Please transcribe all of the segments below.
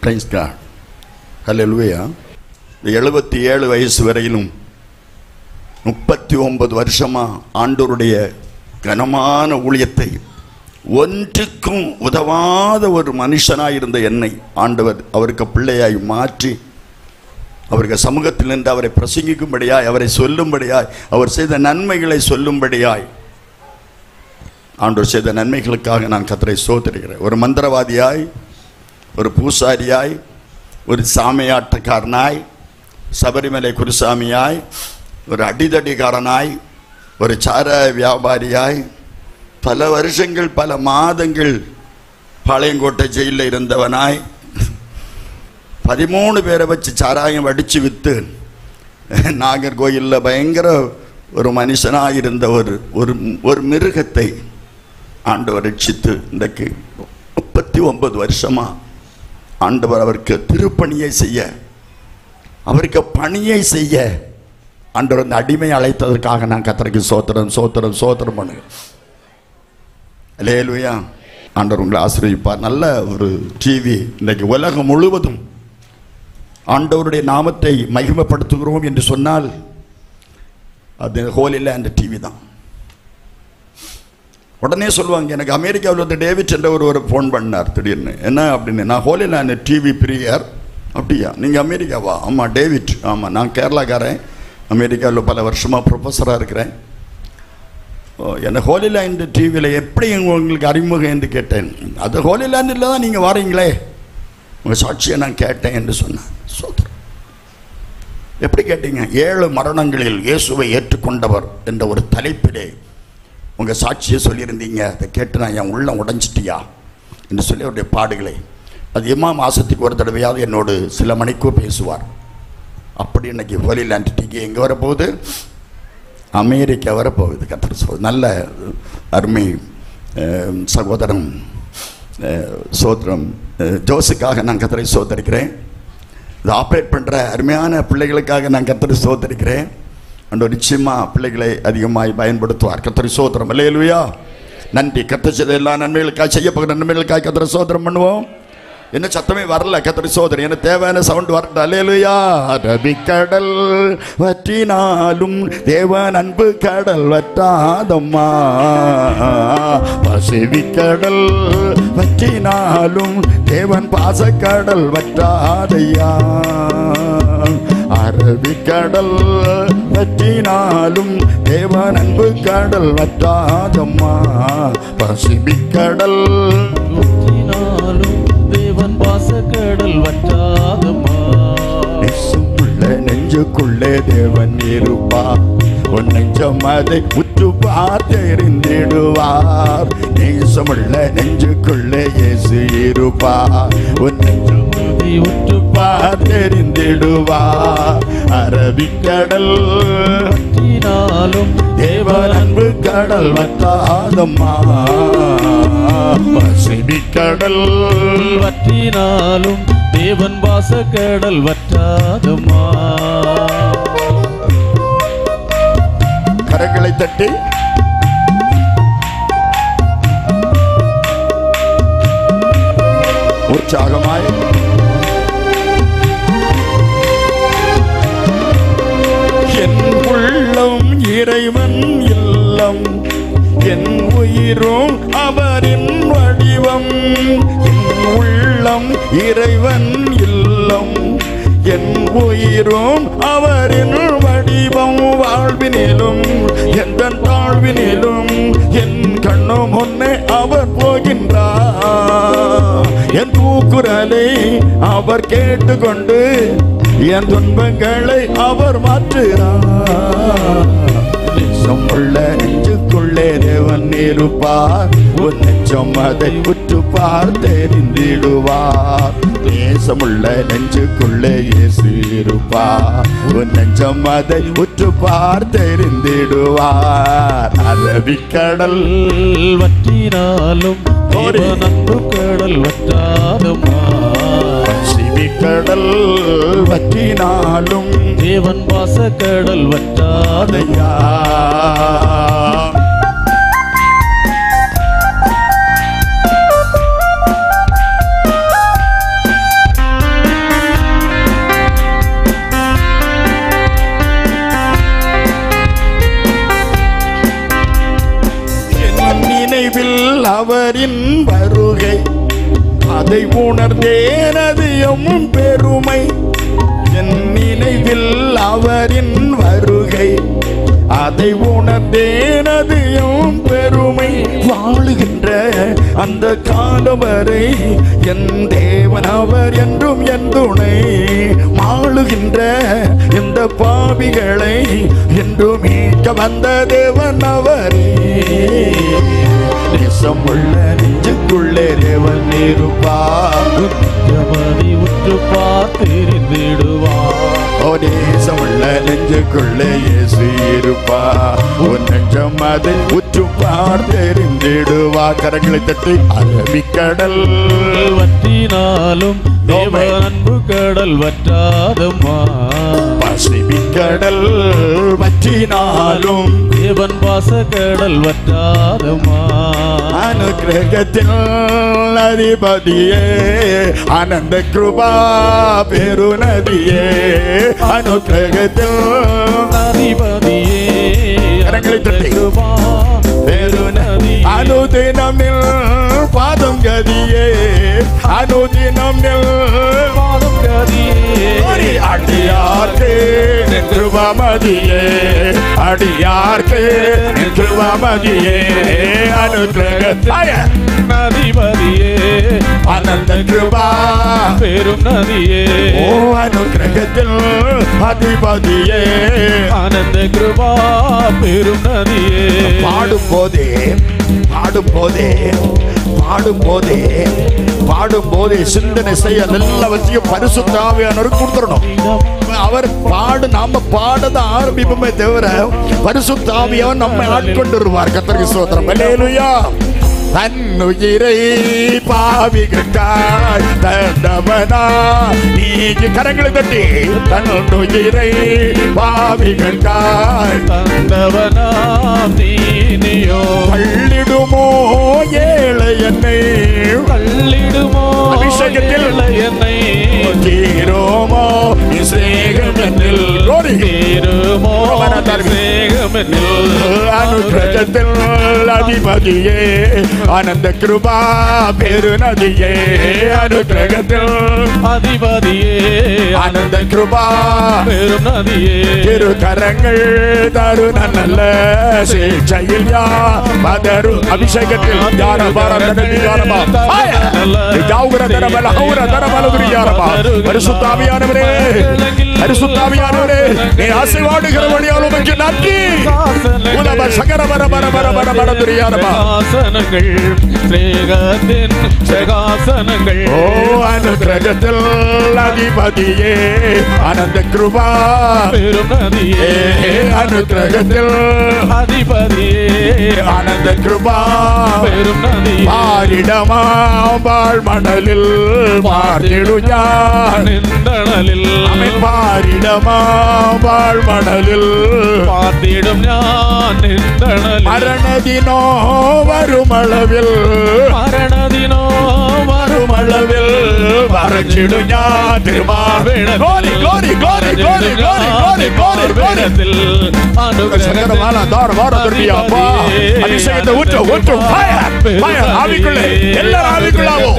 Price God, ஹல்லேலூயா. 77 வயசு வரையிலும் 39 வருஷமா ஆண்டவருடைய கனமான ஊழியத்தை ஒன்றுக்கும் உதவாத ஒரு மனுஷனாயிருந்த என்னை ஆண்டவர் அவருக்கு பிள்ளையாய் மாற்றி அவருக்கு சமூகத்தில் நின்று அவரை பிரசங்கிக்கும்படியாய், அவரை சொல்லும்படியாய், அவர் செய்த நன்மைகளை சொல்லும்படியாய், ஆண்டவர் செய்த நன்மைகளுக்காக நான் கர்த்தரை ஸ்தோத்திரிக்கிறேன். ஒரு மந்திரவாதியாய், ஒரு பூசாரியாய், ஒரு சாமியாட்டக்காரனாய், சபரிமலை குருசாமியாய், ஒரு அடிதடிக்காரனாய், ஒரு சாராய வியாபாரியாய், பல வருஷங்கள் பல மாதங்கள் பாளையங்கோட்டை ஜெயிலில் இருந்தவனாய், 13 பேரை வச்சு சாராயம் அடித்து விற்று நாகர்கோயிலில் பயங்கர ஒரு மனுஷனாக இருந்த ஒரு மிருகத்தை ஆண்டவர் ரட்சித்து இன்றைக்கு 39 வருஷமாக ஆண்டவர் அவருக்கு திருப்பணியை செய்ய, அவருக்கு பணியை செய்ய ஆண்டவர் அந்த அடிமை அழைத்ததற்காக நான் கர்த்தருக்கு சோத்திரம் சோத்திரம் சோத்திரம் பண்ணுகிறேன். அல்லேலூயா. ஆண்டவர் உங்களை ஆசீர்வதிப்பார். நல்ல ஒரு டிவி. இன்றைக்கு உலகம் முழுவதும் ஆண்டவருடைய நாமத்தை மகிமைப்படுத்துகிறோம் என்று சொன்னால் அது ஹோலி லேண்ட் டிவி தான். உடனே சொல்லுவாங்க, எனக்கு அமெரிக்காவில் வந்து டேவிட் என்ற ஒரு ஃபோன் பண்ணார் திடீர்னு. என்ன அப்படின்னு, நான் ஹோலி லேண்ட் டிவி பிரியர். அப்படியா, நீங்கள் அமெரிக்காவா? ஆமாம் டேவிட். ஆமாம், நான் கேரளாக்காரன், அமெரிக்காவில் பல வருஷமாக ப்ரொஃபஸராக இருக்கிறேன். என்ன ஹோலி லேண்ட் டிவியில் எப்படி உங்களுக்கு அறிமுகம் என்று கேட்டேன். அது ஹோலி லேண்டில் தான் நீங்கள் வாரீங்களே, உங்கள் சாட்சியை நான் கேட்டேன் என்று சொன்னேன். சோதரன், எப்படி கேட்டீங்க? 7 மரணங்களில் இயேசுவை ஏற்றுக்கொண்டவர் என்ற ஒரு தலைப்பிலே உங்கள் சாட்சியை சொல்லியிருந்தீங்க. அதை கேட்டு நான் என் உள்ளம் உடைஞ்சிட்டியா என்று சொல்லி அவருடைய பாடுகளை, அது மாதத்துக்கு ஒரு தடவையாவது என்னோடு சில மணிக்கூர் பேசுவார். அப்படி இன்னைக்கு ஹோலி லேண்ட் டிவி எங்கே வரப்போகுது? அமெரிக்கா வரப்போகுது. கர்த்தர் சொல். நல்ல அருமை சகோதரன் சோதரம் ஜோஸுக்காக நான் கர்த்தரை சோதரிக்கிறேன். இதை ஆப்ரேட் பண்ணுற அருமையான பிள்ளைகளுக்காக நான் கர்த்தரை சோதரிக்கிறேன். அன்று நிச்சயமாக பிள்ளைகளை அதிகமாய் பயன்படுத்துவார். கர்த்தரை சோதரம். அல்லேலூயா. நன்றி. கர்த்தர் செய்த எல்லா நன்மைகளுக்காக, செய்யப்படுகிற நன்மைகளுக்காக கர்த்தரை சோதரம் பண்ணுவோம். என்ன சத்தமே வரல. கர்த்தரை சோதரி, எனக்கு தேவையான சவுண்ட் வரட்டும். அல்லேலூயா. அரபிக்கடல் வற்றினாலும் தேவன் அன்பு கடல் வற்றாதம்மா, பசிபிக்கடல் வற்றினாலும் தேவன் பாசக்கடல் வற்றாதையா, அரபிக்கடல் வற்றினாலும் தேவன் அன்பு கடல் வற்றாதம்மா, பசிபிக்கடல் வற்றினாலும் தேவன் பாசக்கடல் வற்றாதம்மா, நெஞ்சுக்குள்ளே தேவன் இருப்பா, உன் நெஞ்சம் அதை உற்று பார்த்தெறிந்திடுவார். நேசமுள்ள நெஞ்சுக்குள்ளே இயேசு இருப்பார், உன் நெஞ்சம் அதை உற்று பார்த்தெறிந்திடுவார். அரபிக்கடல் வற்றினாலும் தேவன் அன்பு கடல் வற்றாதம்மா, பசிபிக்கடல் வற்றினாலும் தேவன் பாசக்கடல் வற்றாதம்மா. கரங்களை தட்டி உற்சாகமாய் என் உள்ளம் இறைவன் இல்லம், என் உயிரும் அவரின் வடிவம், என் உள்ளம் இறைவன் இல்லம், என் உயிரும் அவரின் வடிவம். வாழ்வினிலும் எந்த தாழ்வினிலும் என் கண்ணும் முன்னே அவர் போகின்றார். என் கூக்குரலை அவர் கேட்டுக்கொண்டு என் துன்பங்களை அவர் மாற்றுகிறார். நெஞ்சமுள்ள நெஞ்சுக்குள்ளே தேவன் இருப்பார், உன் நெஞ்சம் அதை உற்று பார்த்தெறிந்திடுவார். நேசமுள்ள நெஞ்சுக்குள்ளே இயேசு இருப்பார், உன் நெஞ்சம் அதை உற்று பார்த்தெறிந்திடுவார். அரபிக்கடல் வற்றினாலும் தேவன் அன்பு கடல் வற்றாதம்மா, பசிபிக்கடல் வற்றினாலும் தேவன் பாசக்கடல் வற்றாதையா. அவரின் வருகை, அதை உணர்ந்தேன் அது எம் பெருமை. என் நினைவில் அவரின் வருகை, அதை உணர்ந்தேன் அது எம் பெருமை. வாழுகின்ற அந்த காலம் வரை என் தேவன் அவர் என்றும் என் துணை. வாழுகின்ற இந்த பாவிகளை என்றும் மீட்க வந்த தேவன் அவரே. நேசமுள்ள நெஞ்சுக்குள்ளே தேவன் இருப்பார், உற்று பார்த்திருந்திடுவார். நேசமுள்ள நெஞ்சுக்குள்ளே இயேசு இருப்பார், உன் நெஞ்சம் அதை உற்று பார்த்தெறிந்திடுவார். கரங்களை தட்டி அரபிக்கடல் வற்றினாலும் தேவன் அன்பு கடல் வற்றாதம்மா. பசிபிக்கடல் வற்றினாலும் தேவன் பாச கடல் வற்றாதம்மா. அனுக்கிரகத்தில் அதிபதியே, ஆனந்த கிருபா பெருநதியே. அனுக்கிரகத்தில் அதிபதியே, கரங்களை தட்டி பெருநதி. அனுதினமில் பாதம் கதியே, அனுதினம் பாதம் கதியே. அடியார்க்கு கிருபாமதியே, அடியார்க்கு கிருபாமதியே. அனுக்கிரகத்தில் அதிபதியே, ஆனந்த கிருபா பெரும் நதியே. ஓ அனுக்கிரகத்தில் அதிபதியே, ஆனந்த கிருபா பெரும் நதியே. பாடும் போதே பாடும் போதே பாடும் போதே பாடும் போதே சிந்தனை செய்ய எல்லாவற்றையும் பரிசுத்த ஆவியானவருக்கு கொடுத்துடணும். அவர் பாடு நாம பாடதான் ஆரம்பிப்போமே தவிர பரிசுத்த ஆவியானவர் நம்மை ஆட்கொண்டு வருவார். கர்த்தருக்கு ஸ்தோத்திரம். அல்லேலூயா. தன்னுயிரை பாவிகளுக்காய் தந்தவனா நீங்க கரங்களை தட்டி. தன்னுயிரை பாவிகளுக்காய் தந்தவனா நீனியோ. பள்ளிடுமோ ஏழை என்னை, பள்ளிடுமோ அபிஷேகத்தில் என்னை. தீரோமோ ஸ்நேகம் என்னில், தீருமோ ஸ்நேகம் என்னில். அனுக்கிரகத்தில் அதிபதியே, ஆனந்த கிருபா பெருநதியே. அனுக்கிரகத்தில் அதிபதியே, ஆனந்த கிருபா பெரும் நதியே. திரு கரங்கள் தருண நல்ல சிகிச்சையில் யாரு அபிஷேகத்தில் பரிசுத்தாவியானவரே, பரிசுத்தாவியானவரே, நீ ஆசீர்வாடுகிற வழியால் உமக்கு நன்றி. உலக சகர வர வர வர வர வர துரியாரமா ஆசனங்கள் ஸ்நேகத்தின் சகாசனங்கள். ஓ அனுக்கிரகத்தில் அதிபதியே, ஆனந்த கிருபா பெரும் நதியே. அனுக்கிரகத்தில் அதிபதியே, ஆனந்த கிருபா பெரும் நதியே. பாரிடமா வாழ் மணலில் பார்த்திடுஞா நின்றனலில். பாரிடமா வாழ் மணலில் பார்த்திடும் ஞான் நின்றனலில். மரணதினோ வருமளவில், மரணதினோ வருமளவில் மறைச்சிடுஞா திருமாவேண. கோரி கோரி கோரி கோரி கோரி கோரி கோரி கோரி சங்கரமான தார் வார துர்பியா அப்பா அபிஷேகத்தை ஊற்று ஊற்று. ஃபயர் ஃபயர் ஆவிக்குள்ளே எல்லாரும் ஆவிக்குள்ளாவோ,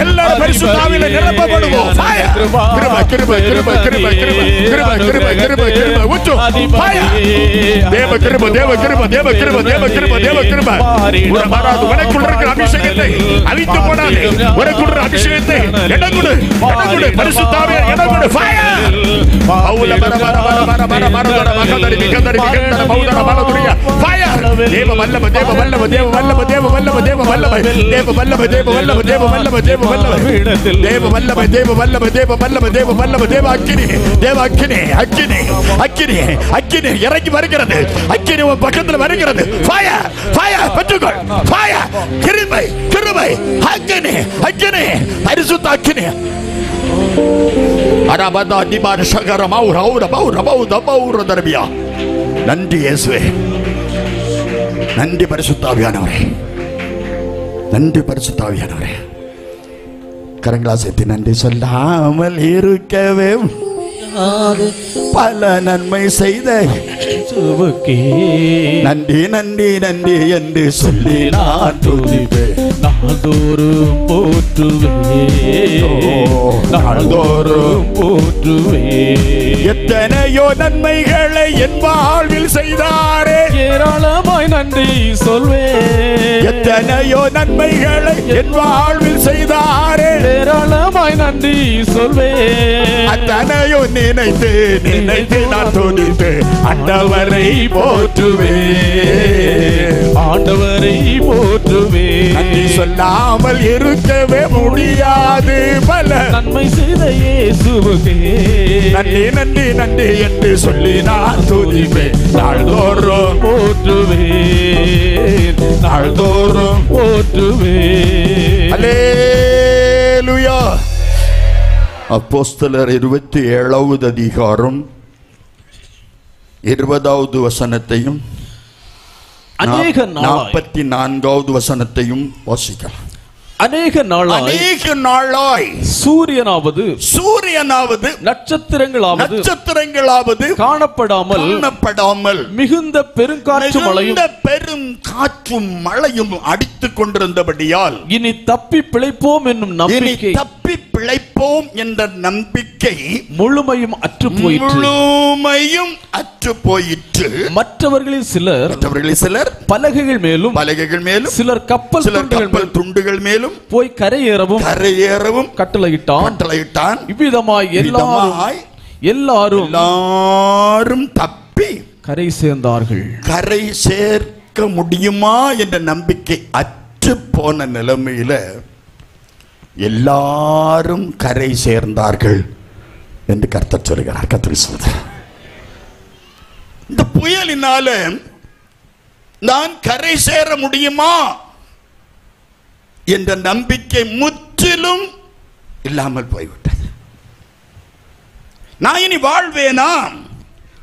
எல்லாரும் பரிசுத்த ஆவியிலே நிரப்பப்படுவோம். ஃபயர் கிருபை கிருபை கிருபை கிருபை கிருபை கிருபை கிருபை கிருபை கிருபை ஊற்று. ஃபயர் தேவ கிருபை தேவ கிருபை தேவ கிருபை தேவ கிருபை தேவ கிருபை. ஒரு மாறாது உனக்குள்ள இருக்கிற அபிஷேகத்தை அவித்து போடாதே. உனக்குள்ள அபிஷேகத்தை இடம் கொடு, இடம் கொடு. பரிசுத்த ஆவியை இடம் கொடு. ஃபயர் பவுல பர பர பர பர பர பர மகதரி விகதரி விகதர பவுதர பலதுரியா. ஃபயர் தேவ வல்லம தேவ வல்லம தேவ வல்லம தேவ வல்லம தேவ வல்லம தேவ வல்லம தேவ வல்லம தேவ வல்லம தேவ வல்லம தேவ வல்லம தேவ வல்லம தேவ வல்லம தேவ வல்லம தேவ அக்கினி தேவ அக்கினி அக்கினி அக்கினி அக்கினி இறங்கி வருகிறது. அக்கினி உன் பக்கத்தில் வருகிறது. ஃபயர் ஃபயர் பெற்றுக்கொள். ஃபயர் கிருபை கிருபை அக்கினி அக்கினி பரிசுத்த அக்கினி. அரபதா திபார் சகர மௌர ஔர பௌர பௌத பௌர தர்பியா. நன்றி இயேசுவே, நன்றி பரிசுத்தாவியானவரே, நன்றி பரிசுத்தாவியானவரே. கரங்களா சேர்த்து நன்றி சொல்லாமல் இருக்கவே பல நன்மை செய்த நன்றி நன்றி நன்றி என்று சொல்லி நான் துதிப்பேன். நாள்தோறும் போற்றுவே, நாள்தோறும் போற்றுவே. எத்தனையோ நன்மைகளை என் வாழ்வில் செய்தாரே, ஏராளமாய் நன்றி சொல்வே. எத்தனையோ நன்மைகளை என் வாழ்வில் செய்தாரே, ஏராளமாய் நன்றி சொல்வே. அத்தனையோ நினைத்து நினைத்து நான் துதித்து ஆண்டவரை போற்றுவே, ஆண்டவரை போற்றுவே. நன்றி சொல்லாமல் இருக்கவே முடியாது. பல நன்மை செய்த இயேசுவுக்கே நன்றி நன்றி நன்றி என்று சொல்லி நான் துதிப்பேன். நாள்தோறும் போற்றுவே, நாள்தோறும் போற்றுவே. அல்லேலூயா. அப்போஸ்தலர் 27வது அதிகாரம் 20வது வசனத்தையும் அநேக நாளாய் 44வது வசனத்தையும் வாசிக்கலாம். அநேக நாளாய் சூரியனாவது நட்சத்திரங்களாவது காணப்படாமல் மிகுந்த பெருங்காற்றும் மழையும் அடித்துக் கொண்டிருந்தபடியால் இனி தப்பி பிழைப்போம் என்னும் நம்பிக்கை முழுமையும் அற்று போயிற்று. மற்றவர்களில் சிலர் பலகைகள் மேலும் சிலர் கப்பல் துண்டுகள் மேலும் போய் கரையேறவும் கட்டளையிட்டான். இவ்விதமாய் எல்லாரும் தப்பி கரை சேர்ந்தார்கள். கரை சேர்க்க முடியுமா என்ற நம்பிக்கை அற்று போன நிலைமையில எல்லாரும் கரை சேர்ந்தார்கள் என்று கர்த்தர் சொல்கிறார். கர்த்தர் சொல்கிறார், இந்த புயலினால நான் கரை சேர முடியுமா என்ற நம்பிக்கை முற்றிலும் இல்லாமல் போய்விட்டது. நான் இனி வாழ்வேனா,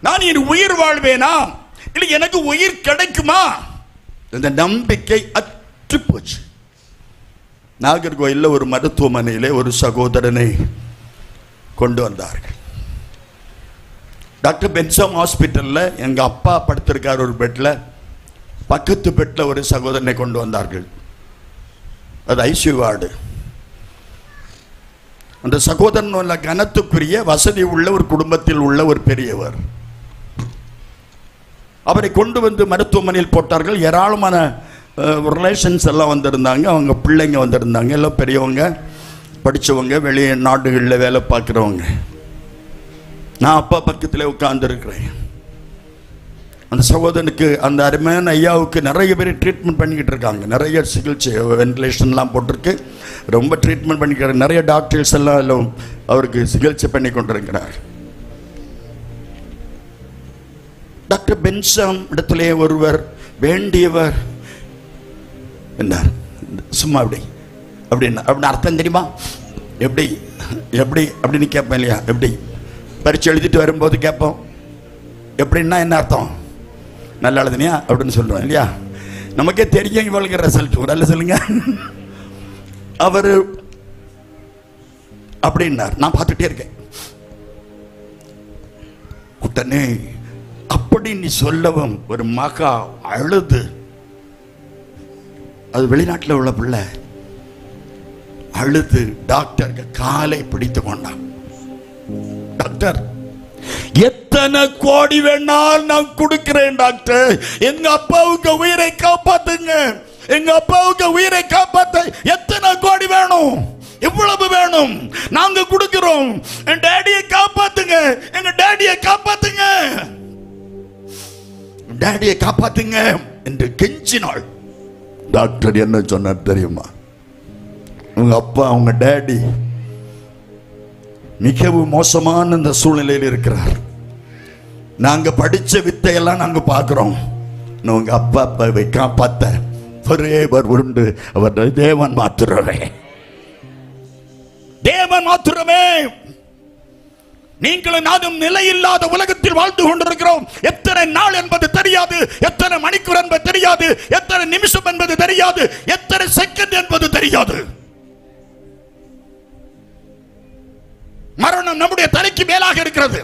நான் இனி உயிர் வாழ்வேனா, இல்லை எனக்கு உயிர் கிடைக்குமா, இந்த நம்பிக்கை அற்று போச்சு. நாகர்கோயிலில் ஒரு மருத்துவமனையிலே ஒரு சகோதரனை கொண்டு வந்தார்கள். டாக்டர் பென்சம் ஹாஸ்பிட்டலில் எங்கள் அப்பா படுத்திருக்கார் ஒரு பெட்டில், பக்கத்து பெட்டில் ஒரு சகோதரனை கொண்டு வந்தார்கள். அது ஐசியூ வார்டு. அந்த சகோதரன் உள்ள கனத்துக்குரிய வசதி உள்ள ஒரு குடும்பத்தில் உள்ள ஒரு பெரியவர். அவரை கொண்டு வந்து மருத்துவமனையில் போட்டார்கள். ஏராளமான ரிலேஷன்ஸ் எல்லாம் வந்திருந்தாங்க, அவங்க பிள்ளைங்க வந்திருந்தாங்க, எல்லாம் பெரியவங்க, படித்தவங்க, வெளியே நாடுகளில் வேலை பார்க்குறவங்க. நான் அப்பா பக்கத்தில் உட்கார்ந்துருக்கிறேன். அந்த சகோதரனுக்கு, அந்த அருமையான ஐயாவுக்கு நிறைய பேர் ட்ரீட்மெண்ட் பண்ணிக்கிட்டு இருக்காங்க. நிறைய சிகிச்சை, வென்டிலேஷன்லாம் போட்டிருக்கு, ரொம்ப ட்ரீட்மெண்ட் பண்ணிக்கிறார். நிறைய டாக்டர்ஸ் எல்லாம் அவருக்கு சிகிச்சை பண்ணி கொண்டிருக்கிறார். டாக்டர் பென்சம் இடத்திலே ஒருவர் வேண்டியவர் என்றார். சும்மா அப்படின்னு அர்த்தம் தெரியுமா? எப்படி அப்படின்னு கேட்பேன் இல்லையா? எப்படி பரீட்சை எழுதிட்டு வரும்போது கேட்போம், எப்படின்னா என்ன அர்த்தம், நல்லா எழுதுனியா அப்படின்னு சொல்றோம் இல்லையா? நமக்கே தெரியும் இவளுக்கு ரிசல்ட் நல்ல சொல்லுங்க. அவர் அப்படின்னார். நான் பார்த்துட்டே இருக்கேன். உடனே அப்படி நீ சொல்லவும் ஒரு மகா அழுது, அது வெளிநாட்டில் உள்ள பிள்ளை, அழுது டாக்டருக்கு காலை பிடித்து கொண்டான். டாக்டர், எத்தனை கோடி வேணால் நான் கொடுக்கிறேன் டாக்டர், எங்க அப்பாவுக்கு உயிரை காப்பாத்துங்க, எங்க அப்பாவுக்கு உயிரை காப்பாத்த எத்தனை கோடி வேணும், எவ்வளவு வேணும், நாங்க கொடுக்கிறோம், என் டேடியை காப்பாத்துங்க, எங்க டேடியை காப்பாத்துங்க, டேடியை காப்பாத்துங்க என்று கெஞ்சினாள். டாக்டர் என்ன சொன்னார் தெரியுமா? உங்க அப்பா, உங்க டேடி மிகவும் மோசமான இந்த சூழ்நிலையில் இருக்கிறார். நாங்க படிச்ச வித்தையெல்லாம் நாங்க பார்க்கிறோம். உங்க அப்பா அப்பாவை காப்பாத்த ஒரே உண்டு, அவர் தேவன் மாத்திரமே, தேவன் மாத்திரமே. நீங்களும் நானும் நிலையில்லாத உலகத்தில் வாழ்ந்து கொண்டிருக்கிறோம். எத்தனை நாள் என்பது தெரியாது, எத்தனை மணிக்கூர் என்பது தெரியாது, எத்தனை நிமிஷம் என்பது தெரியாது, எத்தனை செகண்ட் என்பது தெரியாது. மரணம் நம்முடைய தலைக்கு மேலாக இருக்கிறது.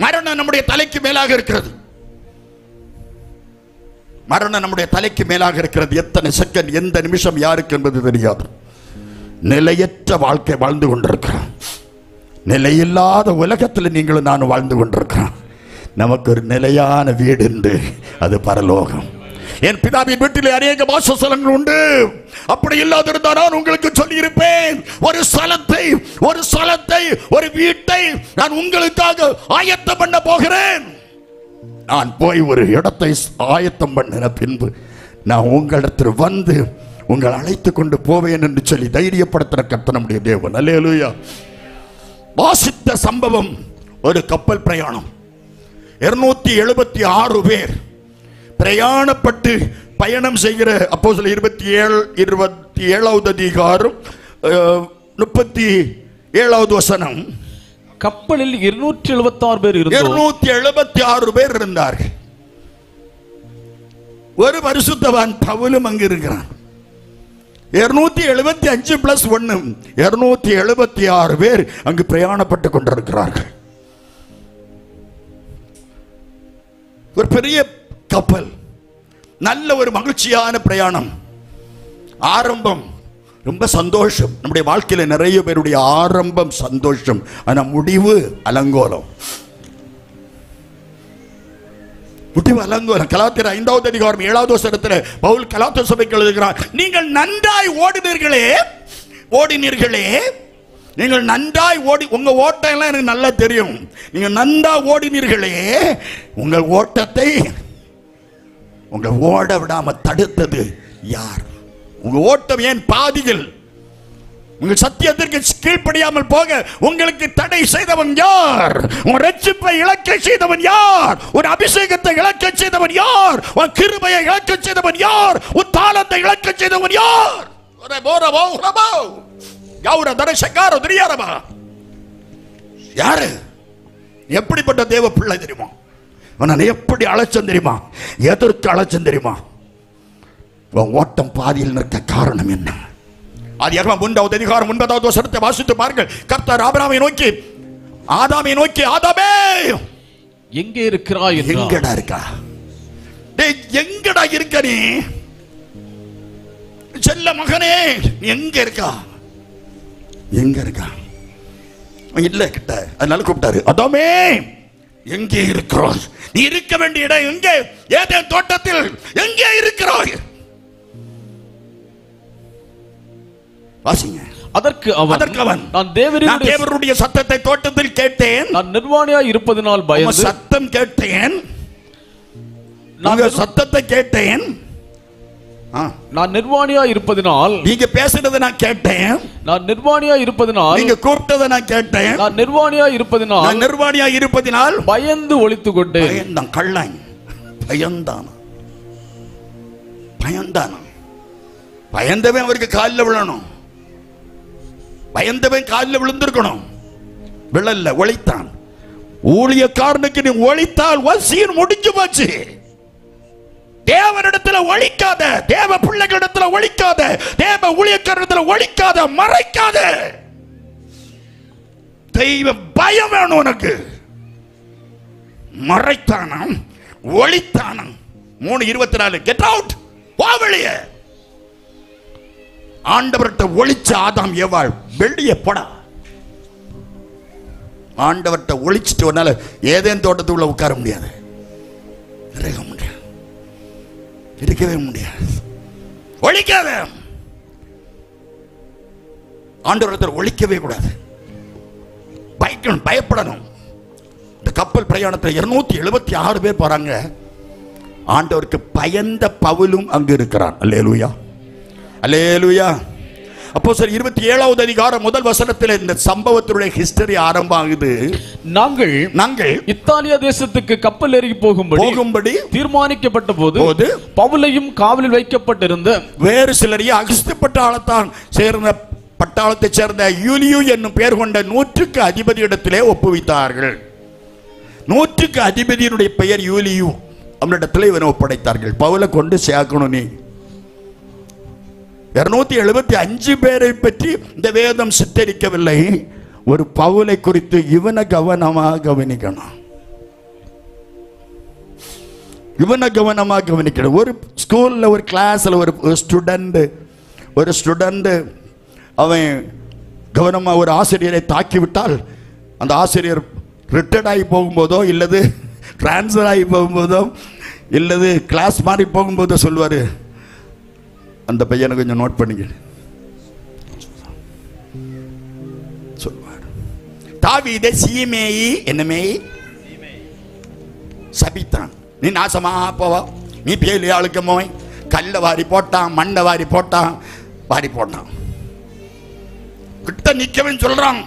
மரணம் நம்முடைய தலைக்கு மேலாக இருக்கிறது. மரணம் நம்முடைய தலைக்கு மேலாக இருக்கிறது. எத்தனை செகண்ட், எந்த நிமிஷம் யாருக்கு என்பது தெரியாது. நிலையற்ற வாழ்க்கை வாழ்ந்து கொண்டிருக்கிறோம். நிலையில்லாத உலகத்தில் நீங்களும் நானும் வாழ்ந்து கொண்டிருக்கிறோம். நமக்கு ஒரு நிலையான வீடு உண்டு, அது பரலோகம். என் பிதாவின் வீட்டிலே அநேக வாசஸ்தலங்கள் உண்டு. அப்படி இல்லாதிருந்தால் நான் உங்களுக்கு சொல்லி இருப்பேன். ஒரு ஸ்தலத்தை ஒரு வீட்டை நான் உங்களுக்காக ஆயத்தம் பண்ண போகிறேன். நான் போய் ஒரு இடத்தை ஆயத்தம் பண்ணின பின்பு நான் உங்களிடத்தில் வந்து உங்களை அழைத்து கொண்டு போவேன் என்று சொல்லி தைரியப்படுத்துற கர்த்தர் நம்முடைய தேவன். அல்லேலூயா. வாசித்த சம்பவம், ஒரு கப்பல் பிரயாணம். 276 பேர் பிரயாணப்பட்டு பயணம் செய்கிற அப்போஸ்தலர் 27வது அதிகாரம் 37வது வசனம். கப்பலில் 276 பேர் இருந்தார்கள். 276 பேர் இருந்தார்கள். ஒரு பரிசுத்தவான் பவுலும் அங்கு இருக்கிறான். 275 பிளஸ் 1 276 பேர் அங்கு பிரயாணப்பட்டு கொண்டிருக்கிறார்கள். ஒரு பெரிய கப்பல், நல்ல ஒரு மகிழ்ச்சியான பிரயாணம். ஆரம்பம் ரொம்ப சந்தோஷம். நம்முடைய வாழ்க்கையில நிறைய பேருடைய ஆரம்பம் சந்தோஷம், ஆனா முடிவு அலங்கோலம். முடிவு அலங்கோலம். கலாத்தியர் 5வது அதிகாரம் 7வது வசனத்தில் பவுல் கலாத்தியர் சபைக்கு எழுதுகிறார், நீங்கள் நன்றாய் ஓடினீர்களே, நீங்கள் நன்றாய் ஓடி, உங்க ஓட்டம் எல்லாம் எனக்கு நல்லா தெரியும். நீங்க நன்றா ஓடினீர்களே, உங்கள் ஓட்டத்தை உங்க ஓட விடாம தடுத்தது யார்? உங்க ஓட்டம் ஏன் பாதிகள்? உங்கள் சத்தியத்திற்கு கீழ்ப்படியாமல் போக உங்களுக்கு தடை செய்தவன் யார்? உன் ரட்சிப்பை இழக்க செய்தவன் யார்? உன் அபிஷேகத்தை இழக்க செய்தவன் யார்? உன் கிருபையை இழக்க செய்தவன் யார்? உன் தாளத்தை இழக்க செய்தவன் யார்? யாரு? எப்படிப்பட்ட தேவ பிள்ளை தெரியுமா? எப்படி அழைச்சம் தெரியுமா? எதற்கு அழைச்சம் தெரியுமா? ஓட்டம் பாதியில் நிற்க காரணம் என்ன? ஆதியாகமம் 3வது அதிகாரம் 9வது வசனத்தை வாசித்து பாருங்கள். கர்த்தர் ஆபிரகாமை நோக்கி, ஆதாமை நோக்கி, ஆதாமே எங்கே இருக்கிறாய்? எங்கடா இருக்கா? டேய், எங்கடா இருக்க நீ? செல்ல மகனே, எங்க இருக்கா? எங்க இருக்கா? இல்ல கிட்ட, அதனால கூப்பிட்டாரு, ஆதாமே எங்கே இருக்கிறாய்? நீ இருக்க வேண்டிய இடம் எங்கே? ஏதேன் தோட்டத்தில் எங்கே இருக்கிறாய்? வாசிங்க. அதற்கு அவன், நான் தேவருடைய சத்தத்தை தோட்டத்தில் கேட்டேன். நான் நிர்வாணியாய் இருப்பதனால் பயந்து சத்தம் கேட்டேன். நான் சத்தத்தை கேட்டேன். நான் நிர்வாணியாய் இருப்பதனால், நீங்க பேசுறதை நான் கேட்டேன். நான் நிர்வாணியாய் இருப்பதனால், நீங்க கூப்பிட்டதை நான் கேட்டேன். நான் நிர்வாணியாய் இருப்பதனால் பயந்து ஒளித்துக் கொண்டேன். பயந்தான், கள்ளன், பயந்தான். பயந்தவன் அவருக்கு காலில் விழணும். பயந்தவன் காலில் விழுந்திருக்கணும். விழல்ல, ஒளித்தான். ஊழியக்காரனுக்கு நீ ஒளித்தால் வசீர் முடிஞ்சு போச்சு. தேவனிடத்துல ஒழிக்காத, தேவ பிள்ளைகளிடத்துல ஒழிக்காத, தேவ ஊழியக்காரத்துல ஒழிக்காத, மறைக்காத. தெய்வ பயம் வேணும் உனக்கு. மறைத்தானம், ஒளித்தானம். 3:24 கெட் அவுட், வா வெளியே. ஆண்டவர்கிட்ட ஒளிச்ச ஆதாம் ஏவாள் வெளியே போடா. ஆண்டவர்கிட்ட ஒளிச்சிட்டு வரனால ஏதேன் தோட்டத்துக்குள்ள உட்கார முடியாது, இருக்கவே முடியாது. ஒழிக்காத. ஆண்டவரத்தில் ஒழிக்கவே கூடாது. பயப்படணும். இந்த கப்பல் பிரயாணத்தில் 276 பேர் போறாங்க. ஆண்டவருக்கு பயந்த பவுலும் அங்கு இருக்கிறான். அல்லேலூயா, அல்லேலூயா. அப்போஸ்தலர் 27வது அதிகாரம் 1 வசனத்தில் இந்த சம்பவத்துடைய ஹிஸ்டரி ஆரம்பமாகுது. நாங்கள் இத்தாலியா தேசத்துக்கு கப்பல் ஏறி போகும்படி தீர்மானிக்கப்பட்ட போது பவுலையும் காவலில் வைக்கப்பட்டிருந்த வேறு சிலரையும் அகிஸ்து பட்டாளத்தை சேர்ந்த யூலியு என்னும் பெயர் கொண்ட 100க்கு அதிபதி இடத்திலே ஒப்புவித்தார்கள். 100க்கு அதிபதியினுடைய பெயர் யூலியு. அவனிடத்தில் இவனை ஒப்படைத்தார்கள். பவுலை கொண்டு சேர்க்கணும். நீ 275 பேரை பற்றி இந்த வேதம் சித்தரிக்கவில்லை. ஒரு பவுலை குறித்து இவனை கவனமாக கவனிக்கணும். இவனை கவனமா கவனிக்கணும். ஒரு ஸ்கூல்ல ஒரு கிளாஸ்ல ஒரு ஸ்டூடெண்ட் அவன் கவனமா ஒரு ஆசிரியரை தாக்கி விட்டால் அந்த ஆசிரியர் ரிட்டையர்ட் ஆகி போகும்போதோ இல்லது டிரான்ஸ்ஃபர் ஆகி போகும்போதோ இல்லது கிளாஸ் மாறி போகும்போதோ சொல்வாரு, அந்த பையனை கொஞ்சம் நோட் பண்ணிக்க சொல்வார். தாவீதை சீமேயி என்னமேயி சபித்தான். நீ நாசமா போவா, நீ பேலி ஆளுக்க போய் கல்ல வாரி போட்டான், மண்ணை வாரி போட்டான், கிட்ட நிக்கவன் சொல்றான்.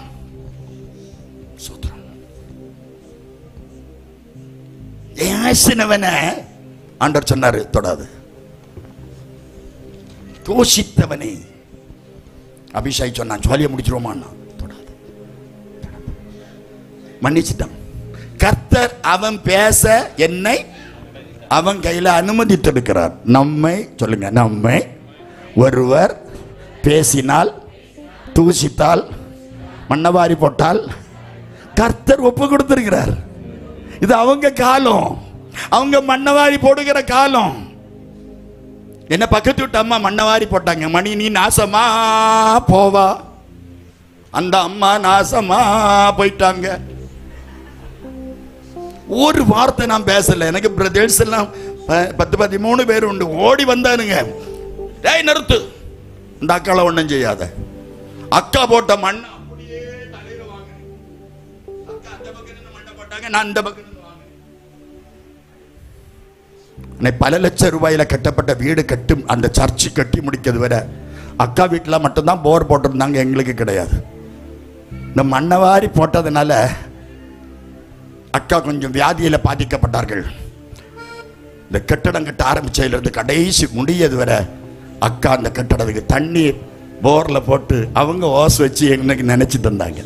ஏசினவன ஆண்டவர் சொன்னாரு, தொடாது. தோஷித்தவனை அபிஷேக் சொன்னான், ஜாலியா முடிச்சிருவோமா, தொடாது. மன்னிச்சிட்டான். கர்த்தர் அவன் பேச என்னை அவன் கையில அனுமதித்திருக்கிறார். நம்மை சொல்லுங்க, நம்மை ஒருவர் பேசினால், தூசித்தால், மண்ணவாரி போட்டால் கர்த்தர் ஒப்பு கொடுத்திருக்கிறார். இது அவங்க காலம், அவங்க மண்ணவாரி போடுகிற காலம். என்ன பக்கத்து விட்டு அம்மா மண்ணவாரி போட்டாங்க, மணி நீ நாசமா போவா, அந்த அம்மா நாசமா போயிட்டாங்க. ஒரு வார்த்தை நான் பேசல. எனக்கு பிரதர்ஸ் எல்லாம் 10-13 பேர் உண்டு. ஓடி வந்தானுங்க, டேய் நிறுத்து, இந்த அக்கால ஒண்ணும் செய்யாத. அக்கா போட்ட மண் அப்படியே தலையில வாங்க. அக்கா அந்த பக்கம் இருந்து மண்ணை போட்டாங்க, நான் இந்த பக்கம் இருந்து வாங்க. பல லட்சம் ரூபாயில கட்டப்பட்ட வீடு கட்டும் அந்த சர்ச்சு கட்டி முடிக்கிறது வரை அக்கா வீட்டில் மட்டும்தான் போர் போட்டிருந்தாங்க, எங்களுக்கு கிடையாது. இந்த மண்ணவாரி போட்டதுனால அக்கா கொஞ்சம் வியாதியில பாதிக்கப்பட்டார்கள். இந்த கட்டடம் கட்ட ஆரம்பிச்சதிலிருந்து கடைசி முடியது வரை அக்கா அந்த கட்டடத்துக்கு தண்ணீர் போர்ல போட்டு அவங்க ஓஸ் வச்சு எனக்கு நினைச்சு தந்தாங்க.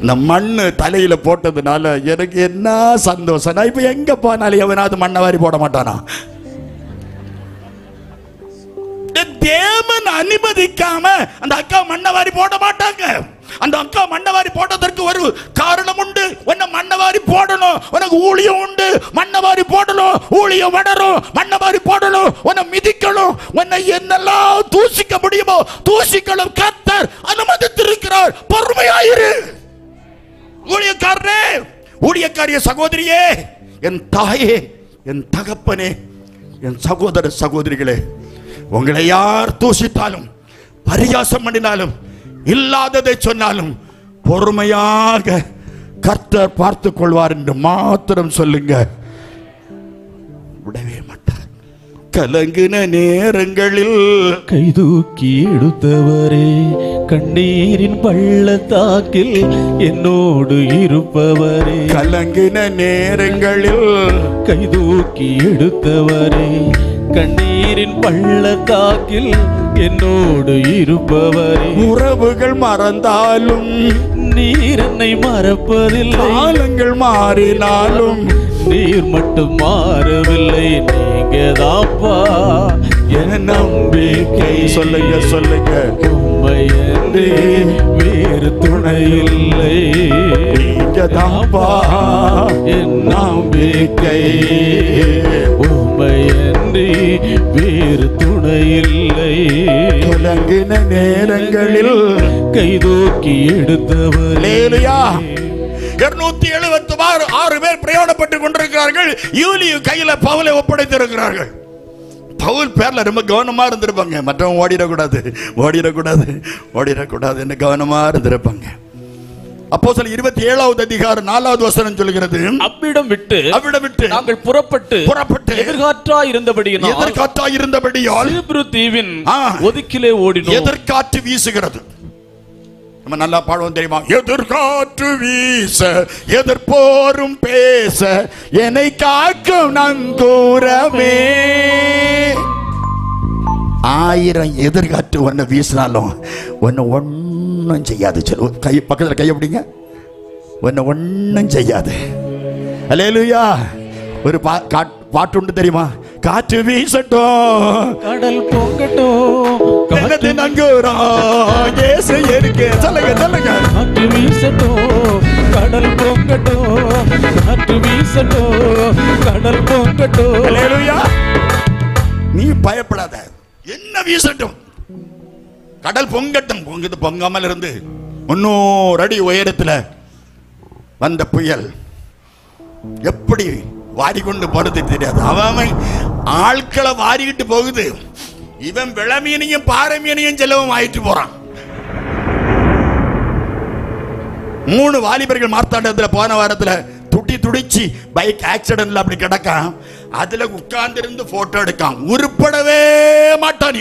இந்த மண்ணு தலையில போட்டதுனால எனக்கு என்ன சந்தோஷம். நான் இப்ப எங்க போனாலும் எவனாவது மண்ணவாரி போட மாட்டானா? தேவன் அனுமதிக்காம அந்த அக்கா மண்ணவாரி போட மாட்டாங்க. அந்த அக்கா மண்ணவாரி போட்டதற்கு ஒரு காரணம் உண்டு. உன்னை மண்ணவாரி போடணும், உனக்கு ஊழியம் உண்டு. மண்ணவாரி போடணும், ஊழியம் வளரும். மண்ணவாரி போடணும், உன்னை மிதிக்கணும், உன்னை என்னெல்லாம் தூசிக்க முடியுமோ தூசிக்கணும். கர்த்தர் அனுமதித்திருக்கிறார். பொறுமையாயிரு. ஊழியக்காரனே, ஊழியக்காரிய சகோதரியே, என் தாயே, என் தகப்பனே, என் சகோதர சகோதரிகளே, உங்களை யார் தூசித்தாலும், பரியாசம் பண்ணினாலும், இல்லாததை சொன்னாலும் பொறுமையாக கர்த்தர் பார்த்துக் கொள்வார் என்று மாத்திரம் சொல்லுங்க. விடவே மாட்டார். கலங்கின நேரங்களில் கைதூக்கி எடுத்தவரே, கண்ணீரின் பள்ளத்தாக்கில் என்னோடு இருப்பவரே. கலங்கின நேரங்களில் கைதூக்கி எடுத்தவரே, கண்ணீரின் பள்ளத்தாக்கில் என்னோடு இருப்பவரே. உறவுகள் மறந்தாலும் நீர் என்னை மறப்பதில்லை. காலங்கள் மாறினாலும் நீர் மட்டும் மாறவில்லை. நீங்க தாப்பா என் நம்பிக்கை. சொல்லுங்க சொல்லுங்க, உம்மை அன்றி வேறு துணை இல்லை. நீங்க தாப்பா என் நம்பிக்கை. உம்மை அன்றி வேறு துணை இல்லை. கலங்கின நேரங்களில் கைதூக்கி எடுத்தவர். 276 பேர் பிரயாணப்பட்டு கொண்டிருக்கிறார்கள். யூலியு கையில பவுலை ஒப்படைத்திருக்கிறார்கள். பவுல் பேர்ல ரொம்ப கவனமா இருந்திருப்பாங்க. மற்றவங்க ஓடிடக்கூடாது என்ன கவனமா இருந்திருப்பாங்க. அப்போஸ்தலர் 27வது அதிகாரம் 4வது வசனம் சொல்கிறது, அவ்விடம் விட்டு நாங்கள் புறப்பட்டு எதிர்காற்றாய் இருந்தபடியால் சீப்ரு தீவின் ஒதுக்கிலே ஓடினோம். எதிர்காற்று வீசுகிறது. நம்ம நல்லா பாடுவோம் தெரியுமா? எதிர்காற்று வீச, எதிர்போரும் பேச, என்னை காக்கும் நங்கூரமே. 1000 எதிர்காற்று ஒன்ன வீசினாலும் ஒன்னு ஒன்னும் செய்யாது. கை பக்கத்தில் கை அப்படிங்க, ஒன்னு ஒன்னும் செய்யாது. அல்லேலூயா. ஒரு பாட்டு உண்டு தெரியுமா? காற்று வீசட்டும், கடல் பொங்கட்டும், காற்று நங்கூரம் இயேசு இருக்கு. சொல்லுங்க. காற்று வீசட்டும், கடல் பொங்கட்டும், காற்று வீசட்டும், கடல் பொங்கட்டும். அல்லேலூயா. நீ பயப்படாத, என்ன வீசட்டும், கடல் பொங்கட்டும். பொங்குது, பொங்காமல் இருந்து 300 அடி உயரத்துல வந்த புயல் எப்படி வாரிக்கொண்டு போறது தெரியாது. அவன் ஆட்களை வாரிக்கிட்டு போகுது, இவன் விளமீனையும் பாறைமீனையும் செல்லவும் ஆயிட்டு போறான். 3 வாலிபர்கள் மார்த்தாண்டத்துல போன வாரத்துல துடிச்சு பைக் ஆக்சிடென்ட்ல அப்படி கிடக்கான். அதுல உட்கார்ந்து இருந்து போட்டோ எடுக்கான். உருப்படவே மாட்டான்.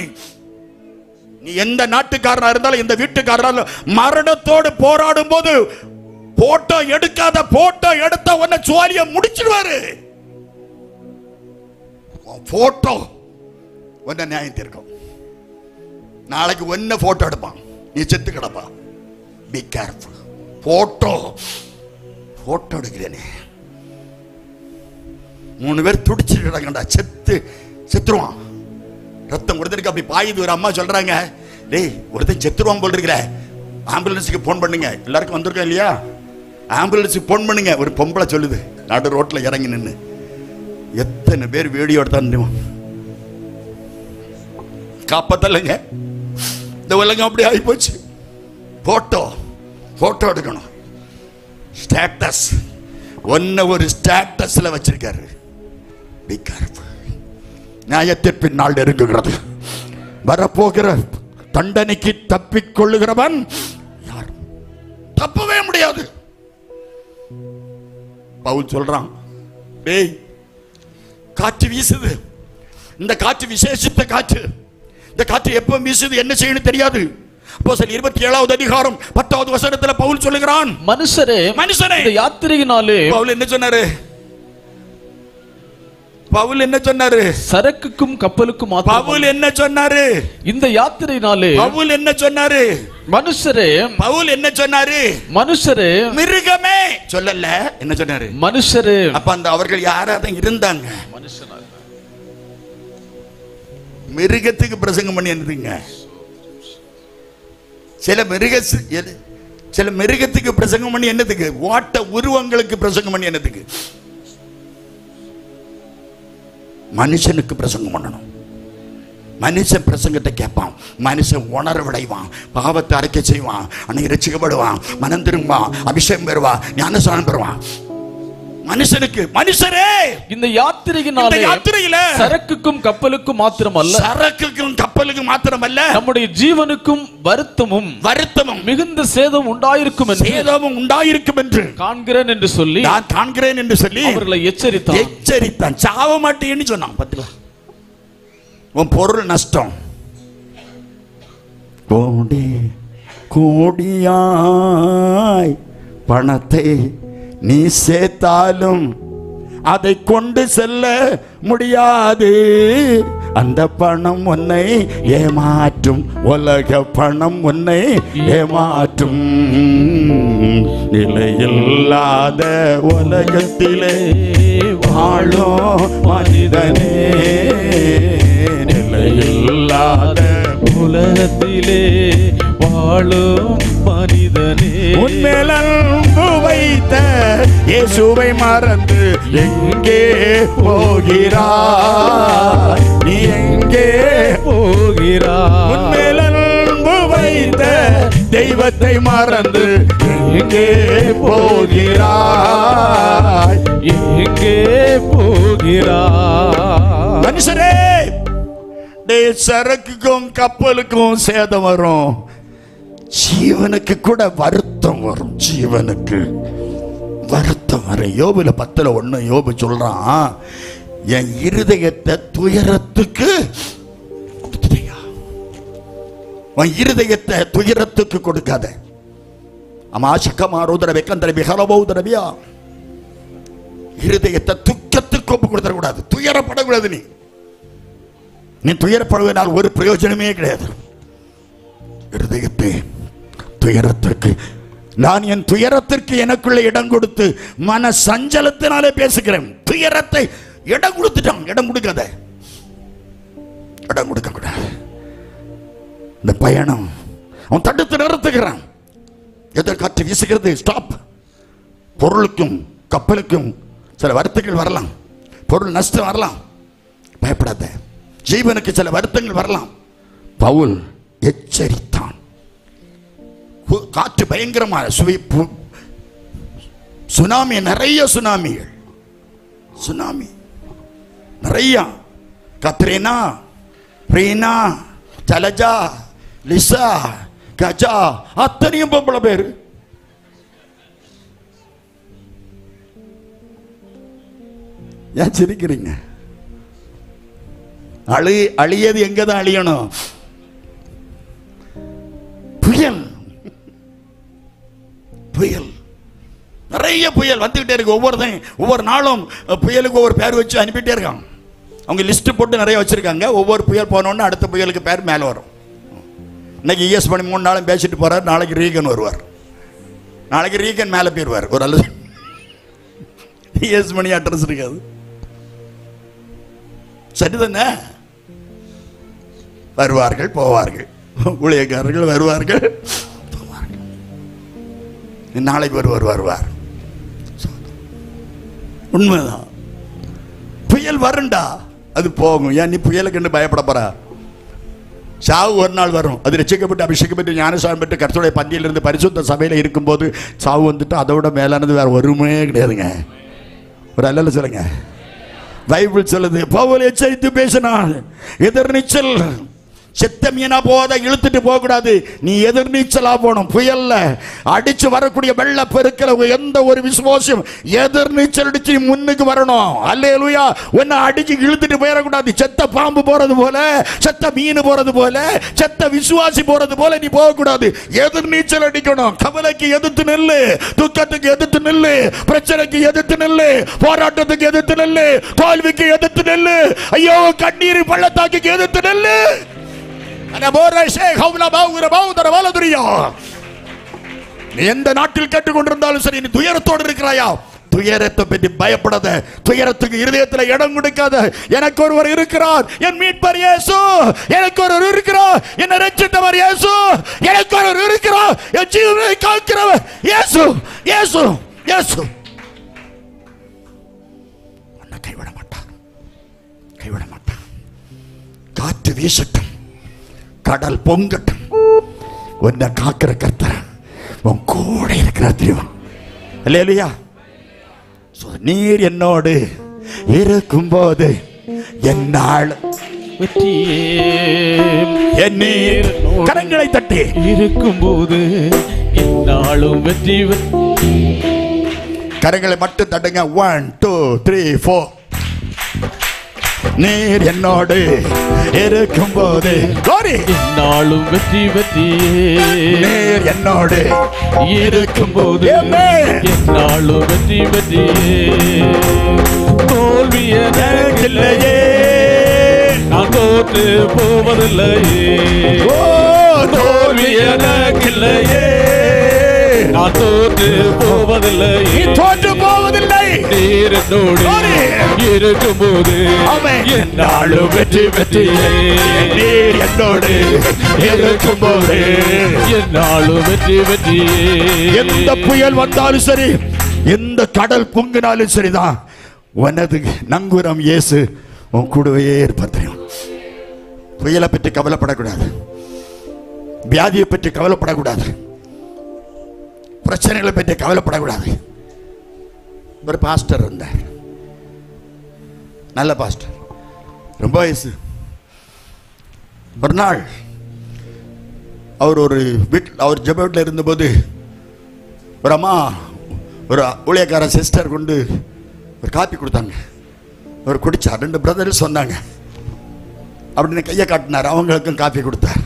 நீ எந்த நாட்டுக்காரனா இருந்தாலும் எந்த வீட்டுக்காரனா மரணத்தோடு போராடும் போது போட்டோ எடுக்காத, போட்டோ எடுத்த உன்னை ஜோலிய முடிச்சிடுவாரு. போட்டோ உன்னை நியாயம் தீர்க்கும். நாளைக்கு ஒன்ன போட்டோ எடுப்பான், நீ செத்து கிடப்பா. Be careful. போட்டோ எடுக்கிறேனே 3 பேர் துடிச்சு கிடக்கண்டா, செத்துருவான். ரத்தம் ஒருத்தருக்கு அப்படி பாயுது. ஒரு அம்மா சொல்றாங்க, டேய் ஒருத்தன் செத்துருவான் போல் இருக்கிற, ஆம்புலன்ஸுக்கு போன் பண்ணுங்க. எல்லாருக்கும் வந்திருக்கோம் இல்லையா, ஆம்புலன்ஸுக்கு போன் பண்ணுங்க. ஒரு பொம்பளை சொல்லுது நடு ரோட்ல இறங்கி நின்று. எத்தனை பேர் வீடியோ எடுத்தான் காப்பத்தலைங்க. இந்த உலகம் அப்படி ஆகி போச்சு. போட்டோ எடுக்கணும். ஸ்டேட்டஸ் ஒன்ன ஒரு ஸ்டேட்டஸ்ல வச்சிருக்காரு. Be careful. நியாயத்தின் நாள் நெருங்குகிறது. வரப்போகிற தண்டனைக்கு தப்பிக்கொள்ளுகிறவன் யார்? தப்பவே முடியாது. பவுல் சொல்றான், டேய் காற்று வீசுது, இந்த காற்று விசேஷித்த காற்று. இந்த காற்று எப்ப வீசுது, என்ன செய்யணும் தெரியாது. அப்போஸ்தலர் 27வது அதிகாரம் 10வது வசனத்துல பவுல் சொல்லுகிறான், மனுஷரே இந்த யாத்திரையினாலே. பவுல் என்ன சொன்னாரு? சரக்குக்கும் கப்பலுக்கும். பவுல் என்ன சொன்னாரு? இந்த யாத்திரையினாலே. பவுல் என்ன சொன்னாரு? மனுஷரே. பவுல் என்ன சொன்னாரு? மனுஷரே. மிருகமே சொல்லல, என்ன சொன்னாரு? மனுஷரே. அப்ப அந்த அவர்கள் யாராவது இருந்தாங்க? மனுஷனா. மிருகத்துக்கு பிரசங்கம் பண்ணி என்னதுங்க? சில மிருகத்துக்கு பிரசங்கம் பண்ணி என்னதுக்கு? வாட்ட உருவங்களுக்கு பிரசங்கம் பண்ணி என்னதுக்கு? மனுஷனுக்கு பிரசங்கம் பண்ணணும். மனுஷன் பிரசங்கத்தை கேட்பான், மனுஷன் உணர்வடைவான், பாவத்தை அரைக்க செய்வான், அன்னைக்கு ரட்சிக்கப்படுவான், மனம் திரும்புவான், அபிஷேகம் பெறுவான், ஞானஸ்நானம் பெறுவான். மனுஷனுக்கு. மனுஷரே இந்த யாத்திரையில சரக்குக்கும் கப்பலுக்கும் மாத்திரமல்ல, சரக்குக்கும் கப்பலுக்கு மாத்திரமல்ல, நம்முடைய ஜீவனுக்கும் வருத்தமும் மிகுந்த சேதம் உண்டாயிருக்கும் என்று காண்கிறேன் என்று சொல்லி அவர்களை எச்சரித்தான். சாவ மாட்டேன்னு சொன்னான். பத்தில உன் பொருள் நஷ்டம். கோடியாய் பணத்தை நீ சேர்த்தாலும் அதை கொண்டு செல்ல முடியாது. அந்த பணம் உன்னை ஏமாற்றும், உலக பணம் உன்னை ஏமாற்றும். நிலையில்லாத உலகத்திலே வாழும் மனிதனே, நிலையில்லாத உலகத்திலே வாழும் மனிதனே, உன்மேல் அன்பு வைத்த இயேசுவை மறந்து எங்கே போகிறாய்? நீ எங்கே போகிறாய்? உன்மேல் அன்பு வைத்த தெய்வத்தை மறந்து எங்கே போகிறாய்? எங்கே போகிறாய்? மனுஷரே, சரக்குக்கும் கப்பலுக்கும் சேதம் வரும், ஜீவனுக்கு கூட வருத்தம் வரும். ஜீவனுக்கு வருத்தம் வரும். யோபுல 10:1 யோபு சொல்றான், என் இருதயத்தை துயரத்துக்கு, இருதயத்தை துயரத்துக்கு கொடுக்காத. இருதயத்தை துக்கத்துக்கு ஒப்பு கொடுத்துடக்கூடாது, துயரப்படக்கூடாது. நீ துயரப்படுவதனால் ஒரு பிரயோஜனமே கிடையாது. இருதயத்தை துயரத்திற்கு, நான் என் துயரத்திற்கு எனக்குள்ள இடம் கொடுத்து மன சஞ்சலத்தினாலே பேசுகிறேன். துயரத்தை இடம் கொடுத்துட்டான். இடம் கொடுக்காத, இடம் கொடுக்க கூடாது. இந்த பயணம் அவன் தடுத்து நிறுத்துகிறான். எதிர்காற்று வீசுகிறது, ஸ்டாப். பொருளுக்கும் கப்பலுக்கும் சில வருத்தங்கள் வரலாம், பொருள் நஷ்டம் வரலாம், பயப்படாத. ஜீவனுக்கு சில வருத்தங்கள் வரலாம். பவுல் எச்சரித்தான். காற்று பயங்கரமான சுனாமி, நிறைய சுனாமிகள், சுனாமி நிறைய. கத்ரீனா, ரீனா, ஜலஜா, லிசா, கஜா, அத்தனையும் பொம்பளை பேரு. ஏன் சிரிக்கிறீங்க? அழியது எங்கதான் அழியணும்? புயல், புயல், நிறைய புயல் வந்துகிட்டே இருக்கு. ஒவ்வொரு நாளும் புயலுக்கு ஒவ்வொரு பேர் வச்சு அனுப்பிட்டே இருக்காங்க. அவங்க லிஸ்ட் போட்டு நிறைய வச்சிருக்காங்க. ஒவ்வொரு புயல் போனோன்னு அடுத்த புயலுக்கு பேர் மேலே வரும். இன்னைக்கு ES மணி 3 நாளும் பேசிட்டு போறார். நாளைக்கு ரீகன் வருவார். நாளைக்கு ரீகன் மேலே போயிருவார். ஒரு அல்லது ES மணி அட்ரஸ் இருக்காது. சரிதானே? வருவார்கள் போவார்கள், ஊழியக்காரர்கள் வருவார்கள் போவார்கள். நாளைக்கு வருவார். உண்மைதான். புயல் வருண்டா, அது போகும். ஏன் நீ புயலுக்கு என்று பயப்பட போற? சாவு ஒரு நாள் வரும். அது ரட்சிக்கப்பட்டு அபிஷேகப்பட்டு ஞானஸ்நானம் பெற்று கர்த்தருடைய பந்தியிலிருந்து பரிசுத்த சபையில் இருக்கும்போது சாவு வந்துட்டு அதோட மேலானது வேற ஒருமே கிடையாதுங்க. ஒரு அல்ல சொல்லுங்க. பைபிள் சொல்லுது, பவுல் எச்சரித்து பேசினான். எதிர்நீச்சல் செத்த மீனா போத இழுத்துட்டு போக கூடாது. நீ எதிர்நீச்சலா போகணும். புயல்ல அடிச்சு வரக்கூடிய வெள்ள பெருக்கல எந்த ஒரு விசுவாசியும் எதிர்நீச்சல் அடிச்சு முன்னுக்கு வரணும். அல்லேலூயா. உன்னை அடிச்சு இழுத்துட்டு போயிடக்கூடாது. செத்த பாம்பு போறது போல, செத்த மீன் போறது போல, செத்த விசுவாசி போறது போல நீ போக கூடாது. எதிர்நீச்சல் அடிக்கணும். கவலைக்கு எதிர்த்து நில்லு, துக்கத்துக்கு எதிர்த்து நில்லு, பிரச்சனைக்கு எதிர்த்து நில்லு, போராட்டத்துக்கு எதிர்த்து நில்லு, தோல்விக்கு எதிர்த்து நில்லு, ஐயோ கண்ணீர் பள்ளத்தாக்கு எதிர்த்து நில்லு. எந்த நாட்டில் கேட்டுக்கொண்டிருந்தாலும் சரி, நீ துயரத்தோடு இருக்கிறாயா? துயரத்தை பற்றி பயப்படாத. துயரத்துக்கு இருதயத்தில் இடம் கொடுக்காத. எனக்கு ஒருவர் இருக்கிறார், என் மீட்பர் இயேசு. எனக்கு ஒருவர் இருக்கிறார், என்னை ரட்சித்தவர் இயேசு. எனக்கு ஒருவர் இருக்கிறார், என் ஜீவனை காக்கிறவர் இயேசு. இயேசு, இயேசு உன்னை கைவிட மாட்டார், கைவிட மாட்டார். காற்று வீசட்டும், கடல் பொங்கட்டும், உன்னை காக்கிற கர்த்தர் உன் கூட இருக்கிறார். தெரியுமா? அல்லேலூயா. நீர் என்னோடு இருக்கும்போது என்னால் கரங்களை தட்டி இருக்கும்போது என்னாலும் வெற்றி. கரங்களை மட்டும் தட்டுங்க. 1 2 3 4. நீர் என்னோடு இருக்கும்போது என்னாலும் வெற்றி வெற்றி. நீர் என்னோடு இருக்கும்போது என்னாலும் வெற்றி வெற்றி. தோல்வி எனக்கில்லையே, நான் தோற்று போவதில்லையே. தோல்வி எனக்கில்லையே, நான் தோற்று போவதில்லையே. தோற்று போவதில்லை. நீர் என்னோடு இருக்கும்போது என்னாலும் வெற்றி வெற்றி. நீர் என்னோடு இருக்கும்போது என்னாலும் வெற்றி வெற்றி. எந்த புயல் வந்தாலும் சரி, எந்த கடல் பொங்கினாலும் சரிதான், உனது நங்குரம் இயேசு உன் கூடவே இருப்பார். தெரியும்? புயலை பற்றி கவலைப்படக்கூடாது, வியாதியை பற்றி கவலைப்படக்கூடாது, பிரச்சனைகளை பற்றி கவலைப்படக்கூடாது. ஒரு பாஸ்டர் இருந்தார், நல்ல பாஸ்டர், ரொம்ப வயசு. ஒரு நாள் அவர் ஒரு வீட்டில், அவர் ஜெப வீட்டில் இருந்தபோது ஒரு அம்மா, ஒரு ஊழியக்கார சிஸ்டர் கொண்டு ஒரு காப்பி கொடுத்தாங்க. அவர் குடிச்சார். 2 பிரதர்ஸ் சொன்னாங்க அப்படின்னு கையை காட்டினார். அவங்களுக்கும் காப்பி கொடுத்தார்.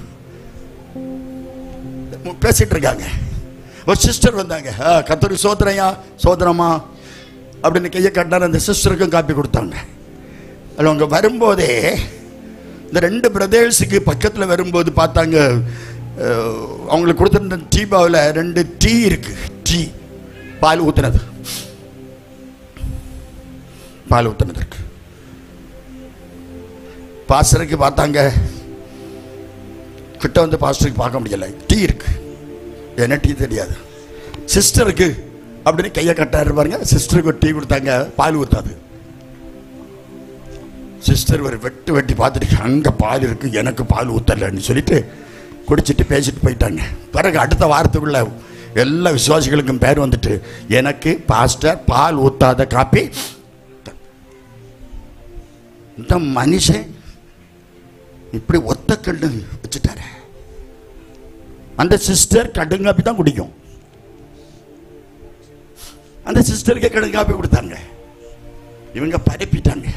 பேசிட்டு இருக்காங்க. ஒரு சிஸ்டர் வந்தாங்க. கர்த்தருக்கு சோதனையா சோதனமா அப்படின்னு கையை காட்டினார். அந்த சிஸ்டருக்கும் காப்பி கொடுத்தாங்க. அதில் அவங்க வரும்போதே இந்த 2 பிரதர்ஸுக்கு பக்கத்தில் வரும்போது பார்த்தாங்க, அவங்களுக்கு கொடுத்துருந்த டீ பாவில் 2 டீ இருக்கு. டீ பால் ஊற்றுனது, பால் ஊற்றுனது இருக்கு. பாஸ்டருக்கு பார்த்தாங்க, கிட்ட வந்து பாஸ்டருக்கு பார்க்க முடியல. டீ இருக்கு, என்ன டீ தெரியாது. சிஸ்டருக்கு அப்படின்னு கையை கட்டாரு பாருங்க. சிஸ்டருக்கு டீ கொடுத்தாங்க, பால் ஊத்தாது. சிஸ்டர் ஒரு வெட்டி பார்த்துட்டு, அங்கே பால் இருக்கு, எனக்கு பால் ஊத்தலன்னு சொல்லிட்டு குடிச்சிட்டு பேசிட்டு போயிட்டாங்க. பிறகு அடுத்த வாரத்துக்குள்ள எல்லா விசுவாசிகளுக்கும் பேர் வந்துட்டு, எனக்கு பாஸ்டர் பால் ஊத்தாத காப்பி. இந்த மனுஷன் இப்படி ஒத்த கண்டு வச்சுட்டாரு. அந்த சிஸ்டர் கடுங்காப்பி தான் குடிக்கும். அந்த சிஸ்டருக்கு கடுங்காப்பி கொடுத்தாங்க. இவங்க பரப்பிட்டாங்க.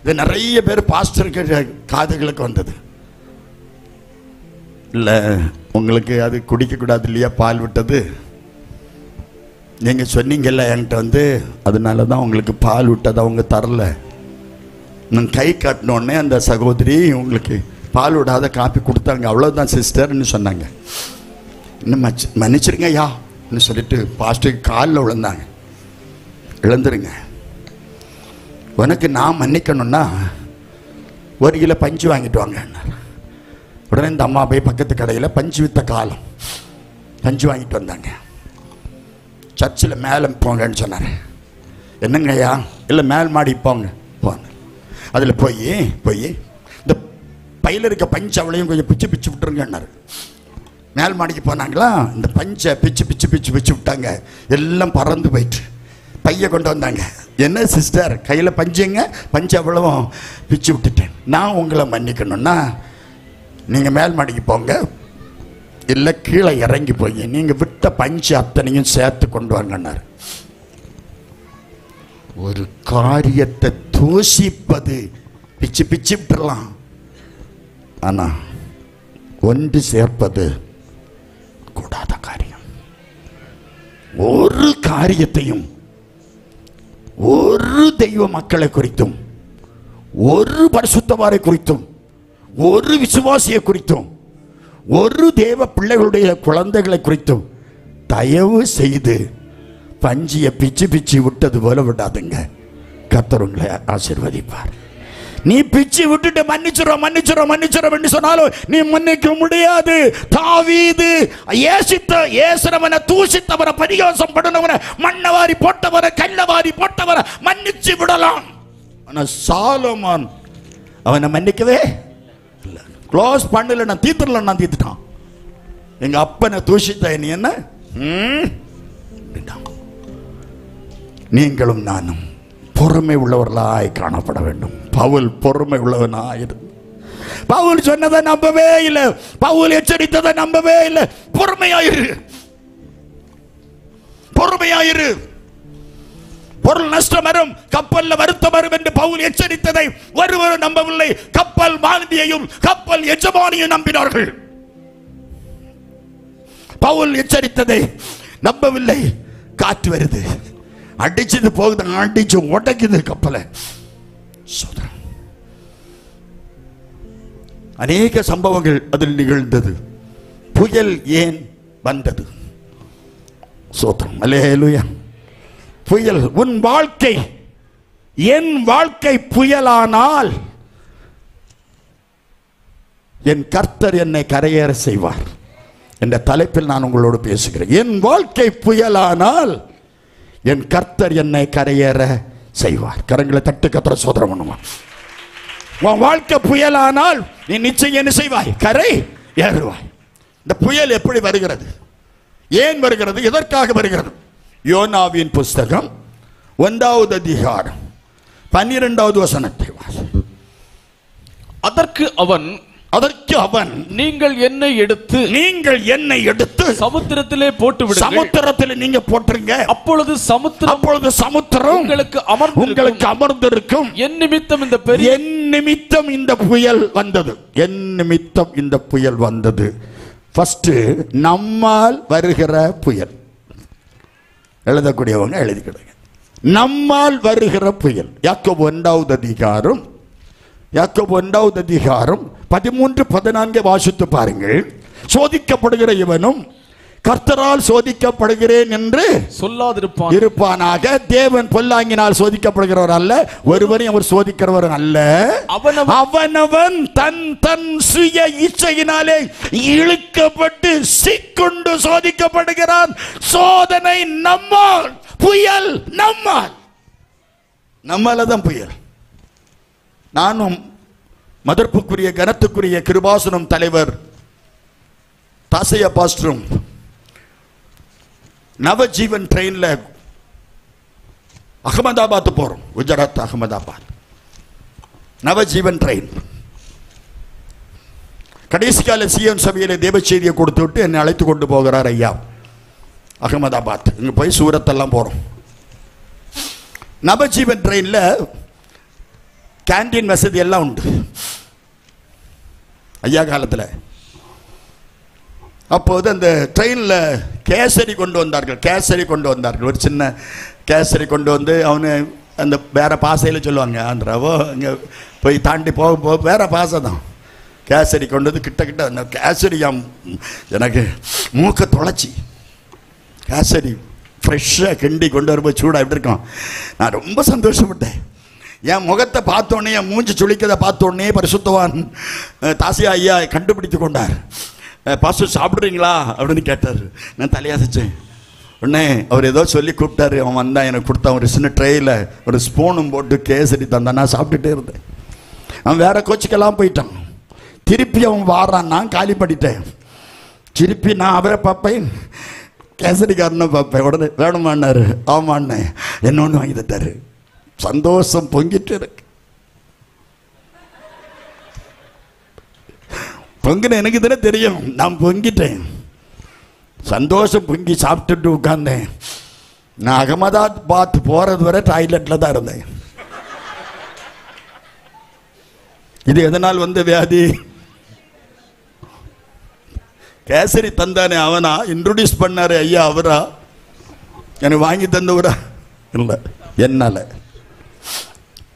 இது நிறைய பேர் பாஸ்டருக்கு காதுகளுக்கு வந்தது. இல்லை, உங்களுக்கு அது குடிக்கக்கூடாது இல்லையா பால் விட்டது, நீங்கள் சொன்னீங்கல்ல என்கிட்ட வந்து, அதனால தான் உங்களுக்கு பால் விட்டது அவங்க தரல. நான் கை காட்டினோடனே அந்த சகோதரி உங்களுக்கு பால் விடாத காப்பி கொடுத்தாங்க, அவ்வளோதான் சிஸ்டர்னு சொன்னாங்க. இன்னும் மன்னிச்சிருங்க ஐயா சொல்லிட்டு பாஸ்டருக்கு காலில் விழுந்தாங்க. இழந்துருங்க, உனக்கு நான் மன்னிக்கணும்னா 1 கிலோ பஞ்சு வாங்கிட்டு வாங்க. உடனே இந்த அம்மா போய் பக்கத்து கடையில் பஞ்சு வித்த காலம் பஞ்சு வாங்கிட்டு வந்தாங்க. சர்ச்சில் மேலே போங்கன்னு சொன்னார். என்னங்க ஐயா? இல்லை, மேல் மாடி போங்க. போங்க. அதில் போய் இந்த பையில் இருக்க பஞ்சு அவளையும் கொஞ்சம் பிச்சு விட்டுருங்கன்னாரு. மேல் மாடிக்கு போனாங்களா, இந்த பஞ்சை பிச்சு விட்டாங்க. எல்லாம் பறந்து போயிட்டு பைய கொண்டு வந்தாங்க. என்ன சிஸ்டர், கையில் பஞ்சுங்க, பஞ்சு அவ்வளவும் பிச்சு விட்டுட்டேன். நான் உங்களை மன்னிக்கணும்னா நீங்கள் மேல் மாடிக்கு போங்க, இல்லை கீழே இறங்கி போய் நீங்கள் விட்ட பஞ்சு அத்தனையும் சேர்த்து கொண்டு வாங்கன்னாரு. ஒரு காரியத்தை தூசிப்பது பிச்சு விட்டுறலாம், ஆனா ஒன்று சேர்ப்பது கூடாத காரியம். ஒரு காரியத்தையும் ஒரு தெய்வ மக்களை குறித்தும், ஒரு பரிசுத்தவாரை குறித்தும், ஒரு விசுவாசியை குறித்தும், ஒரு தேவ பிள்ளைகளுடைய குழந்தைகளை குறித்தும் தயவு செய்து பஞ்சியை பிச்சு விட்டது போல விடாதுங்க. கர்த்தர் உங்களை ஆசீர்வதிப்பார். நீ பிச்சு விட்டுட்டு மன்னிச்சிரோம் சொன்னாலும் நீ மன்னிக்க முடியாது. தாவீது ஏசுறவனை, தூசித்தவரை, பரிகாசம் பண்ணவனை, மண்ணவாரி போட்டவரை, கல்லவாரி போட்டவரை மன்னிச்சு விடலாம். ஆனா சாலோமோன் அவனை மன்னிக்கவே இல்லை. க்ளோஸ் பண்ணல, நான் தீர்த்துட்டான். எங்க அப்பனை தூஷித்த நீ என்ன? நீங்களும் நானும் பொறுமை உள்ளவர்களாய் காணப்பட வேண்டும். பவுல் பொறுமை உள்ளவனாயிரு. பவுல் சொன்னதை நம்பவே இல்லை, பவுல் எச்சரித்ததை நம்பவே இல்லை. பொறுமையாயிரு. பொருள் நஷ்டம் வரும், கப்பல்ல வருத்தம் வரும் என்று பவுல் எச்சரித்ததை ஒருவரும் நம்பவில்லை. கப்பல் மாலுமியையும் கப்பல் எஜமானியும் நம்பினார்கள். பவுல் எச்சரித்ததை நம்பவில்லை. காற்று வருது, அடிச்சது போகுது, அடிச்சு உடைக்குது கப்பலை. அநேக சம்பவங்கள் அதில் நிகழ்ந்தது. புயல் ஏன் வந்தது? சோத்திரம், அல்லேலூயா. புயல், உன் வாழ்க்கை, என் வாழ்க்கை புயலானால் என் கர்த்தர் என்னை கரையேற செய்வார் என்ற தலைப்பில் நான் உங்களோடு பேசுகிறேன். என் வாழ்க்கை புயலானால் என் கர்த்தர் என்னை கரையேற செய்வார். கரங்களை தட்டு கர்த்தரை சோதரம் பண்ணுவார். உன் வாழ்க்கை புயலானால் நீ நிச்சயம் என்ன செய்வாய்? கரை ஏறுவாய். இந்த புயல் எப்படி வருகிறது? ஏன் வருகிறது? எதற்காக வருகிறது? யோனாவின் புஸ்தகம் 1வது அதிகாரம் 12வது வசனத்தை வாசி. அதற்கு அவன் நீங்கள் என்னை எடுத்து சமுத்திரத்திலே போட்டு விடுங்கள். சமுத்திரத்திலே நீங்க போட்டுருங்க. அப்பொழுது சமுத்திரம் உங்களுக்கு அமர்ந்திருக்கும். என் நிமித்தம் இந்த புயல் வந்தது. என் நிமித்தம் இந்த புயல் வந்தது. ஃபர்ஸ்ட், நம்மால் வருகிற புயல். எழுதக்கூடியவங்க எழுதிக்கிடுங்க. நம்மால் வருகிற புயல். யாக்கோபு 1வது அதிகாரம் 13-14 வாசித்து பாருங்கள். சோதிக்கப்படுகிற இவனும் கர்த்தரால் சோதிக்கப்படுகிறேன் என்று சொல்லாதிருப்பானாக. தேவன் பொல்லாங்கினால் சோதிக்கப்படுகிறவர் அல்ல, ஒருவரையும் அவர் சோதிக்கிறவர் அல்ல. அவனவன் தன் சுய இச்சையினாலே இழுக்கப்பட்டு சிக்குண்டு சோதிக்கப்படுகிறான். சோதனை நம்மால் நம்மளதான் புயல். நானும் மதர்ப்புக்குரிய கனத்துக்குரிய கிருபாசனம் தலைவர் தாசையா பாஸ்டரும் நவஜீவன் ட்ரெயின்ல அகமதாபாத் போறோம். குஜராத் அகமதாபாத் நவஜீவன் ட்ரெயின். கடைசி கால சிஎம் சபையில் தேவ செய்தியை கொடுத்து விட்டு என்னை அழைத்து கொண்டு போகிறார் ஐயா அகமதாபாத். இங்கே போய் சூரத்தெல்லாம் போகிறோம். நவஜீவன் ட்ரெயினில் கேண்டீன் வசதி எல்லாம் உண்டு ஐயா காலத்தில். அப்போது அந்த ட்ரெயினில் கேசரி கொண்டு வந்தார்கள். ஒரு சின்ன கேசரி கொண்டு வந்து அவனு அந்த வேற பாசையில் சொல்லுவாங்க, ஆந்திராவோ இங்கே போய் தாண்டி போக வேற பாசை தான். கேசரி கொண்டு வந்து கிட்ட அந்த கேசரி எனக்கு மூக்க தொலைச்சி கேசரி ஃப்ரெஷ்ஷாக கிண்டி கொண்டு வரும்போது சூடாக எப்படி இருக்கும். நான் ரொம்ப சந்தோஷப்பட்டேன். என் முகத்தை பார்த்தோன்னே, என் மூஞ்சி சுளிக்கதை பார்த்தோன்னே பரிசுத்தவான் தாசியா ஐயா கண்டுபிடித்து கொண்டார். பாஸ்டர் சாப்பிட்றீங்களா அப்படின்னு கேட்டார். நான் தலையாசிச்சேன். உடனே அவர் ஏதோ சொல்லி கூப்பிட்டாரு. அவன் வந்தான், எனக்கு கொடுத்தான் ஒரு சின்ன ட்ரேயில் ஒரு ஸ்பூனும் போட்டு கேசரி தந்தான். நான் சாப்பிட்டுட்டே இருந்தேன். அவன் வேற கோச்சிக்கெல்லாம் போயிட்டான். திருப்பி அவன் வாரான். நான் காலி பண்ணிட்டேன். திருப்பி நான் அவரை பார்ப்பேன், கேசரிக்காரனை பார்ப்பேன். உடனே வேணுமான்னாரு. ஆமாண்ணே, என்ன ஒன்று வாங்கி தட்டாரு. சந்தோஷம் பொங்கிட்டு இருக்கு. பொங்கின எனக்கு தானே தெரியும். நான் பொங்கிட்டேன். சந்தோஷம் பொங்கி சாப்பிட்டுட்டு உட்கார்ந்தேன். நான் அகமதாபாத் போறது வரை டாய்லெட்டில் தான் இருந்தேன். இது எதனால் வந்த வியாதி? கேசரி தந்தானே அவனா இன்ட்ரோடியூஸ் பண்ணாரு ஐயா, அவரா எனக்கு வாங்கி தந்தவரா? இல்லை, என்னால.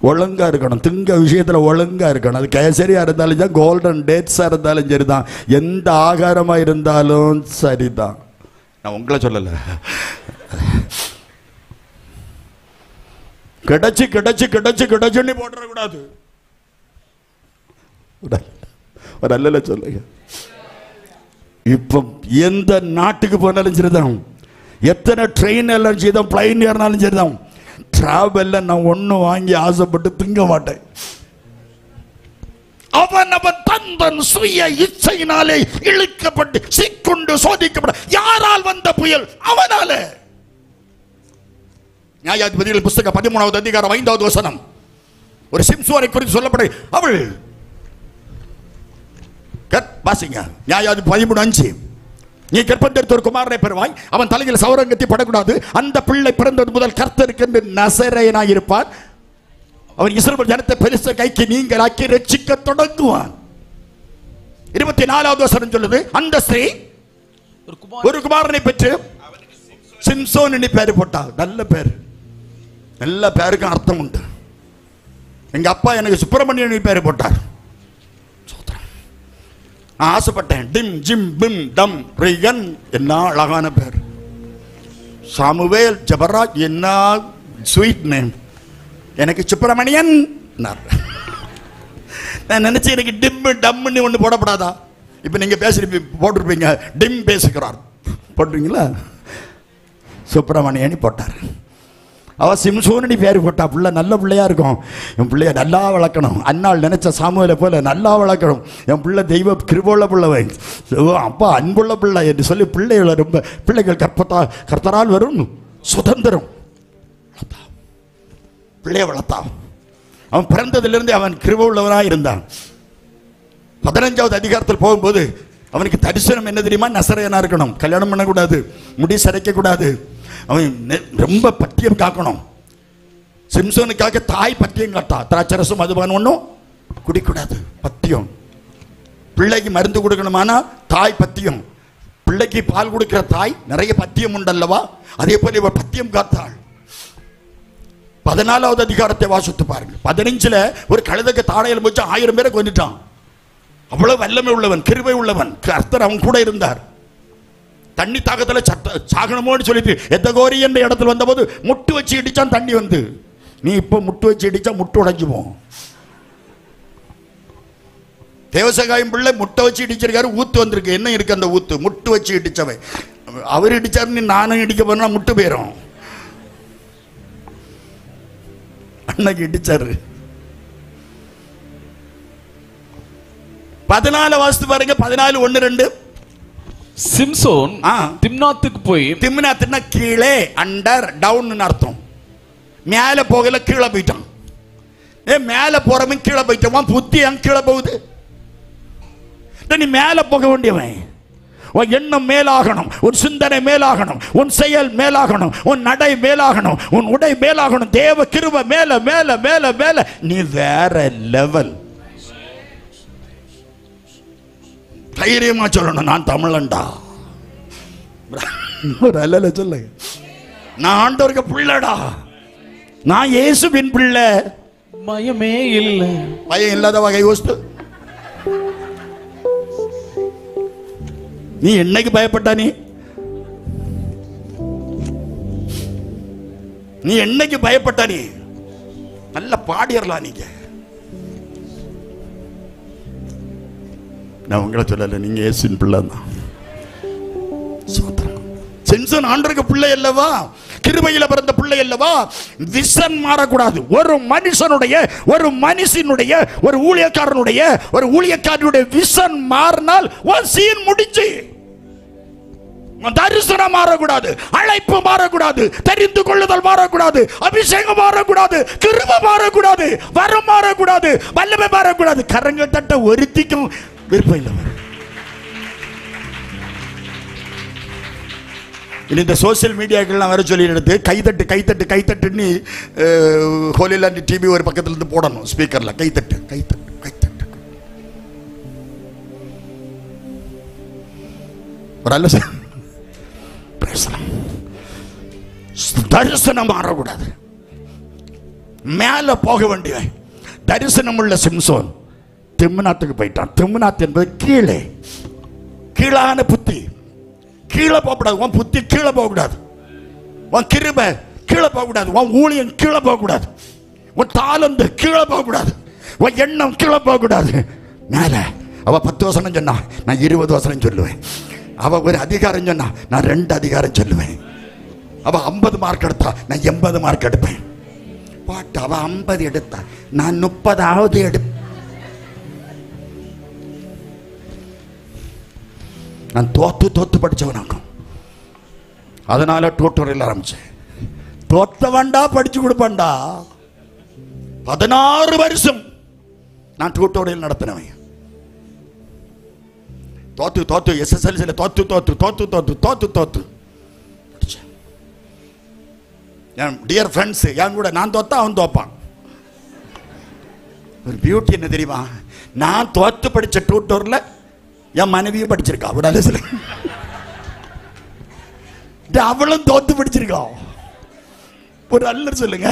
ஒழுங்கா இருக்கணும், திங்க விஷயத்தில் ஒழுங்கா இருக்கணும். அது கேசரியா இருந்தாலும் தான், கோல்டன் டேட்ஸா இருந்தாலும் சரிதான், எந்த ஆகாரமா இருந்தாலும் சரிதான். நான் உங்களை சொல்லல. கிடைச்சு கிடைச்சு கிடைச்சு கிடைச்சுன்னு போட்டுறக்கூடாது. ஒரு அல்ல சொல்லுங்க. இப்போ எந்த நாட்டுக்கு போனாலும் சரிதான், எத்தனை ட்ரெயின் எல்லாம் சரிதான், பிளைன் ஏறினாலும் சரிதான், டிராவல்ல நான் ஒண்ணு வாங்கி ஆசைப்பட்டு திங்க மாட்டேன். அவன் தந்தன் சுய இச்சையினாலே இழுக்கப்பட்டு சிக்குண்டு சோதிக்கப்பட. யாரால் வந்த புயல்? அவனால. நியாயாதிபதிகள் புஸ்தகம் 13வது அதிகாரம் 5வது வசனம் ஒரு சிம்சோனை குறித்து சொல்லப்பட. அவள் வாசிங்க, நியாயாதிபதி 13:5. நீ கர்ப்பந்தெடுத்த ஒரு குமாரனை பெறுவாய், அவன் தலையில் சவரங்கத்தி படக்கூடாது, அந்த பிள்ளை பிறந்தது முதல் கர்த்தருக்கு என்று நசரேயனாய் இருப்பான், அவன் இஸ்ரவேல் ஜனத்தை பெருச கைக்கு நீங்களாக்கி ரட்சிக்க தொடங்குவான். 24வது வசனம் சொல்லுது, அந்த ஸ்திரீ ஒரு குமாரனை பெற்று சிம்சோன் என்று பேரு போட்டார். நல்ல பேர், நல்ல பேருக்கு அர்த்தம் உண்டு. எங்க அப்பா எனக்கு சுப்பிரமணியன் பேரு போட்டார். நான் ஆசைப்பட்டேன். டிம் ஜிம் பிம் டம் ரிகன், என்ன அழகான பேர். சாமுவேல் ஜபராஜ், என்ன ஸ்வீட் நேம். எனக்கு சுப்பிரமணியன். நான் நினைச்சேன் எனக்கு டிம் டம்னு ஒன்று போடப்படாதா? இப்போ நீங்க போட்டிருப்பீங்க, டிம் பேசுகிறார் போட்டுறீங்களா? சுப்பிரமணியன் போட்டார். அவ சிம்சோனி பேர் போட்டா. பிள்ளை நல்ல பிள்ளையா இருக்கும். என் பிள்ளைய நல்லா வளர்க்கணும். அன்னாள் நினைச்ச சாமுவேலை போல நல்லா வளர்க்கணும். என் பிள்ளை தெய்வ கிருபையுள்ள பிள்ளை, அப்பா அன்புள்ள பிள்ளை என்று சொல்லி பிள்ளைகளை ரொம்ப பிள்ளைகள் கர்த்தரால் வரும் சுதந்திரம் பிள்ளைய வளர்த்தான். அவன் பிறந்ததிலிருந்து அவன் கிருபை உள்ளவனாக இருந்தான். 15வது அதிகாரத்தில் போகும்போது அவனுக்கு தரிசனம் என்ன தெரியுமா? நசரேயனா இருக்கணும், கல்யாணம் பண்ணக்கூடாது, முடி சரைக்க கூடாது, அவன் ரொம்ப பத்தியம் காக்கணும். சிம்சோனுக்காக தாய் பத்தியம் காட்டா. திராட்சரசம் மதுபானம் ஒன்றும் குடிக்கூடாது, பத்தியம். பிள்ளைக்கு மருந்து கொடுக்கணுமானா தாய் பத்தியம். பிள்ளைக்கு பால் கொடுக்கிற தாய் நிறைய பத்தியம் உண்டல்லவா, அதே போல இவர் பத்தியம் காத்தாள். 14வது அதிகாரத்தை வாசித்து பாருங்க. 15ல ஒரு கழுதைக்கு தாடையில் போச்சு 1000 பேரை கொண்டுட்டான். அவ்வளவு வல்லமை உள்ளவன், கிருபை உள்ளவன், கர்த்தர் அவன் கூட இருந்தார். தண்ணி தாகத்தில் சாகனமோன்னு சொல்லிட்டு எத்தகோரி என்ற இடத்துல வந்தபோது முட்டு வச்சு இடிச்சான் தண்ணி வந்து. நீ இப்ப முட்டு வச்சு இடிச்சா முட்டு உடைஞ்சுவோம். தேவசகாயம் பிள்ளை முட்டை வச்சு இடிச்சிருக்காரு, ஊத்து வந்திருக்கு. என்ன இருக்கு அந்த ஊத்து? முட்டு வச்சு இடிச்சவை. அவர் இடிச்சாரு, நானும் இடிக்க போனா முட்டு போயிடும். அன்னைக்கு இடிச்சாரு. 14 வாசித்து பாருங்க. 14:1-2. சிம்சோன் திம்னாத்துக்கு போய், திம்னாத்துன்னா கீழே, அண்டர், டவுன் அர்த்தம். மேல போகல, கீழே போயிட்டான். மேல போறவன் கீழே போயிட்டான். புத்தி அங்க கீழே போகுது. நீ மேல போக வேண்டியவன். உன் எண்ணம் மேலாகணும், உன் சிந்தனை மேலாகணும், உன் செயல் மேலாகணும், உன் நடை மேலாகணும், உன் உடை மேலாகணும். தேவ கிருபை மேல மேல மேல மேல. நீ வேற லெவல். தைரியமா சொல்லணும், நான் தமிழன்டா. சொல்லுங்க, நான் ஆண்டவருக்கு பிள்ளைடா, நான் இயேசுவின் பிள்ளை. பயமே இல்லை. பயம் இல்லாத வகை யோசித்து நீ என்னைக்கு பயப்பட்ட? நீ என்னைக்கு பயப்பட்ட? நீ நல்ல பாடியறலாம். நீங்க, நான் உங்களை சொல்லல, நீங்க இயேசுவின் பிள்ளை தான். சிம்சோன் ஆண்டவருக்கு பிள்ளை அல்லவா, கிருபையில பிறந்த பிள்ளை அல்லவா. விஷன் மாறக்கூடாது. ஒரு மனுஷனுடைய, ஒரு மனுஷனுடைய, ஒரு ஊழியக்காரனுடைய, ஒரு ஊழியக்காரனுடைய விஷன் மாறினால் சீன் முடிஞ்சு. தரிசனம் மாறக்கூடாது, அழைப்பு மாறக்கூடாது, தெரிந்து கொள்ளுதல் மாறக்கூடாது, அபிஷேகம் மாறக்கூடாது, கிருபை மாறக்கூடாது, வரம் மாறக்கூடாது, வல்லமை மாறக்கூடாது. கரங்க தட்ட ஒருத்திக்கும் விருப்பம் இல்லை. இந்த சோசியல் மீடியாக்கள்லாம் வேற சொல்லி எடுத்து கைத்தட்டு கைத்தட்டு கைத்தட்டுன்னு ஹோலிலாண்ட் டிவி ஒரு பக்கத்துல இருந்து போடணும் ஸ்பீக்கர்ல. கைத்தட்டு கைத்தட்டு கைத்தட்டு. ஒரு அல்ல தரிசனம் மாறக்கூடாது. மேல போக வேண்டிய தரிசனம் உள்ள சிம்சோன் திம்னாத்துக்கு போயிட்டான். திம்னாத் என்பது கீழே, கீழான புத்தி. கீழே போகக்கூடாது. உன் புத்தி கீழே போகக்கூடாது. உன் கிருபை கீழே போகக்கூடாது. உன் ஊழியம் கீழே போகக்கூடாது. உன் தாளந்து கீழே போகக்கூடாது. உன் எண்ணம் கீழே போகக்கூடாது. மேல அவ 10 வசனம் சொன்னா, நான் 20 வசனம் சொல்லுவேன். அவ ஒரு அதிகாரம் சொன்னா, நான் 2 அதிகாரம் சொல்லுவேன். அவ 50 மார்க் எடுத்தா, நான் 80 மார்க் எடுப்பேன். பாட்டு அவ 50 எடுத்தா, நான் 30வது எடுப்பேன். நான் தோத்து படிச்சவனாக்கும். அதனால டியூட்டோரியல் ஆரம்பிச்சேன். தோத்தவன்டா படிச்சு கொடுப்பான்டா. 16 வருஷம் நான் டியூட்டோரியல் நடத்தினவன். தோத்து SSLC தோத்து என் டியர் ஃப்ரெண்ட்ஸ், என் கூட நான் தோத்தா அவன் தோப்பான். ஒரு பியூட்டி என்ன தெரியுமா, நான் தோத்து படிச்ச டியூட்டோரியல்ல என் மனைவியும் படிச்சிருக்கா. விடாத சொல்ல, அவளும் தோத்து படிச்சிருக்கா. ஒரு அல்லர் சொல்லுங்க,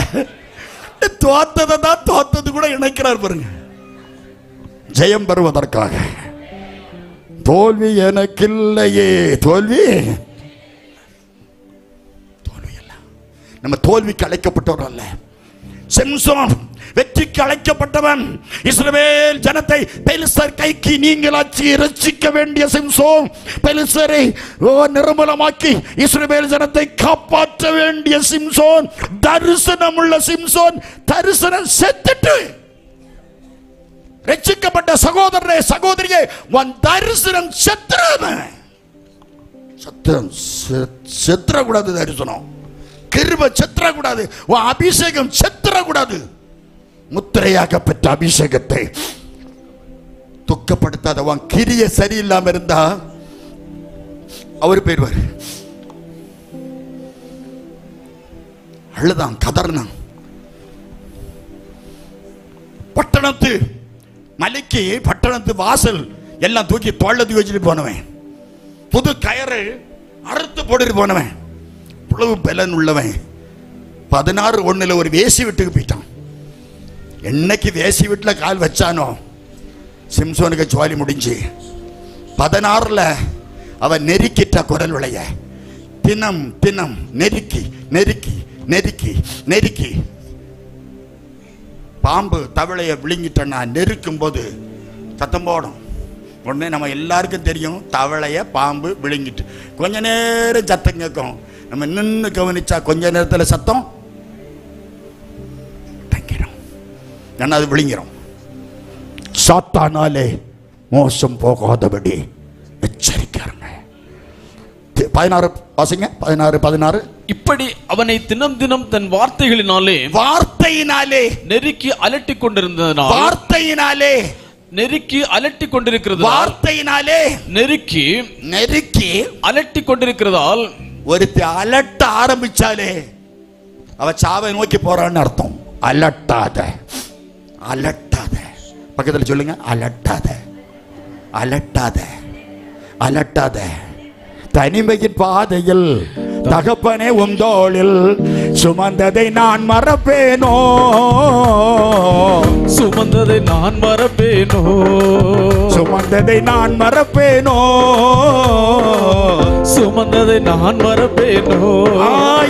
தோத்ததை தான் தோத்தது கூட இணைக்கிறார் பாருங்க. ஜெயம் பெறுவதற்காக. தோல்வி எனக்கில்லையே. தோல்வி அல்ல, நம்ம தோல்விக்கு அழைக்கப்பட்டவர் அல்ல. சிம்சோன் வெற்றிக்கு அழைக்கப்பட்டவன். இஸ்ரவேல் ஜனத்தை பெலிஸ்தர் கைக்கு நீங்களாக்கி ரட்சிக்க வேண்டிய சிம்சோன், பெலிஸ்தரை நிர்மூலமாக்கி இஸ்ரவேல் ஜனத்தை காப்பாற்ற வேண்டிய சிம்சோன், தரிசனம் உள்ள சிம்சோன். தரிசனம் செத்துட்டு ரட்சிக்கப்பட்ட சகோதரரே சகோதரியே, உன் தரிசனம் செத்துறக்கூடாது. தரிசனம் கிருபை செத்துறக்கூடாது. உன் அபிஷேகம் செத்துறக்கூடாது. முத்திரையாக பெற்ற அபிஷேகத்தை துக்கப்படுத்தாத. உன் கிரிய சரியில்லாம இருந்தா அவரு போயிடுவார். அழுதான், கதறினான். பட்டணத்து மலைக்கு, பட்டணத்து வாசல் எல்லாம் தூக்கி தோல்ல தூக்கி வச்சுட்டு போனவன். புது கயறு அறுத்து போட்டுட்டு போனவன். புலவு பலன் உள்ளவன். 16:1 ஒரு வேசி வீட்டுக்கு போயிட்டான். என்னைக்கு வேசி வீட்டில் கால் வச்சானோ சிம்சோனுக்கு ஜோலி முடிஞ்சு. 16 அவன் நெருக்கிட்ட குரல் விளைய. தினம் தினம் நெருக்கி நெருக்கி நெருக்கி நெருக்கி பாம்பு தவளையை விழுங்கிட்டோன்னா நெருக்கும் போது சத்தம் போடும். உடனே நம்ம எல்லாருக்கும் தெரியும், தவளைய பாம்பு விழுங்கிட்டு கொஞ்ச நேரம் சத்தம் கேட்கும். நம்ம நின்று கவனிச்சா கொஞ்ச நேரத்தில் சத்தம் தங்கிடும். என்ன அது விழுங்கிறோம். சாத்தானாலே மோசம் போகாதபடி எச்சரிக்கைங்க. 16 வாசிங்க. 16. இப்படி அவனை தினம் தினம் தன் வார்த்தைகளினாலே நெருக்கி அலட்டிக் கொண்டிருந்ததனால் நெருக்கி அலட்டிக் கொண்டிருக்கிறது. வார்த்தையினாலே நெருக்கி அலட்டிக் கொண்டிருக்கிறதால் ஒருத்தி அலட்ட ஆரம்பிச்சாலே அவ சாவை நோக்கி போறான்னு அர்த்தம். அலட்டாத. பக்கத்தில் சொல்லுங்க, அலட்டாத. தனிமையின் பாதையில் தகப்பனே உந்தோளில் சுமந்ததை நான் மறப்பேனோ, சுமந்ததை நான் மறப்பேனோ.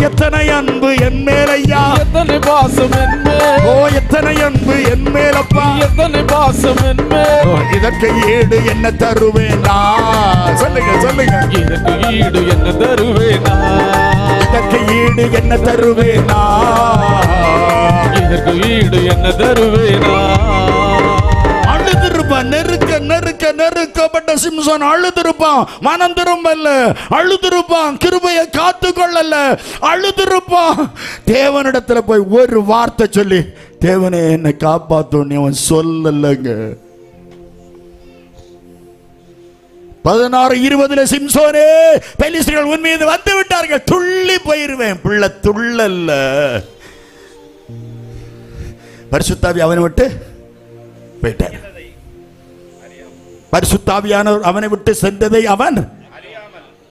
எத்தனை அன்பு என் மேலையா, எத்தனை பாசம் என் மேல். ஓ எத்தனை அன்பு என் மேலப்பா, எத்தனை பாசம் என் மேல். இதற்கு ஈடு என்ன தருவேனா? சொல்லுங்க. இதற்கு ஈடு என்ன தருவேனா? இதற்கு ஈடு என்ன தருவேனா? அழுதுருப்பான். நெருக்கப்பட்ட சிம்சோன் அழுதுருப்பான். மனம் திரும்பல, அழுதுருப்பான். கிருபையை காத்து கொள்ளல, அழுதுருப்பான். தேவனிடத்துல போய் ஒரு வார்த்தை சொல்லி, தேவனே என்னை காப்பாத்தோன்னு அவன் சொல்லலங்க. 16:20 சிம்சோனே, பெலிஸ்தர்கள் உன் மீது வந்து விட்டார்கள். துள்ளி போயிருவேன். பிள்ளை துள்ளல்ல. பரிசுத்தாவி அவனை விட்டு போயிட்டார். பரிசுத்தாவியானவர் அவனை விட்டு சென்றதை அவன்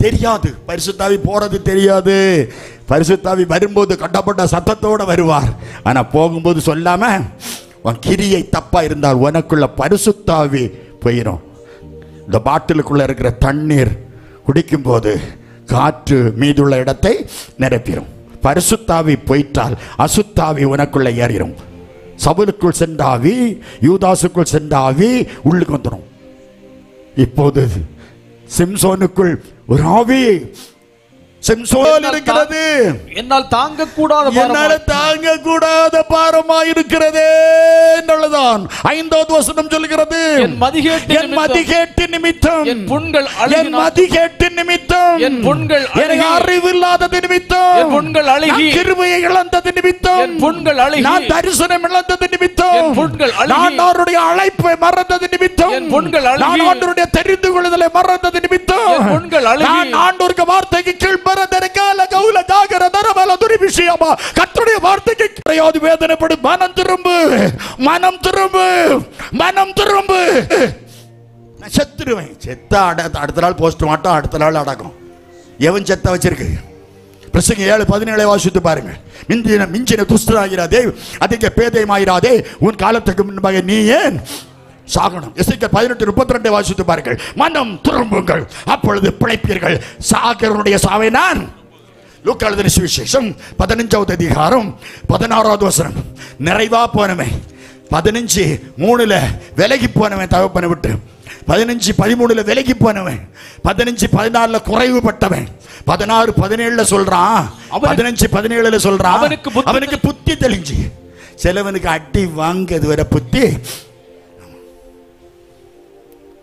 தெரியாது. பரிசுத்தாவி போறது தெரியாது. பரிசுத்தாவி வரும்போது கட்டப்பட்ட சத்தத்தோட வருவார். ஆனா போகும்போது சொல்லாம, உன் கிரியை தப்பா இருந்தால் உனக்குள்ள பரிசுத்தாவி போயிடும். இந்த பாட்டிலுக்குள்ள இருக்கிற தண்ணீர் குடிக்கும் போது காற்று மீதுள்ள இடத்தை நிரப்பிடும். பரிசுத்தாவி போயிட்டால் அசுத்தாவி உனக்குள்ள ஏறிடும். சவுலுக்குள் சென்றாவி, யூதாசுக்குள் சென்றாவி உள்ளுக்கு வந்துடும். இப்போது சிம்சோனுக்குள் ஒரு ஆவி இருக்கிறது. என்னால் தாங்க கூடாத பாரமா இருக்கிறதே என்றுதான் 5வது வசனம் சொல்கிறது. என் மதிகேட்டு நிமித்தம் என் புண்கள் அறிவில்லாதது நிமித்தம் கிருபையை இழந்தது நிமித்தம் நான் தரிசனம் இழந்தது நிமித்தம் நான் அவருடைய அழைப்பை மறந்தது நிமித்தம் நான் அவருடைய தெரிந்து கொள்ளுதலை மறந்தது நிமித்தம் நான் ஆண்டவருக்கு வார்த்தைக்கு கீழ் கர்த்தருடைய வார்த்தைக்கு கிடையாது. வேதனைப்படும். மனம் திரும்பு. நான் செத்துருவேன். செத்தா அடுத்த நாள் போஸ்ட்மார்ட்டம், அடுத்த நாள் அடக்கம். எவன் செத்த வச்சிருக்கு? பிரசங்க 7:17 வாசித்து பாருங்க. மிஞ்சின துஷ்டராகிறாதே, அதிக பேதையமாயிராதே, உன் காலத்துக்கு முன்பாக நீ ஏன் சாகணும்? எசேக்கியேல் 18:32 வாசித்து பாருங்கள். மனம் திரும்புங்கள், அப்பொழுது பிழைப்பீர்கள். சாகருடைய சாவை நான். லூக்கா எழுதின சுவிசேஷம் 15வது அதிகாரம் 16வது வசனம். நிறைவா போனவன் 15:3 விலகி போனவன் தகப்பனை விட்டு, 15:13 விலகி போனவன், 15:14 குறைவுபட்டவன், 16:17 சொல்றான், 15:17 சொல்றான் அவனுக்கு புத்தி தெளிஞ்சு. சிலவனுக்கு அடி வாங்கிறது வர புத்தி.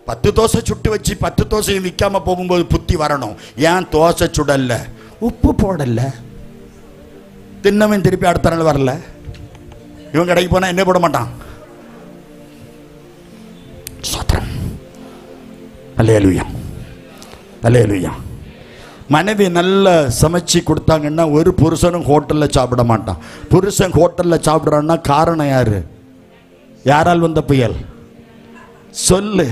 10 தோசை சுட்டு வச்சு 10 தோசையும் விற்காம போகும்போது புத்தி வரணும். ஏன் தோசை சுடல்ல, உப்பு போடல, தின்னவன் திருப்பி அடுத்த நாள் வரல. இவன் கடைக்கு போனா என்ன போட மாட்டான். அல்லேலூயா. மனைவி நல்ல சமைச்சு கொடுத்தாங்கன்னா ஒரு புருஷனும் ஹோட்டல்ல சாப்பிட மாட்டான். புருஷன் ஹோட்டல்ல சாப்பிடுறான்னா காரணம் யாரு? யாரால் வந்த புயல்? சொல்லு.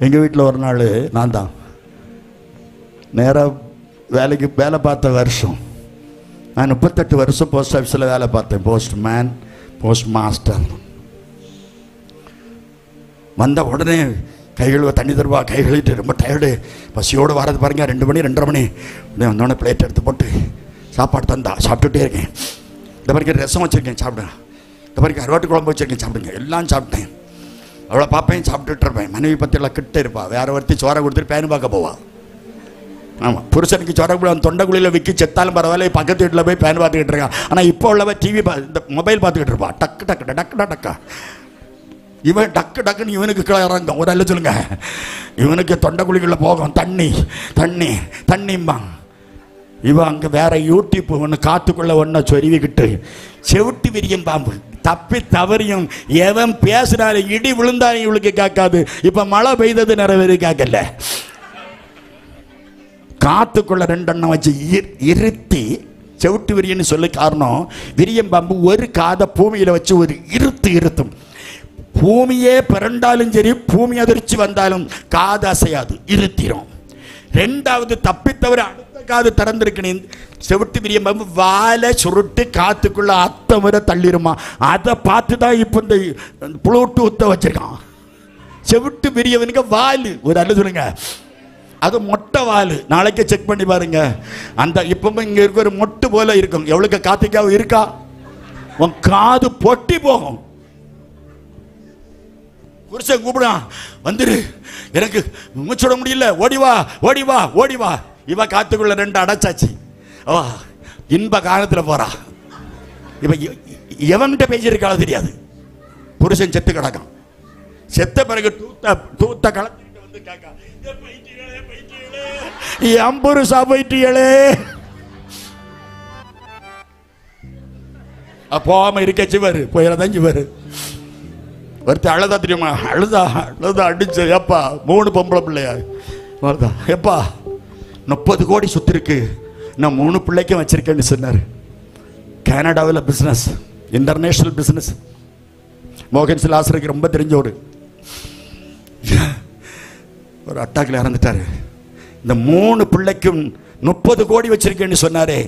எங்கள் வீட்டில் ஒரு நாள் நான் தான் நேராக வேலை பார்த்த வருஷம். நான் 38 வருஷம் போஸ்ட் ஆஃபீஸில் வேலை பார்த்தேன். Postman, post master. வந்த உடனே கைகள் தண்ணி தருவா, கை கழுவிட்டு ரொம்ப டயர்டு, பசியோடு வரது பாருங்க. 2 மணி 2:30 மணி வந்தோடனே பிளேட் எடுத்து போட்டு சாப்பாடு தந்தா சாப்பிட்டுட்டே இருக்கேன். இந்த மாதிரி ரசம் வச்சுருக்கேன் சாப்பிடுங்க, இந்த மாதிரி கருவாட்டு குழம்பு வச்சுருக்கேன் சாப்பிடுங்க, எல்லாம் சாப்பிட்டேன். அவளை பார்ப்பேன், சாப்பிட்டுட்டு இருப்பேன். மனைவி பற்றியெல்லாம் கிட்ட இருப்பா. வேற ஒருத்தி சோறை கொடுத்துட்டு பேனு பார்க்க போவா. ஆமாம், புருஷனுக்கு சொரக்கூடாது, தொண்டைக்குழியில் விற்கி செத்தாலும் பரவாயில்ல, பக்கத்து வீட்டில் போய் பேன் பார்த்துக்கிட்டு இருக்கான். ஆனால் இப்போ உள்ளவ டிவி இந்த மொபைல் பார்த்துக்கிட்டு இருப்பான். டக்கு டக்கு டக்குடா டக்கா, இவன் டக்கு டக்குன்னு இவனுக்கு கீழே இறங்கும். ஒரு அல்ல சொல்லுங்க, இவனுக்கு தொண்டைக்குழிக்குள்ளே போகும் தண்ணி தண்ணி தண்ணிம்பான். இவன் அங்கே வேற யூடியூப் ஒன்று காத்துக்குள்ளே ஒன்றை சொருவிக்கிட்டு செவிட்டு விரியும் பாம்பு. தப்பி தவறியும் எவன் பேசுனாலும் இடி விழுந்தாலும் இவளுக்கு கேட்காது. இப்போ மழை பெய்தது நிறைவேறி கேட்கல. காத்துக்குள்ள 2 எண்ணம் வச்சு இருத்தி செவிட்டு விரியன்னு சொல்லி காரணம், விரியம் பாம்பு ஒரு காதை பூமியில் வச்சு ஒரு இருத்தும். பூமியே பிறண்டாலும் சரி, பூமி அதிர்ச்சி வந்தாலும் காது அசையாது, இருத்திரும். 2வது தப்பித்தவரை அடுத்த காது திறந்திருக்கணும். செவிட்டு விரியம் பாம்பு வாழை சுருட்டு காத்துக்குள்ள அத்தை முறை தள்ளிருமா. அதை பார்த்து தான் இப்போ இந்த ப்ளூடூத்தை வச்சிருக்கான். செவிட்டு விரியவனுக்கு வால் ஒரு அல்ல சொல்லுங்க, அது மொட்டை வால். நாளைக்கு செக் பண்ணி பாருங்க. அந்த இப்பவும் இங்க இருக்க ஒரு மொட்டு போல இருக்கும். எவ்வளவு காத்திக்காவும் இருக்கா, உன் காது பொட்டி போகும். புருஷன் கூப்பிடான், வந்துரு, எனக்கு மூச்சுட முடியல, ஓடிவா ஓடிவா ஓடிவா. இவ காத்துக்குள்ள 2 அடைச்சாச்சு. இன்ப காலத்தில் போறா. இப்ப எவன்கிட்ட பேசியிருக்காலும் தெரியாது. புருஷன் செத்து கிடக்கான். செத்த பிறகு தூத்த கலத்திட்டு வந்து கேட்கா, அம்புருசா போயிட்டீங்களே. போகாம இருக்க சிவர் போயிடதான் சிவர். ஒருத்தர் அழுதா தெரியுமா, அழுதா அடிச்சு, எப்பா 3 பொம்பளை பிள்ளையா வருதா, எப்பா 30 கோடி சொத்து இருக்கு, நான் 3 பிள்ளைக்கும் வச்சிருக்கேன்னு சொன்னார். கனடாவில் பிஸ்னஸ், இன்டர்நேஷனல் பிஸ்னஸ். மோகன் சிலாசருக்கு ரொம்ப தெரிஞ்ச ஒரு அட்டாக்கில் இறந்துட்டாரு. இந்த 3 பிள்ளைக்கும் 30 கோடி வச்சிருக்கேன்னு சொன்னாரே,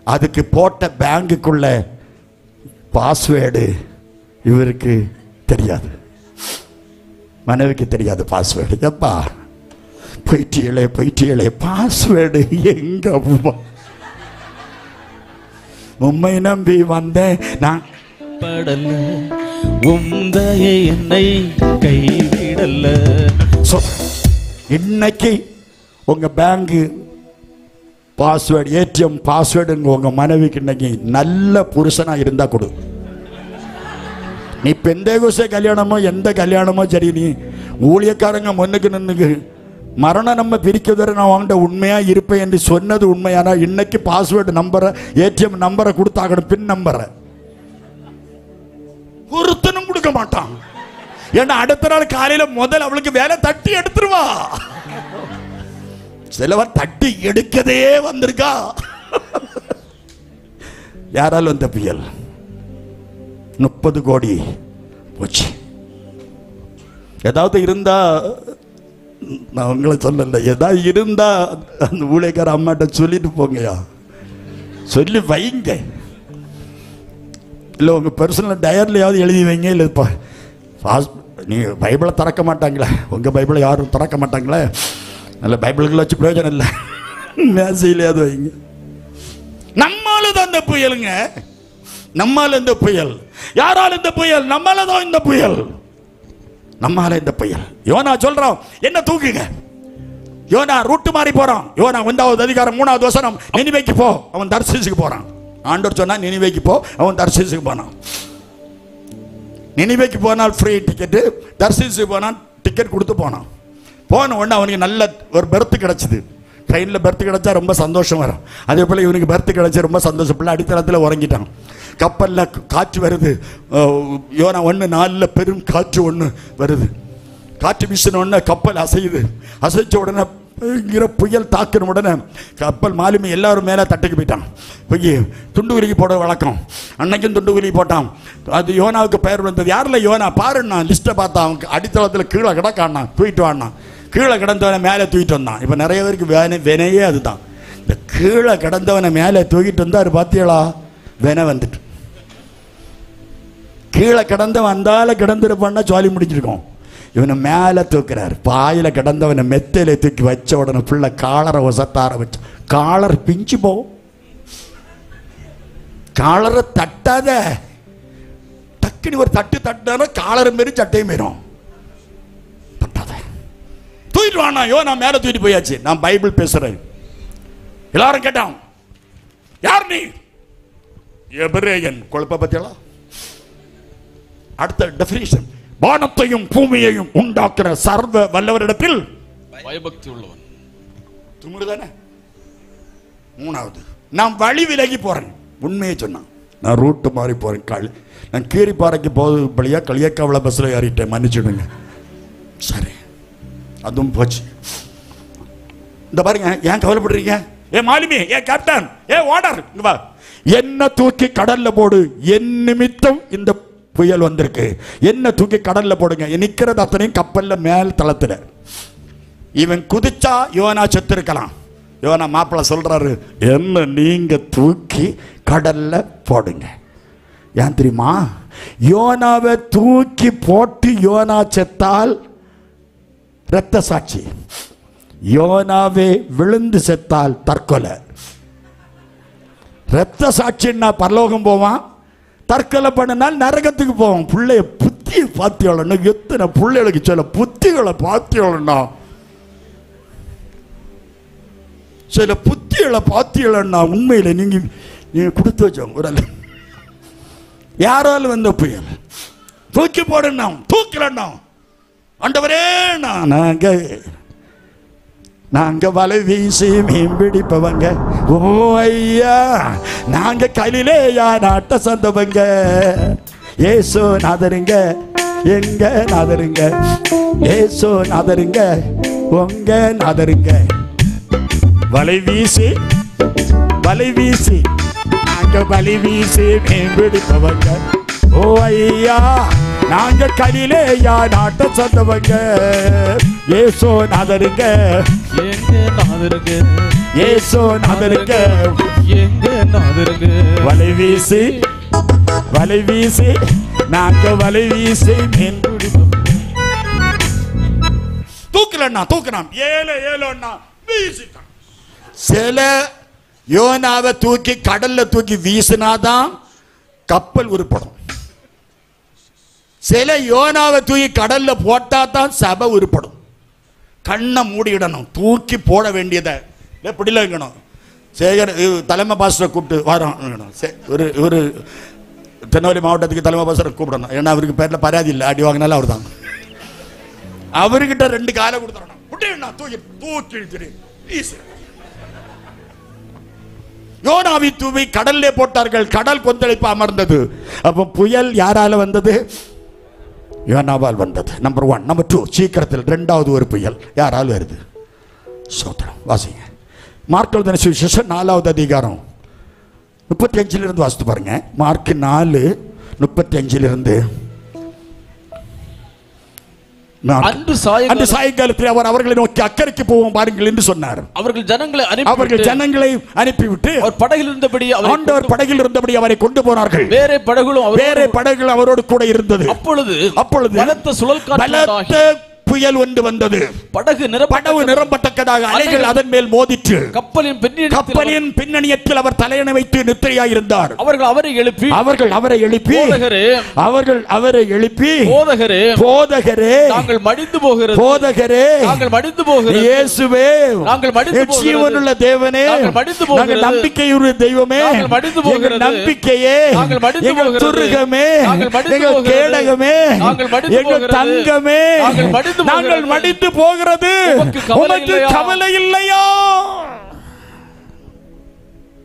அதுக்கு போட்ட பேங்குக்குள்ள பாஸ்வேர்டு இவருக்கு தெரியாது, மனைவிக்கு தெரியாது பாஸ்வேர்டு. எப்பா போயிட்டீங்களே பாஸ்வேர்டு எங்க? உண்மை நம்பி வந்தேன் நான், படல உந்தைய என்னை கைவிடல. இன்னைக்கு உங்க பேங்க் பாஸ்வேர்டு, ஏடிஎம் பாஸ்வேர்டுங்க உங்க மனைவிக்கு இன்னைக்கு நல்ல புருஷனா இருந்தா கொடு. நீ பெந்தேகோசே கல்யாணமோ எந்த கல்யாணமோ சரி, நீ ஊழியக்காரங்க முன்னுக்கு நின்னுக்கு மரணம் நம்ம பிரிக்கிறத நான் வாங்கிட்ட உண்மையா இருப்பேன் என்று சொன்னது உண்மையானா, இன்னைக்கு பாஸ்வேர்டு நம்பரை, ஏடிஎம் நம்பரை கொடுத்தாகணும், பின் நம்பரை. ஒருத்தனும் கொடுக்க மாட்டான். ஏன்னா அடுத்த நாள் காலையில முதல் அவளுக்கு வேலை தட்டி எடுத்துருவா. சிலவர் தட்டி எடுக்கதே வந்திருக்கா. யாராலும் வந்த புயல் 30 கோடி போச்சு. ஏதாவது இருந்தா, நான் உங்களை சொல்லல, ஏதாவது இருந்தா அந்த ஊழியக்கார அம்மாட்ட சொல்லிட்டு போங்கயா, சொல்லி வைங்க. இல்லை உங்க பர்சனல் டயர்லையாவது எழுதி வைங்க. இல்லை நீ பைபிளை திறக்க மாட்டாங்களே, உங்க பைபிளை யாரும் திறக்க மாட்டாங்களே, நல்ல பைபிளுக்குள்ள வச்சு பிரயோஜனம் இல்லை, மேசையிலேயாவது வைங்க. நம்மால தான் இந்த புயலுங்க, நம்மால இந்த புயல். யாரால இந்த புயல்? நம்மால தான் இந்த புயல், நம்மால இந்த புயல். யோனா சொல்றான், என்ன தூக்குங்க. யோனா ரூட்டு மாறி போறான். யோனா 1வது அதிகாரம் 3வது வசனம், நினிவேக்கு போ, அவன் தர்சீசுக்கு போறான். ஆண்டவர் சொன்னா நினிவேக்கு போ, அவன் தர்சீசுக்கு போனான். நினிவேக்கு போனால் ஃப்ரீ டிக்கெட்டு, தர்சீசுக்கு போனால் டிக்கெட் கொடுத்து போனான். போன உடனே அவனுக்கு நல்ல ஒரு பெர்த்து கிடச்சிது. ட்ரெயினில் பெர்த்து கிடச்சா ரொம்ப சந்தோஷம் வரும். அதே போல் இவனுக்கு பெர்த்து கிடச்சா ரொம்ப சந்தோஷம். பிள்ளை அடித்தளத்தில் உறங்கிட்டான். கப்பலில் காற்று வருது. யோனா 1:4 பெரும் காற்று ஒன்று வருது. காற்று வீசின உடனே கப்பல் அசையுது. அசைச்ச உடனே பயங்கர புயல் தாக்கின உடனே கப்பல் மாலுமி எல்லாரும் மேலே தட்டுக்கு போயிட்டான். போய் துண்டுகுலிக்கு போட வழக்கம். அன்னைக்கும் துண்டுகுலிக்கு போட்டான். அது யோனாவுக்கு பெயர் வந்தது. யாரில் யோனா பாருண்ணா லிஸ்ட்டை பார்த்தான். அவனுக்கு அடித்தளத்தில் கீழே கிடக்காண்ணா, தூக்கிட்டு வாண்ணா. கீழே கிடந்தவனை மேலே தூக்கிட்டு வந்தான். இப்போ நிறைய பேருக்கு வினையே அதுதான். இந்த கீழே கிடந்தவனை மேலே தூக்கிட்டு வந்தார். பார்த்தீங்களா, வினை வந்துட்டு. கீழே கிடந்தவன் அந்தால கிடந்துருப்பான்னா ஜாலி முடிஞ்சிருக்கோம். இவனை மேலே தூக்குறார். பாயில கிடந்தவனை மெத்தையில தூக்கி வச்ச உடனே பிள்ளை காலரை ஒசத்த ஆரம்பிச்சு. காலர் பிஞ்சு போகும். காலரை தட்டாத, டக்குனு ஒரு தட்டான காலரை மாரி சட்டையும் மாறும். தட்டாத, தூக்கிட்டு வானா. யோ நான் மேலே தூக்கிட்டு போயாச்சு. நான் பைபிள் பேசுறேன். எல்லாரும் கேட்டான், யார் நீ? எபிரேயன். குழப்ப பத்தியா? அடுத்த டெஃபினிஷன், வானத்தையும் பூமியையும் உண்டாக்குற சர்வ வல்லவரிடத்தில் பயபக்தி உள்ளவன். துமுறுதானே? மூணாவது, நான் வழி விலகி போறேன். உண்மையை சொன்னான், நான் ரூட்டு மாறி போறேன். நான் கீரிப்பாறைக்கு போது வழியா களியக்காவள பஸ்ல ஏறிட்டேன், மன்னிச்சுடுங்க. சரி, அதுவும் போச்சு. இந்த பாருங்க, ஏன் கவலைப்படுறீங்க? ஏ மாலுமி, ஏ கேப்டன், ஏ ஓனர், என்ன தூக்கி கடல்ல போடு. என் நிமித்தம் இந்த புயல் வந்திருக்கு, என்ன தூக்கி கடல்ல போடுங்க. நிக்கிறது அத்தனையும் கப்பல்ல மேல் தளத்துல. இவன் குதிச்சா யோனா செத்து இருக்கலாம். யோனா மாப்பிள்ள சொல்றாரு, என்ன நீங்க தூக்கி கடல்ல போடுங்க. ஏன் தெரியுமா? யோனாவை தூக்கி போட்டு யோனா செத்தால் இரத்த சாட்சி, யோனாவே விழுந்து செத்தால் தற்கொலை. இரத்த சாட்சின்னா பரலோகம் போவான், தற்கொலை பண்ணினால் நரகத்துக்கு போவான். பிள்ளைய புத்தி பாத்தியோளன்னா, எத்தனை பிள்ளைகளுக்கு சில புத்திகளை பாத்தியோளன்னா, சில புத்திகளை பாத்தியோளன்னா உண்மையில நீங்க கொடுத்து வச்சோம். ஒரு யாராலும் வந்த புயல் தூக்கி போடணும், தூக்கலன்னா ஆண்டவரே நாங்க வலை வீசி மீன் பிடிப்பவங்க, ஓ ஐயா நாங்க கையிலேயா நாட்ட சந்தவங்க. ஏசோ நாதருங்க, எங்க நாதருங்க, ஏசோ நாதருங்க, உங்க நாதருங்க. வலை வீசி நாங்க வலை வீசி மீன் பிடிப்பவங்க, ஓ ஐயா நாங்க கையிலேயா நாட்ட சந்தவங்க. ஏசோ நாதருங்க, எங்க நாதருங்க, ஏசோ நாதருங்க, எங்க நாதருங்க. வலை வீசி நாங்க வலை வீசி மீன் தூக்கலண்ணா, தூக்கினான். ஏழோண்ணா வீசிட்டான். சில யோனாவை தூக்கி கடல்ல தூக்கி வீசினாதான் கப்பல் உருப்படும். சில யோனாவை தூக்கி கடல்ல போட்டா தான் சபை உருப்படும். கண்ணை மூடிடணும், தூக்கி போட வேண்டியதை எப்படில இருக்கணும். சேகர் தலைமை பாஸ்டரை கூப்பிட்டு வரோம். ஒரு திருநெல்வேலி மாவட்டத்துக்கு தலைமை பாஸ்டரை கூப்பிடணும். ஏன்னா அவருக்கு பேர்ல பராதி இல்லை, அடி வாங்கினாலும் அவர் தான். அவர்கிட்ட 2 காலை கொடுத்துடணும். தூக்கி யோனாவை தூவி கடல்ல போட்டார்கள். கடல் கொந்தளிப்பு அமர்ந்தது. அப்ப புயல் யாரால வந்தது? யோனாவால் வந்தது. நம்பர் 1. நம்பர் 2, சீக்கிரத்தில் 2வது ஒரு புயல் யாரால் வருது? சோத்திரம். வாசிங்க மார்க் எழுதின சுவிசேஷம் 4வது அதிகாரம் 35 வாசித்து பாருங்க. மார்க் 4:35 அன்று சாயங்காலத்தில் அவர் அவர்களை நோக்கி அக்கறைக்கு போவோம் பாருங்கள் என்று சொன்னார். அவர்கள் ஜனங்களை அனுப்பிவிட்டு படகில் இருந்தபடி ஆண்டவர் படகில் இருந்தபடி அவரை கொண்டு போனார்கள். வேறே படகுகள் அவரோடு கூட இருந்தது. அப்பொழுது பலத்த சுழல் காற்று புயல் ஒன்று வந்தது. படகு நிரம்பத்தக்கதாக அலைகள் அதன் மேல் மோதிற்று. கப்பலின் பின்னணியத்தில் அவர் தலையணை வைத்து நித்திரையாய் இருந்தார். அவர்கள் அவரை எழுப்பி போதகரே நாங்கள் மடிந்து போகிறோம், இயேசுவே ஜீவனுள்ள தேவனே, நாங்கள் நம்பிக்கையுள்ள தெய்வமே, எங்கள் நம்பிக்கையே, எங்கள் துருகமே, எங்கள் கேடகமே, எங்கள் தங்கமே, நாங்கள் மடிந்து போகிறது உமக்கு கவலை இல்லையா?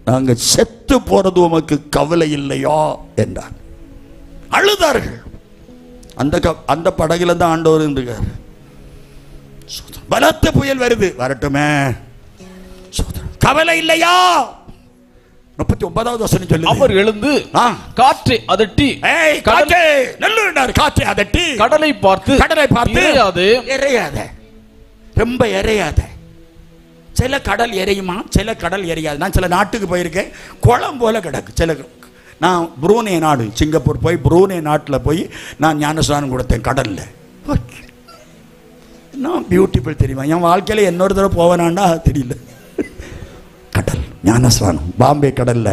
நாங்கள் செத்து போறது உமக்கு கவலை இல்லையா என்றார். அழுதார்கள். அந்த படகுல தான் ஆண்டவர் இருக்கார். பலத்த புயல் வருது, வரட்டுமே, கவலை இல்லையா? 39வது வசனம் சொல்லுது, அவர் எழுந்து காற்றை அதட்டி, காற்றை அதட்டி கடலை பார்த்து எறையாத, ரொம்ப எறையாத. சில கடல் எரியுமா, சில கடல் எரியாது. நான் சில நாட்டுக்கு போயிருக்கேன், குளம் போல கிடக்கு. சில நான் புரூனே நாடு, சிங்கப்பூர் போய் புரூனே நாட்டில் போய் நான் ஞானஸ்நானம் கொடுத்தேன் கடல்ல. நான் பியூட்டிஃபுல் தெரியுமா, என் வாழ்க்கையில இன்னொரு தடவை போவேனாண்டா தெரியல. கடல் ஞானஸ்நானம், பாம்பே கடல்ல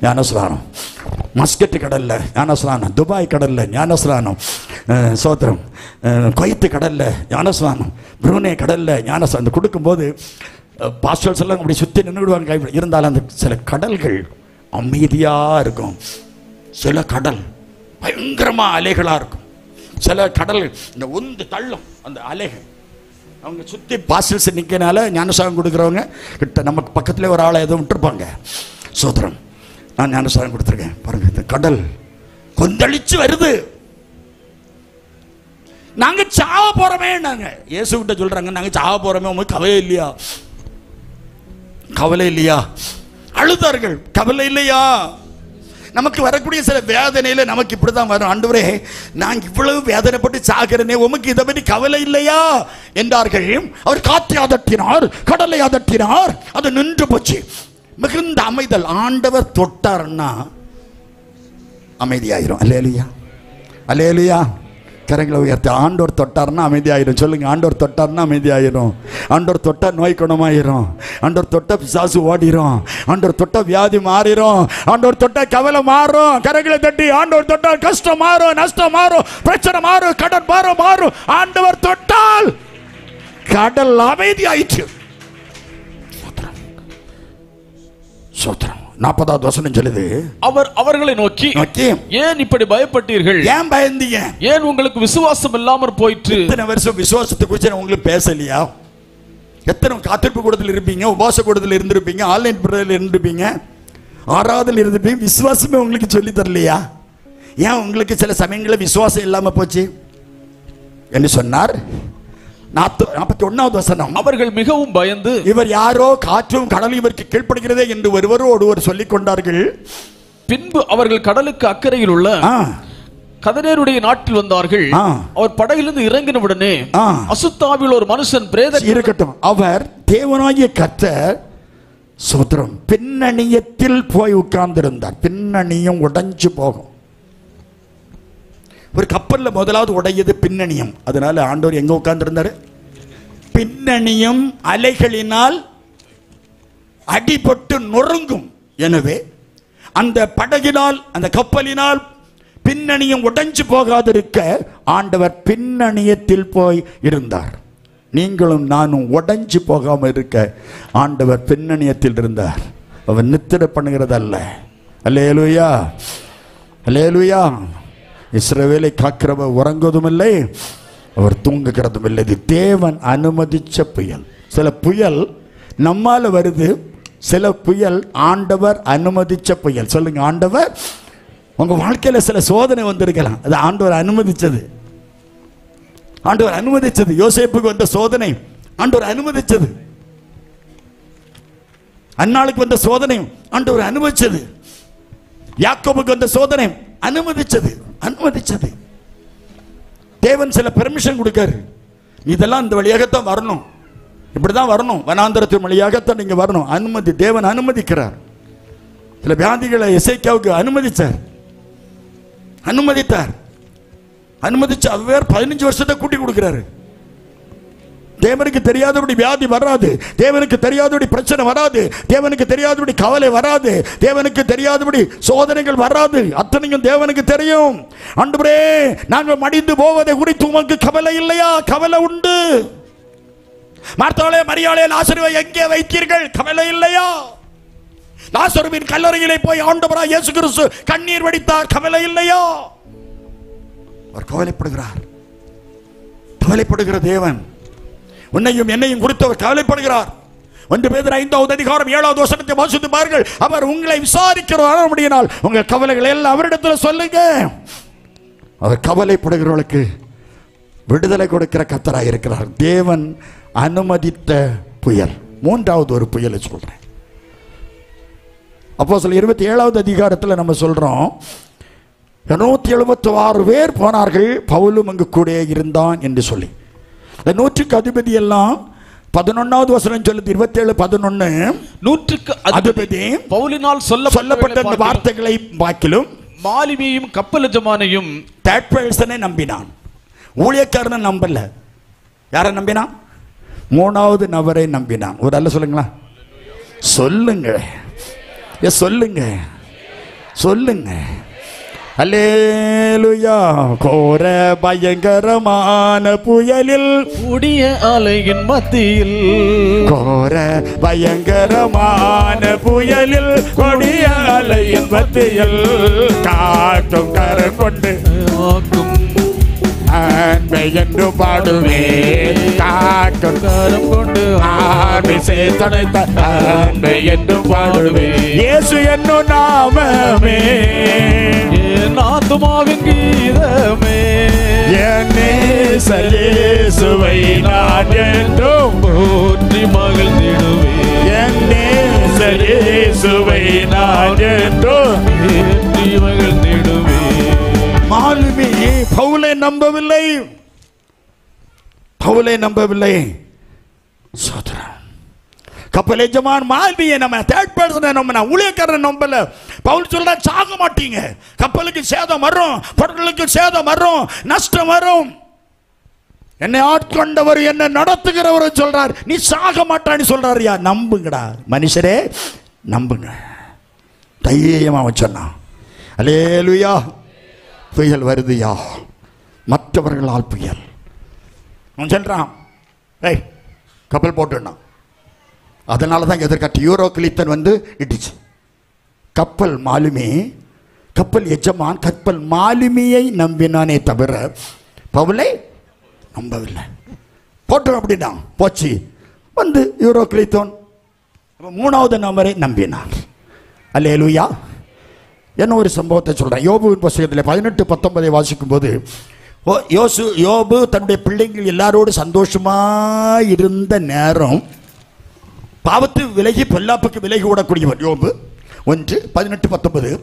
ஞானஸ்நானம், மஸ்கட் கடல்ல ஞானஸ்நானம், துபாய் கடல்ல ஞானஸ்நானம், சோத்திரம், குவைத் கடல்ல ஞானஸ்நானம், புரூனே கடல்ல ஞானஸ்நானம் கொடுக்கும்போது பாஸ்டர்ஸ் எல்லாம் அப்படி சுற்றி நின்றுடுவாங்க. இருந்தாலும் அந்த சில கடல்கள் அமைதியாக இருக்கும். சில கடல் பயங்கரமாக அலைகளாக இருக்கும். சில கடல் இந்த உந்து தள்ளும் அந்த அலைகள். அவங்க சுற்றி பாஸ்டர்ஸ் நிற்கனால ஞானசாகம் கொடுக்குறவங்க கிட்ட நமக்கு பக்கத்துலேயே ஒரு ஆளை எதுவும் விட்டுருப்பாங்க. சோதரம், நான் ஞானசாகம் கொடுத்துருக்கேன் பாருங்க, இந்த கடல் கொந்தளிச்சு வருது, நாங்க சாவ போறோமே. நாங்க இயேசு கிட்ட சொல்றாங்க, நாங்க சாவ போறோமே, உங்களுக்கு கவலை இல்லையா? கவலை இல்லையா? அழுதார்கள். கவலை இல்லையா? நமக்கு வரக்கூடிய சில வேதனையில நமக்கு இப்படிதான் வரும். ஆண்டவரே, நான் இவ்வளவு வேதனைப்பட்டு சாகிறேனே, உமக்கு இதை பற்றி கவலை இல்லையா என்றார்கள். அவர் காற்றை அதட்டினார், கடலை அதட்டினார், அது நின்று போச்சு. மிகுந்த அமைதல். ஆண்டவர் தொட்டார்னா அமைதியாயிரும். அல்லேலூயா, அல்லேலூயா. கரங்களை உயர்த்தி ஆண்டவர் தொட்டார்னா அமைதியாயிரும். சொல்லுங்க, ஆண்டவர் தொட்டார்னா அமைதியாயிரும். ஆண்டவர் தொட்டா நோய் குணமாயிரும். ஆண்டவர் தொட்டா பிசாசு ஓடிரும். ஆண்டவர் தொட்டா வியாதி மாறிடும். ஆண்டவர் தொட்டா கவலை மாறும். கரங்களை தட்டி ஆண்டவர் தொட்டால் கஷ்டம் மாறும், நஷ்டம் மாறும், பிரச்சனை மாறும், கடன் மாறும். ஆண்டவர் தொட்டால் கடல் அமைதியாயிற்று. சோத்திரம். 40வது வசனம் சொல்லுது, அவர் அவர்களை நோக்கி ஏன் இப்படி பயப்பட்டீர்கள்? ஏன் பயந்தீங்க? ஏன் உங்களுக்கு விசுவாசம் இல்லாமற் போயிற்று? இத்தனை வருஷம் விசுவாசத்தை குறித்து உங்களுக்கு பேசலையா? எத்தனை காத்திருப்பு கூடத்தில் இருப்பீங்க, உபாச கூடத்தில் இருந்திருப்பீங்க, ஆன்லைன் பிரேயர்ல இருந்திருப்பீங்க, ஆராதனையில் இருந்திருப்பீங்க. விசுவாசமே உங்களுக்கு சொல்லி தரலையா? ஏன் உங்களுக்கு சில சமயங்களில் விசுவாசம் இல்லாம போச்சு என்று சொன்னார். 41வது வசனம், அவர்கள் மிகவும் பயந்து, இவர் யாரோ, காற்றும் கடலும் இவருக்கு கீழ்ப்படுகிறதே என்று ஒருவரோடு சொல்லிக் கொண்டார்கள். பின்பு அவர்கள் கடலுக்கு அக்கறையில் உள்ள கதனேருடைய நாட்டில் வந்தார்கள். அவர் படகிலிருந்து இறங்கினவுடனே அசுத்தாவில் ஒரு மனுஷன் பிரேத இருக்கட்டும், அவர் தேவனாகிய கர்த்தர் சோத்திரம் பின்னணியத்தில் போய் உட்கார்ந்திருந்தார். பின்னணியும் உடைஞ்சு போகும். ஒரு கப்பல்ல முதலாவது உடையது பின்னணியம். அதனால ஆண்டவர் எங்க உட்கார்ந்திருந்தாரு? பின்னணியும் அலைகளினால் அடிபட்டு நொறுங்கும். எனவே அந்த படகினால், அந்த கப்பலினால் பின்னணியும் உடைஞ்சு போகாதிருக்க ஆண்டவர் பின்னணியத்தில் போய் இருந்தார். நீங்களும் நானும் உடைஞ்சு போகாம இருக்க ஆண்டவர் பின்னணியத்தில் இருந்தார். அவர் நித்திரை பண்ணுகிறதல்ல. அல்லேலூயா, அல்லேலூயா. இஸ்ரவேலை காக்கிறவர் உறங்குவதும் இல்லை, அவர் தூங்குகிறதும் இல்லை. இது தேவன் அனுமதிச்ச புயல். சில புயல் நம்மால வருது, சில புயல் ஆண்டவர் அனுமதிச்ச புயல். சொல்லுங்க, ஆண்டவர். உங்க வாழ்க்கையில சில சோதனை வந்திருக்கலாம், அது ஆண்டவர் அனுமதிச்சது. ஆண்டவர் அனுமதிச்சது. யோசேப்புக்கு வந்த சோதனை ஆண்டவர் அனுமதிச்சது. அன்னாளுக்கு வந்த சோதனை ஆண்டவர் அனுமதிச்சது. யாக்கோபுக்கு வந்த சோதனை அனுமதிச்சது. தேவன் சில பெர்மிஷன் கொடுக்காரு. இதெல்லாம் இந்த வழியாகத்தான் வரணும், இப்படிதான் வரணும், வனாந்தரத்தின் வழியாகத்தான் நீங்க வரணும். அனுமதி, தேவன் அனுமதிக்கிறார். சில வியாதிகளை எசேக்கியாவுக்கு அனுமதித்தார். அனுமதிச்சு அவர் 15 வருஷத்தை கூட்டி கொடுக்கிறாரு. தேவனுக்கு தெரியாதபடி வியாதி வராது, தேவனுக்கு தெரியாதபடி பிரச்சனை வராது, தேவனுக்கு தெரியாதபடி கவலை வராது, தேவனுக்கு தெரியாதபடி சோதனைகள் வராது. அத்தனையும் தேவனுக்கு தெரியும். ஆண்டவரே, நாங்கள் மடிந்து போவதை குறித்து உமக்கு கவலை இல்லையா? கவலை உண்டு. மார்த்தாளே, மரியாளே, லாசருவை எங்கே வைத்தீர்கள்? கவலை இல்லையா? லாசருவின் கல்லறையிலே போய் ஆண்டவராய் இயேசு கிறிஸ்து கண்ணீர் வடித்தார். கவலை இல்லையா? அவர் கவலைப்படுகிறார். கவலைப்படுகிற தேவன் உன்னையும் என்னையும் குறித்து அவர் கவலைப்படுகிறார். 1 பேதுரு 5வது அதிகாரம் 7வது வசனத்தை வாசித்து பாருங்கள். அவர் உங்களை விசாரிக்கிறார். அப்படினால் உங்கள் கவலைகளை எல்லாம் அவரிடத்தில் சொல்லுங்க. அவர் கவலைப்படுகிறவர்களுக்கு விடுதலை கொடுக்கிற கர்த்தராய் இருக்கிறார். தேவன் அனுமதித்த புயல். 3வது ஒரு புயலை சொல்றேன். அப்போஸ்தலர் 27வது அதிகாரத்தில் நம்ம சொல்றோம், 276 பேர் போனார்கள், பவுலும் அங்கு கூட இருந்தான் என்று சொல்லி. இந்த 100க்கு அதிபதி எல்லாம் 11வது வசனம் சொல்லுது. 27:11 100க்கு அதிபதி பவுலினால் சொல்லப்பட்ட இந்த வார்த்தைகளை வாக்கிலும் மாலுமியையும் கப்பல் எஜமானையும் தேர்ட் பர்சனை நம்பினான். ஊழியக்காரனை நம்பல. யாரை நம்பினான்? 3வது நபரை நம்பினான். ஒரு அல்ல சொல்லுங்களா? சொல்லுங்க, சொல்லுங்க, சொல்லுங்க. அல்லேலூயா. கோர பயங்கரமான புயலில் கூடிய அலையின் மத்தியில், கோர பயங்கரமான புயலில் கொடிய அலையின் மத்தியில் காற்றும் கரம் கொண்டு ஆக்கும் அன்பை என்று பாடுவே. காற்றும் கரம் கொண்டு ஆவி சேர்த்தடைத்த அன்பை என்று பாடுவே. இயேசு என்னும் நாமமே என் ஆத்துமாவின் கீதமே, என் நேசர் இயேசுவை நான் என்றும் போற்றி மகிழ்ந்திடுவேன். என் நேசர் இயேசுவை நான் என்றும் போற்றி மகிழ்ந்திடுவேன். மாலுமி பவுலை நம்பவில்லை, பவுலை நம்பவில்லை. சோதரன் கப்பல் எஜமான் மாலுமியை நம்ம தேர்ட் பர்சனை நம்ம ஊழியக்காரன் நம்பல. பவுல் சொல்ற சாக மாட்டீங்க, கப்பலுக்கு சேதம் வரும், பொருட்களுக்கு சேதம் வரும், நஷ்டம் வரும். என்னை ஆட்கொண்டவர் என்ன நடத்துகிறவர் சொல்றார், நீ சாக மாட்டான்னு சொல்றாரு. யா நம்புங்கடா மனுஷரே, நம்புங்க. தைரியமா சொன்னான். அல்லேலூயா. புயல் வருதுயா, மற்றவர்களால் புயல். அவன் சொல்றான், ஏய் கப்பல் போட்டுனா. அதனால தான் எதிர்காட்டு யூரோக்ளித்தன் வந்து இடிச்சு. கப்பல் மாலுமி, கப்பல் எஜமான் கப்பல் மாலுமியை நம்பினானே தவிர பவுலை நம்பவில்லை. போட்டோம் அப்படின்னா போச்சு. வந்து யூரோக்ளித்தன் மூணாவது நம்பரை நம்பினான். அல்லேலூயா. என்ன ஒரு சம்பவத்தை சொல்கிறேன். யோபுவின் புத்தகத்தில் 18:19 வாசிக்கும் போது யோபு தன்னுடைய பிள்ளைங்கள் எல்லாரோடு சந்தோஷமாக இருந்த நேரம் பாவத்து விலகி பொல்லாப்புக்கு விலகி ஓடக்கூடியவர் யோபு. 1:18-19.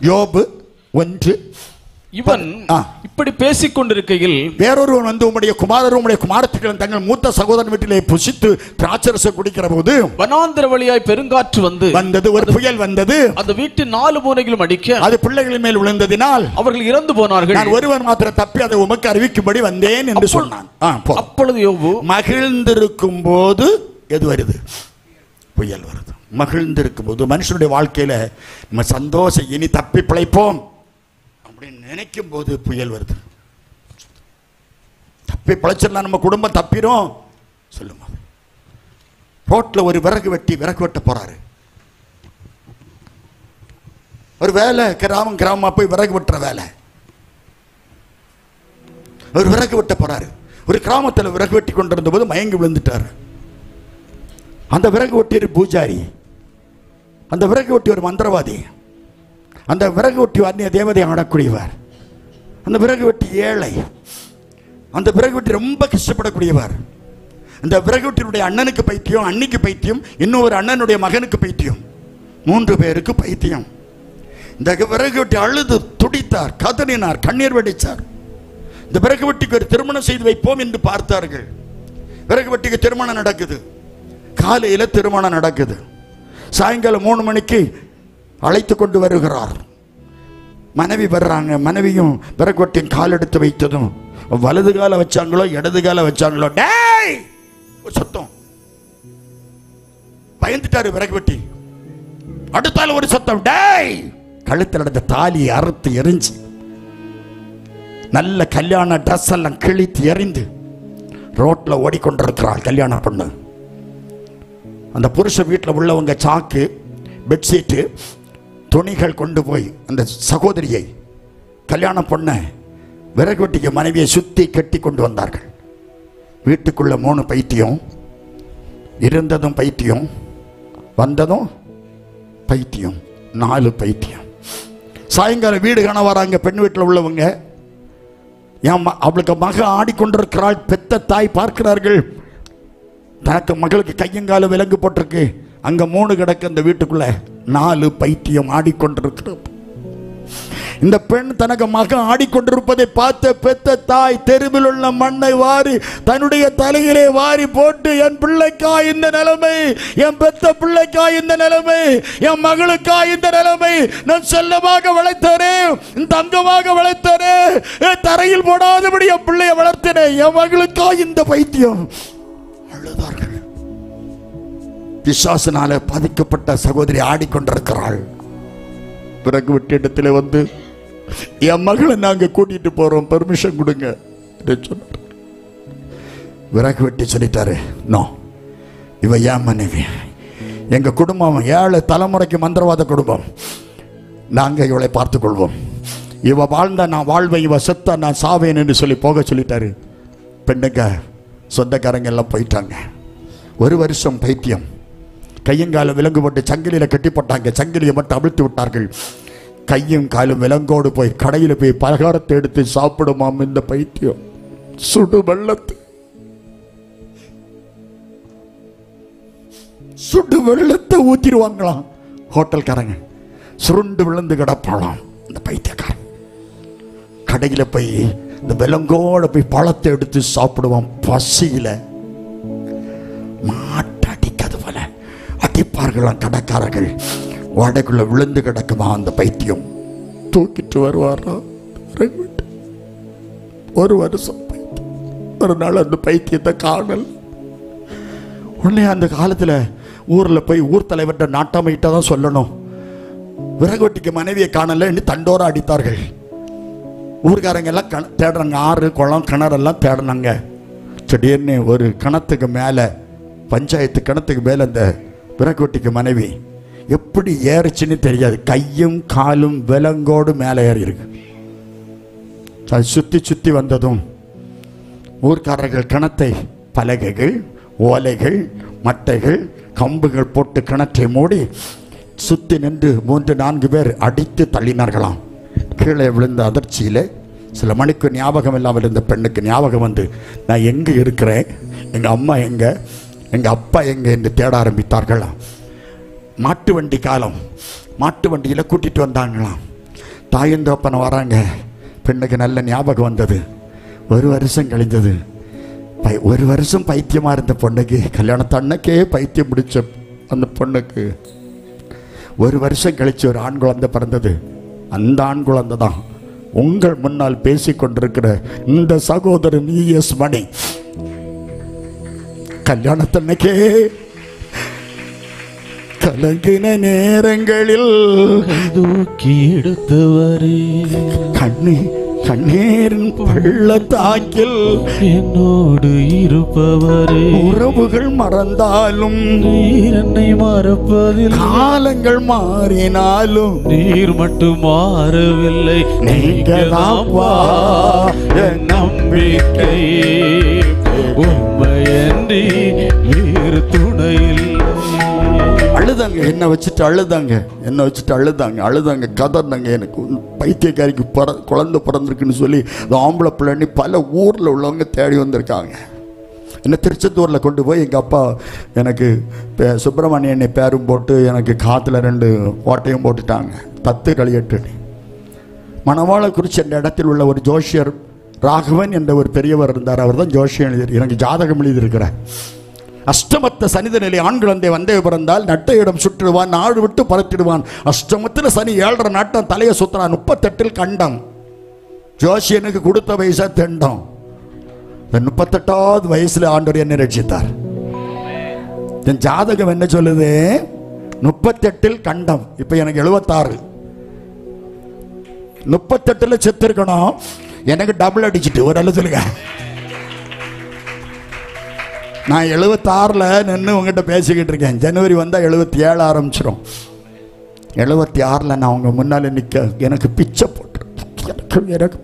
யோபு 1. இவன் இப்படி பேசிக் கொண்டிருக்கையில் வேறொருவன் வந்து உம்முடைய குமாரரும் உம்முடைய குமாரத்திகளும் தங்கள் மூத்த சகோதரன் வீட்டிலே புசித்து திராட்சரசம் குடிக்கிற போது வனாந்திர வழியாய் பெருங்காற்று வந்தது. ஒரு புயல் வந்தது. அந்த வீட்டின் 4 மூலைகளும் அடிக்க அது பிள்ளைகளின் மேல் விழுந்ததினால் அவர்கள் இறந்து போனார்கள். நான் ஒருவன் மாத்திரம் தப்பி அதை உமக்கு அறிவிக்கும்படி வந்தேன் என்று சொன்னான். அப்பொழுது யோபு மகிழ்ந்திருக்கும் போது எது வருது? புயல் வருது. மகிழ்ந்திருக்கும் போது மனுஷனுடைய வாழ்க்கையில நம்ம சந்தோஷம், இனி தப்பி பிழைப்போம் அப்படின்னு நினைக்கும் போது புயல் வருது. தப்பி பிழைச்சிடலாம், நம்ம குடும்பம் தப்பிரும் சொல்லுமா. ரோட்ல ஒரு விறகு வெட்ட போறாரு. ஒரு வேலை கிராமமா போய் விறகு வெட்டுற வேலை. ஒரு விறகு வெட்ட போறாரு. ஒரு கிராமத்தில் விறகு வெட்டி கொண்டிருந்த போது மயங்கி விழுந்துட்டாரு. அந்த விறகு வெட்டி ஒரு பூஜாரி, அந்த விறகு வெட்டி ஒரு மந்திரவாதி, அந்த விறகு வெட்டி அந்நிய தேவதை ஆடக்கூடியவர், அந்த விறகு வெட்டி ஏழை, அந்த விறகு வெட்டி ரொம்ப கஷ்டப்படக்கூடியவர். இந்த விறகு வெட்டினுடைய அண்ணனுக்கு பைத்தியம், அன்னிக்கு பைத்தியம், இன்னொரு அண்ணனுடைய மகனுக்கு பைத்தியம், 3 பேருக்கு பைத்தியம். இந்த விறகு வெட்டி அழுது துடித்தார், கதறினார், கண்ணீர் வடித்தார். இந்த விறகு வெட்டிக்கு ஒரு திருமணம் செய்து வைப்போம் என்று பார்த்தார்கள். விறகு வெட்டிக்கு திருமணம் நடக்குது. காலையில் திருமணம் நடக்குது. சாயங்காலம் 3 மணிக்கு அழைத்து கொண்டு வருகிறார். மனைவி வர்றாங்க. மனைவியும் விறகு வெட்டின் கால் எடுத்து வைத்ததும் வலது கால வச்சாங்களோ இடது கால வச்சாங்களோ, டேய் சத்தம். பயந்துட்டாரு விறகு வெட்டி. அடுத்தால ஒரு சத்தம், டேய். கழுத்தில் நடந்த தாலி அறுத்து எரிஞ்சு, நல்ல கல்யாண ட்ரெஸ் எல்லாம் கிழித்து எறிந்து ரோட்ல ஓடிக்கொண்டிருக்கிறாள் கல்யாண பொண்ணு. அந்த புருஷ வீட்டில் உள்ளவங்க சாக்கு, பெட்ஷீட்டு, துணிகள் கொண்டு போய் அந்த சகோதரியை, கல்யாண பொண்ணை, விறகு வெட்டிக்கு மனைவியை சுத்தி கட்டி கொண்டு வந்தார்கள். வீட்டுக்குள்ள 3 பைத்தியம், இருந்ததும் பைத்தியம், வந்ததும் பைத்தியம், 4 பைத்தியம். சாயங்காலம் வீடு காண வராங்க பெண் வீட்டில் உள்ளவங்க. அவளுக்கு மக ஆடிக்கொண்டிருக்கிறாள். பெத்த தாய் பார்க்கிறார்கள். தனக்கு மகளுக்கு கையங்கால விலங்கு போட்டிருக்கு. அங்க 3 கிடக்கு. அந்த வீட்டுக்குள்ள 4 பைத்தியம் ஆடிக்கொண்டிருக்கிறது. இந்த பெண் தனக்கு மகன் ஆடிக்கொண்டிருப்பதை பார்த்த பெத்த தாய் தெருவில் உள்ள மண்ணை வாரி தன்னுடைய தலையிலே வாரி போட்டு, என் பிள்ளைக்கா இந்த நிலைமை, என் பெத்த பிள்ளைக்கா இந்த நிலைமை, என் மகளுக்கா இந்த நிலைமை, நான் செல்லமாக வளர்த்தனே, தங்கமாக வளர்த்தனே, தரையில் போடாதபடி என் பிள்ளையை வளர்த்தனே, என் மகளுக்கா இந்த பைத்தியம். அழுதார்கள். பிசாசினால பாதிக்கப்பட்ட சகோதரி ஆடிக்கொண்டிருக்கிறாள். விறகு வெட்டி இடத்துல வந்து என் மகளை நாங்க கூட்டிட்டு போறோம், பெர்மிஷன் கொடுங்க சொன்னார். விறகு வெட்டி சொல்லிட்டாரு, நோ, இவ ஏன் மனைவி, எங்க குடும்பம் 7 தலைமுறைக்கு மந்திரவாத குடும்பம், நாங்க இவளை பார்த்துக் கொள்வோம், இவ வாழ்ந்தா நான் வாழ்வேன், இவ செத்தா நான் சாவேன் என்று சொல்லி போக சொல்லிட்டாரு. பெண்ணுங்க சொந்தக்காரங்க எல்லாம் போயிட்டாங்க. 1 வருஷம் பைத்தியம். கையங்காலம் விலங்கு போட்டு சங்கிலியில கட்டி போட்டாங்க. சங்கிலியை மட்டும் அவிழ்த்து விட்டார்கள். கையும் காலும் விலங்கோடு போய் கடையில் போய் பலகாரத்தை எடுத்து சாப்பிடுமாம் இந்த பைத்தியம். சுடு வெள்ளத்தை ஊத்திடுவாங்களாம் ஹோட்டல்காரங்க. சுருண்டு விழுந்து கிடப்பாளாம் இந்த பைத்தியக்காரன். கடையில போய் இந்த விலங்கோட போய் பழத்தை எடுத்து சாப்பிடுவான். பசியில மாட்டடிக்கிறது போல அடிப்பார்களாம் கடைக்காரர்கள். வாடைக்குள்ள விழுந்து கிடக்குமா அந்த பைத்தியம். தூக்கிட்டு வருவாரா. 1 வருஷம் பைத்தியம். ஒரு நாள் அந்த பைத்தியத்தை காணல். உடனே அந்த காலத்துல ஊர்ல போய் ஊர் தலைவர்கிட்ட நாட்டாமையிட்ட தான் சொல்லணும், விறகு வெட்டிக்கு மனைவியை காணல என்று தண்டோரா அடித்தார்கள். ஊர்காரங்க எல்லாம் தேடுறாங்க, ஆறு குளம் கிணறெல்லாம் தேடினாங்க. திடீர்னு ஒரு கிணத்துக்கு மேல, பஞ்சாயத்து கிணத்துக்கு மேல அந்த விறகு வெட்டிக்கு மனைவி எப்படி ஏறிச்சுன்னு தெரியாது, கையும் காலும் விலங்கோடு மேலே ஏறி இருக்கு. அது சுத்தி சுத்தி வந்ததும் ஊர்க்காரர்கள் கிணத்தை பலகைகள், ஓலைகள், மட்டைகள், கம்புகள் போட்டு கிணற்றை மூடி சுத்தி நின்று 3-4 பேர் அடித்து தள்ளினார்களாம். கீழே விழுந்த அதிர்ச்சியில சில மணிக்கு ஞாபகம் இல்லாமல் இருந்த பெண்ணுக்கு ஞாபகம் வந்து, நான் எங்க இருக்கிறேன், எங்க அம்மா எங்க, எங்க அப்பா எங்க என்று தேட ஆரம்பித்தார்களாம். மாட்டு வண்டி காலம், மாட்டு வண்டியில் கூட்டிட்டு வந்தாங்களாம். தாயந்தோப்பனை வராங்க. பெண்ணுக்கு நல்ல ஞாபகம் வந்தது. 1 வருஷம் கழிந்தது. 1 வருஷம் பைத்தியமா இருந்த பொண்ணுக்கு, கல்யாணத்து அன்னைக்கே பைத்தியம் பிடிச்ச அந்த பொண்ணுக்கு 1 வருஷம் கழிச்சு ஒரு ஆண் குழந்தை பிறந்தது. அந்த ஆண் குழந்தை தான் உங்கள் முன்னால் பேசிக் கொண்டிருக்கிற இந்த சகோதரன் ES மணி. கல்யாணத்தன்னைக்கே கலங்கின நேரங்களில் தூக்கி எடுத்தவரே, கண்ணீரின் பள்ளத்தாக்கில் என்னோடு இருப்பவரே, உறவுகள் மறந்தாலும் நீர் என்னை மறப்பதில், காலங்கள் மாறினாலும் நீர் மட்டும் மாறவில்லை, நீங்கதாப்பா என் நம்பிக்கை, உண்மையன்றி வேறு துணையில். அழுதாங்க, என்னை வச்சுட்டு அழுதாங்க, கதர்னாங்க. எனக்கு பைத்தியக்காரிக்கு குழந்தை பிறந்திருக்குன்னு சொல்லி இந்த ஆம்பளை பிள்ளைன்னு பல ஊரில் உள்ளவங்க தேடி வந்திருக்காங்க. என்ன திருச்செந்தூரில் கொண்டு போய் எங்கள் அப்பா எனக்கு சுப்பிரமணியனை பேரும் போட்டு எனக்கு காற்றுல 2 ஓட்டையும் போட்டுட்டாங்க, தத்து களியட்டு. மணவாளக்குறிச்சி என்ற இடத்தில் உள்ள ஒரு ஜோஷியர் ராகவன் என்ற ஒரு பெரியவர் இருந்தார். அவர் தான் ஜோஷியம் எழுதி எனக்கு ஜாதகம் எழுதியிருக்கிறார். அஷ்டமத்த சனித நிலை ஆண் குழந்தை வந்தே பிறந்தால் நட்ட இடம் சுற்றிடுவான், நாடு விட்டு பறத்திடுவான். அஷ்டமத்தில் சனி 7.5 நாட்டம் தலையை சுத்தினான். 38 கண்டம். ஜோஷியனுக்கு கொடுத்த வயசா தெண்டம். 38வது வயசுல ஆண்டவர் என்னை ரட்சித்தார். என் ஜாதகம் என்ன சொல்லுது? 38 கண்டம். இப்ப எனக்கு 76. 38 செத்து இருக்கணும். எனக்கு டபுள் அடிச்சுட்டு ஒரு அல்ல சொல்லுங்க. நான் 76 நின்று உங்ககிட்ட பேசிக்கிட்டு இருக்கேன். ஜனவரி வந்தா 77 ஆரம்பிச்சிடும். 76 நான் உங்க முன்னால நிக்க எனக்கு பிச்சை போட்டு எனக்கு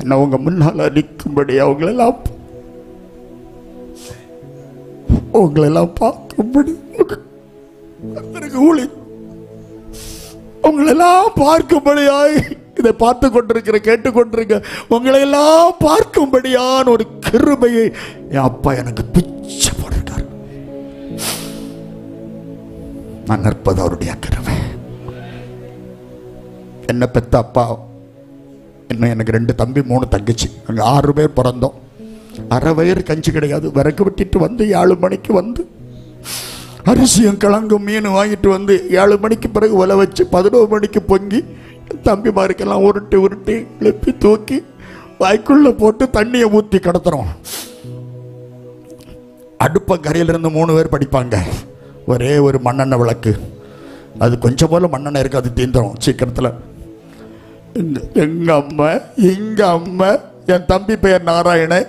என்ன உங்க முன்னால நிற்கும்படி அவங்களெல்லாம் பார்க்கும்படி ஊழி உங்களெல்லாம் பார்க்கும்படியாய் இதை பார்த்து கொண்டிருக்கிற கேட்டுக்கொண்டிருக்க உங்களையெல்லாம் பார்க்கும்படியான ஒரு கிருபையை என் அப்பா எனக்கு பிச்சை போட்டுட்டார். நான் நிற்பது அவருடைய கிருபை. என்ன பெத்த அப்பா, இன்னும் எனக்கு 2 தம்பி 3 தங்கச்சி, அங்கே 6 பேர் பிறந்தோம். அரை வயிறு கஞ்சி கிடையாது. விறகு விட்டுட்டு வந்து 7 மணிக்கு வந்து அரிசியும் கிழங்கும் மீன் வாங்கிட்டு வந்து 7 மணிக்கு பிறகு உலை வச்சு 11 மணிக்கு பொங்கி தம்பிமாருக்கெல்லாம் உருட்டி எழுப்பி தூக்கி வாய்க்குள்ள போட்டு தண்ணியை ஊற்றி கடத்துறோம். அடுப்ப கரையிலிருந்து 3 பேர் படிப்பாங்க. ஒரே ஒரு மண்ணெண்ணெய் விளக்கு. அது கொஞ்சம் போல மண்ணெண்ணெய் இருக்கு, அது தீந்துடும் சீக்கிரத்தில். எங்க அம்மா, எங்க அம்மா, என் தம்பி பெயர் நாராயணன்.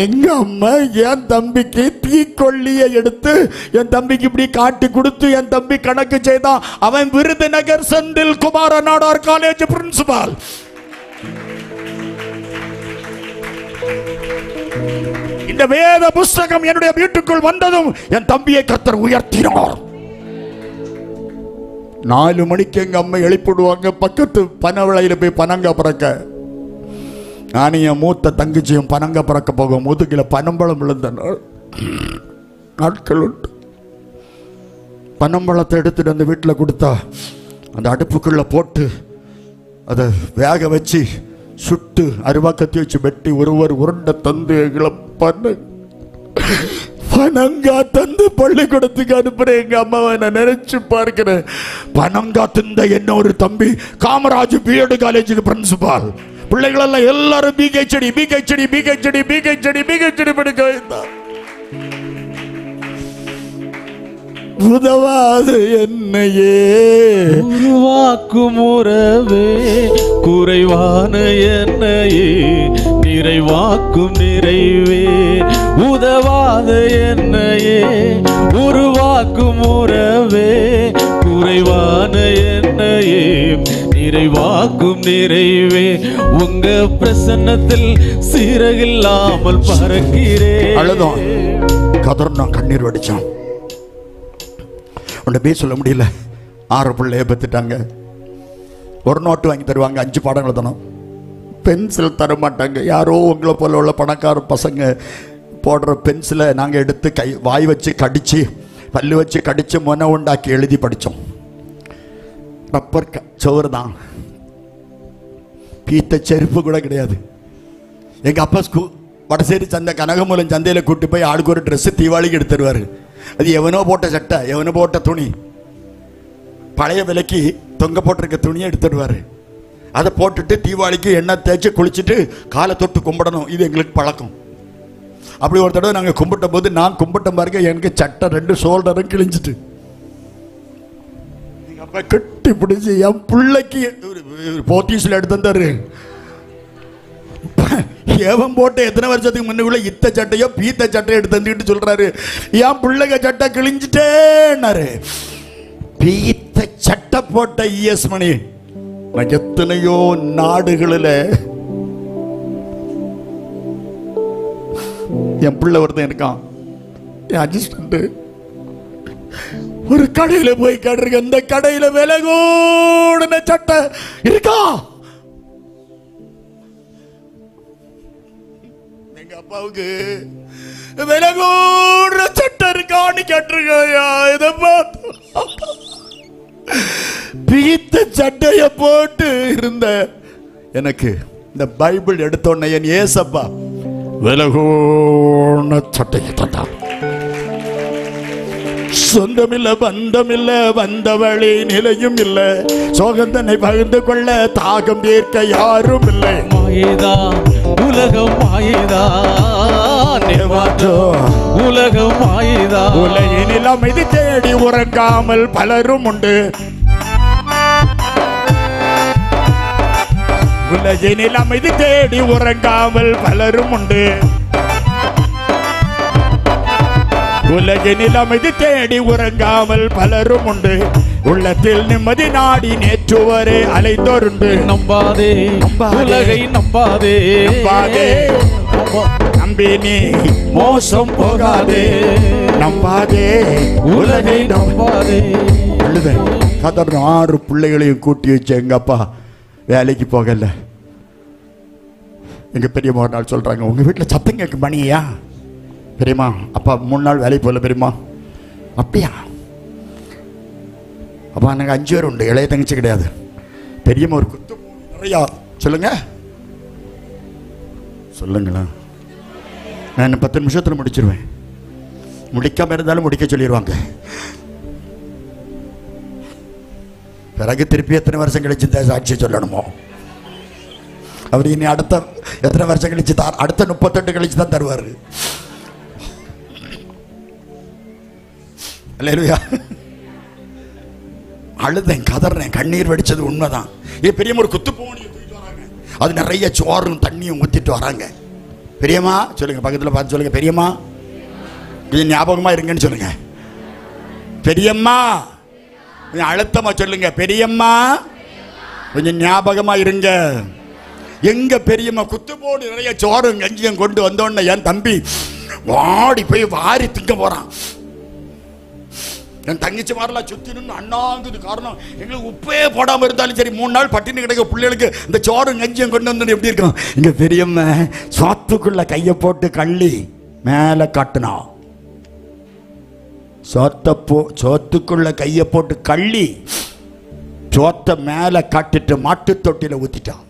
எங்க அம்மா என் தம்பிக்கு தீக்கொல்லியை எடுத்து என் தம்பிக்கு இப்படி காட்டி கொடுத்து என் தம்பி கணக்கு செய்தான். அவன் விருதுநகர் செந்தில் குமார நாடார் காலேஜ் பிரின்சிபால். இந்த வேத புஸ்தகம் என்னுடைய வீட்டுக்குள் வந்ததும் என் தம்பியை கர்த்தர் உயர்த்தினார். 4 மணிக்கு எங்க அம்மா எழுப்பிடுவாங்க. பக்கத்து பனவளையில போய் பனங்க பறக்க, நானும் என் மூத்த தங்கச்சியும் பனங்க பறக்க போகும். முதுகில பனம்பழம் விழுந்த நாட்கள் உண்டு. பனம்பழத்தை எடுத்துட்டு அந்த வீட்டில் கொடுத்தா அந்த அடுப்புக்குள்ள போட்டு அதை வேக வச்சு சுட்டு அருவாக்கத்தி வச்சு வெட்டி ஒருவர் உருண்டை தந்து எங்களை பனங்கா தந்து பள்ளிக்கூடத்துக்கு அனுப்புறேன். எங்க அம்மாவை நான் நினைச்சு பார்க்கிறேன். பனங்கா தந்த என்ன ஒரு தம்பி காமராஜ் பிஎட் காலேஜுக்கு பிரின்சிபால். பிள்ளைகளெல்லாம் எல்லாரும் PhD PhD PhD PhD PhD படிக்க வைத்தார். உதவாது என்னையே உருவாக்கும் உறவே, குறைவான என்னையே நிறைவாக்கும் நிறைவே. உதவாத என்னையே உருவாக்கும் உறவே, குறைவான என்னையே நிறைவாக்கும் நிறைவே. உங்க பிரசன்னத்தில் சீரகில்லாமல் பறக்கிறேன். அழுதோம், கதர்னோம், கண்ணீர் வடிச்சோம். உன்னை போய் சொல்ல முடியல. 6 பிள்ளைய பெற்றுட்டாங்க. ஒரு நோட்டு வாங்கி தருவாங்க, 5 பாடம் எழுதணும். பென்சில் தர மாட்டாங்க. யாரோ உங்களை போல உள்ள பணக்கார பசங்க போடுற பென்சிலை நாங்கள் எடுத்து வாய் வச்சு கடித்து பல்லு வச்சு கடித்து மொனை உண்டாக்கி எழுதி படித்தோம். ரப்பர் சோறு தான், பீத்த செருப்பு கூட கிடையாது. எங்கள் அப்பா வடசேரி சந்தை கனகமூலம் சந்தையில் கூட்டி போய் ஆளுக்கு ஒரு ட்ரெஸ்ஸு தீபாவளிக்கு எடுத்துருவார். அது எவனோ போட்ட சட்டை, எவனோ போட்ட துணி, பழைய விலைக்கு தொங்க போட்டிருக்க துணியை எடுத்துடுவார். அதை போட்டுட்டு தீபாவளிக்கு எண்ணெய் தேய்ச்சி குளிச்சுட்டு காலை தொட்டு கும்பிடணும். இது எங்களுக்கு பழக்கம். அப்படி ஒரு தடவை நாங்கள் கும்பிட்ட போது, நான் கும்பிட்ட பாருங்க, எனக்கு சட்டை 2 ஷோல்டரும் கிழிஞ்சிட்டு எங்கள் அப்பா கட்டி பிடிச்சி என் பிள்ளைக்கு போத்தீஸில் எடுத்து தந்தாரு. ஏவன் போட்ட எத்தனை வருஷத்துக்கு முன்னுக்குள்ள இத்த சட்டையோ பீத்த சட்டையோ எடுத்து தந்துக்கிட்டு சொல்றாரு, என் பிள்ளைங்க சட்டை கிழிஞ்சிட்டேன்னாரு. பீத்த சட்டை போட்ட இஎஸ் மணி எத்தனையோ நாடுகளில் என் பிள்ளை ஒருத்தன் இருக்கான், என் அசிஸ்டன்ட். ஒரு கடையில போய் கேட்டிருக்க, அந்த கடையில விலை கூடின சட்டை இருக்கா? எங்க அப்பாவுக்கு விலை கூடின சட்டை இருக்கான்னு கேட்டிருக்கா. இதை பார்த்து பீத்த சட்டைய போட்டு இருந்த எனக்கு இந்த பைபிள் எடுத்தோன்ன என் ஏசப்பா விலகோன சட்டையை தந்தார். சொந்தமில்ல பந்தமில்ல வந்தவழி நிலையும் இல்ல, சோகந்தனை பகிர்ந்து கொள்ள தாகம் தீர்க்க யாரும் இல்லை. மாயேதா உலகம் மாயேதா, உலகம் மாயேதா. உலகினில் அமைதி தேடி உறங்காமல் பலரும் உண்டு. உலகினில் அமைதி தேடி உறங்காமல் பலரும் உண்டு. உலகினில் அமைதி தேடி உறங்காமல் பலரும் உண்டு. உள்ளத்தில் நிம்மதி நாடி நேற்று வரை அலைந்தோருண்டு. நம்பாதே உலகை நம்பாதே, நம்பாதே நம்பி நீ மோசம் போகாதே. நம்பாதே உலகை நம்பாதே. கதர் 6 பிள்ளைகளையும் கூட்டி வச்ச எங்க அப்பா வேலைக்கு போகல. எங்க பெரியம்மா ஒரு நாள் சொல்றாங்க, உங்க வீட்டில் சத்தம் கேட்க மணியா? பெரியம்மா, அப்பா 3 நாள் வேலைக்கு போகல பெரியம்மா. அப்படியா? அப்பா நாங்கள் 5 பேர் உண்டு, இளைய தங்கச்சி கிடையாது. பெரியம்மா ஒரு குத்து நிறையா. சொல்லுங்க சொல்லுங்களா, நான் 10 நிமிஷத்தில் முடிச்சிருவேன். முடிக்காம இருந்தாலும் முடிக்க சொல்லிடுவாங்க. பிறகு திருப்பி எத்தனை வருஷம் கழிச்சு சாட்சி சொல்லணுமோ? அவர் இனி அடுத்த எத்தனை வருஷம் கழிச்சு அடுத்த 38 கழிச்சு தான் தருவார். அல்லேலூயா. அழுதேன், கதறேன், கண்ணீர் வெடிச்சது உண்மைதான். பெரியம்மா ஒரு குத்து போனியை தூக்கிட்டு வராங்க, அது நிறைய சோறும் தண்ணியும் ஊத்திட்டு வராங்க. பெரியம்மா சொல்லுங்க, பக்கத்தில் பார்த்து சொல்லுங்க, பெரியம்மா கொஞ்சம் ஞாபகமா இருங்கன்னு சொல்லுங்க. பெரியம்மா கொஞ்சம் அழுத்தமா சொல்லுங்க, பெரியம்மா கொஞ்சம் ஞாபகமா இருங்க. எங்க பெரியம்மா குத்து போடு நிறைய சோறும் கஞ்சியும் கொண்டு வந்தோன்னு என் தம்பி வாடி போய் வாரி திங்க போறான். என் தங்கச்சி மாதிரிலாம் சுத்தி நின்று அண்ணாங்குது. காரணம், எங்களுக்கு உப்பே போடாம இருந்தாலும் சரி 3 நாள் பட்டினி கிடக்க பிள்ளைகளுக்கு இந்த சோறும் கஞ்சியும் கொண்டு வந்து எப்படி இருக்கும். இங்க பெரியம்மா சோத்துக்குள்ள கையை போட்டு கள்ளி மேல காட்டுனா, சோத்துக்குள்ள கையை போட்டு கள்ளி சோத்த மேல காட்டிட்டு மாட்டு தொட்டில ஊத்திட்டான்.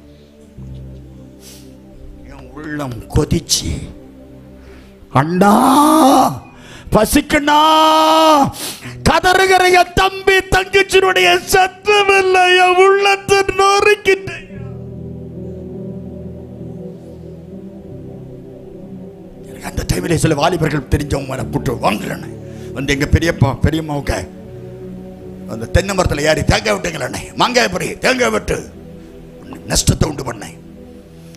என் உள்ளம் கொதிச்சு, அண்ணா பசிக்கண்ணா கதறுகிற என் தம்பி தங்கச்சினுடைய சத்தம் இல்லை, என் உள்ளத்தை நொறுக்கிட்டு. எனக்கு அந்த டைமில் சில வாலிபர்கள் தெரிஞ்சவங்க கூட்டு வாங்கலண்ணே வந்து எங்க பெரியம்மாவுக்கு அந்த தென்னை மரத்தில் ஏறி தேங்காய் விட்டுங்களே, மாங்காய் பொறி தேங்காய் விட்டு நஷ்டத்தை உண்டு பண்ணேன்.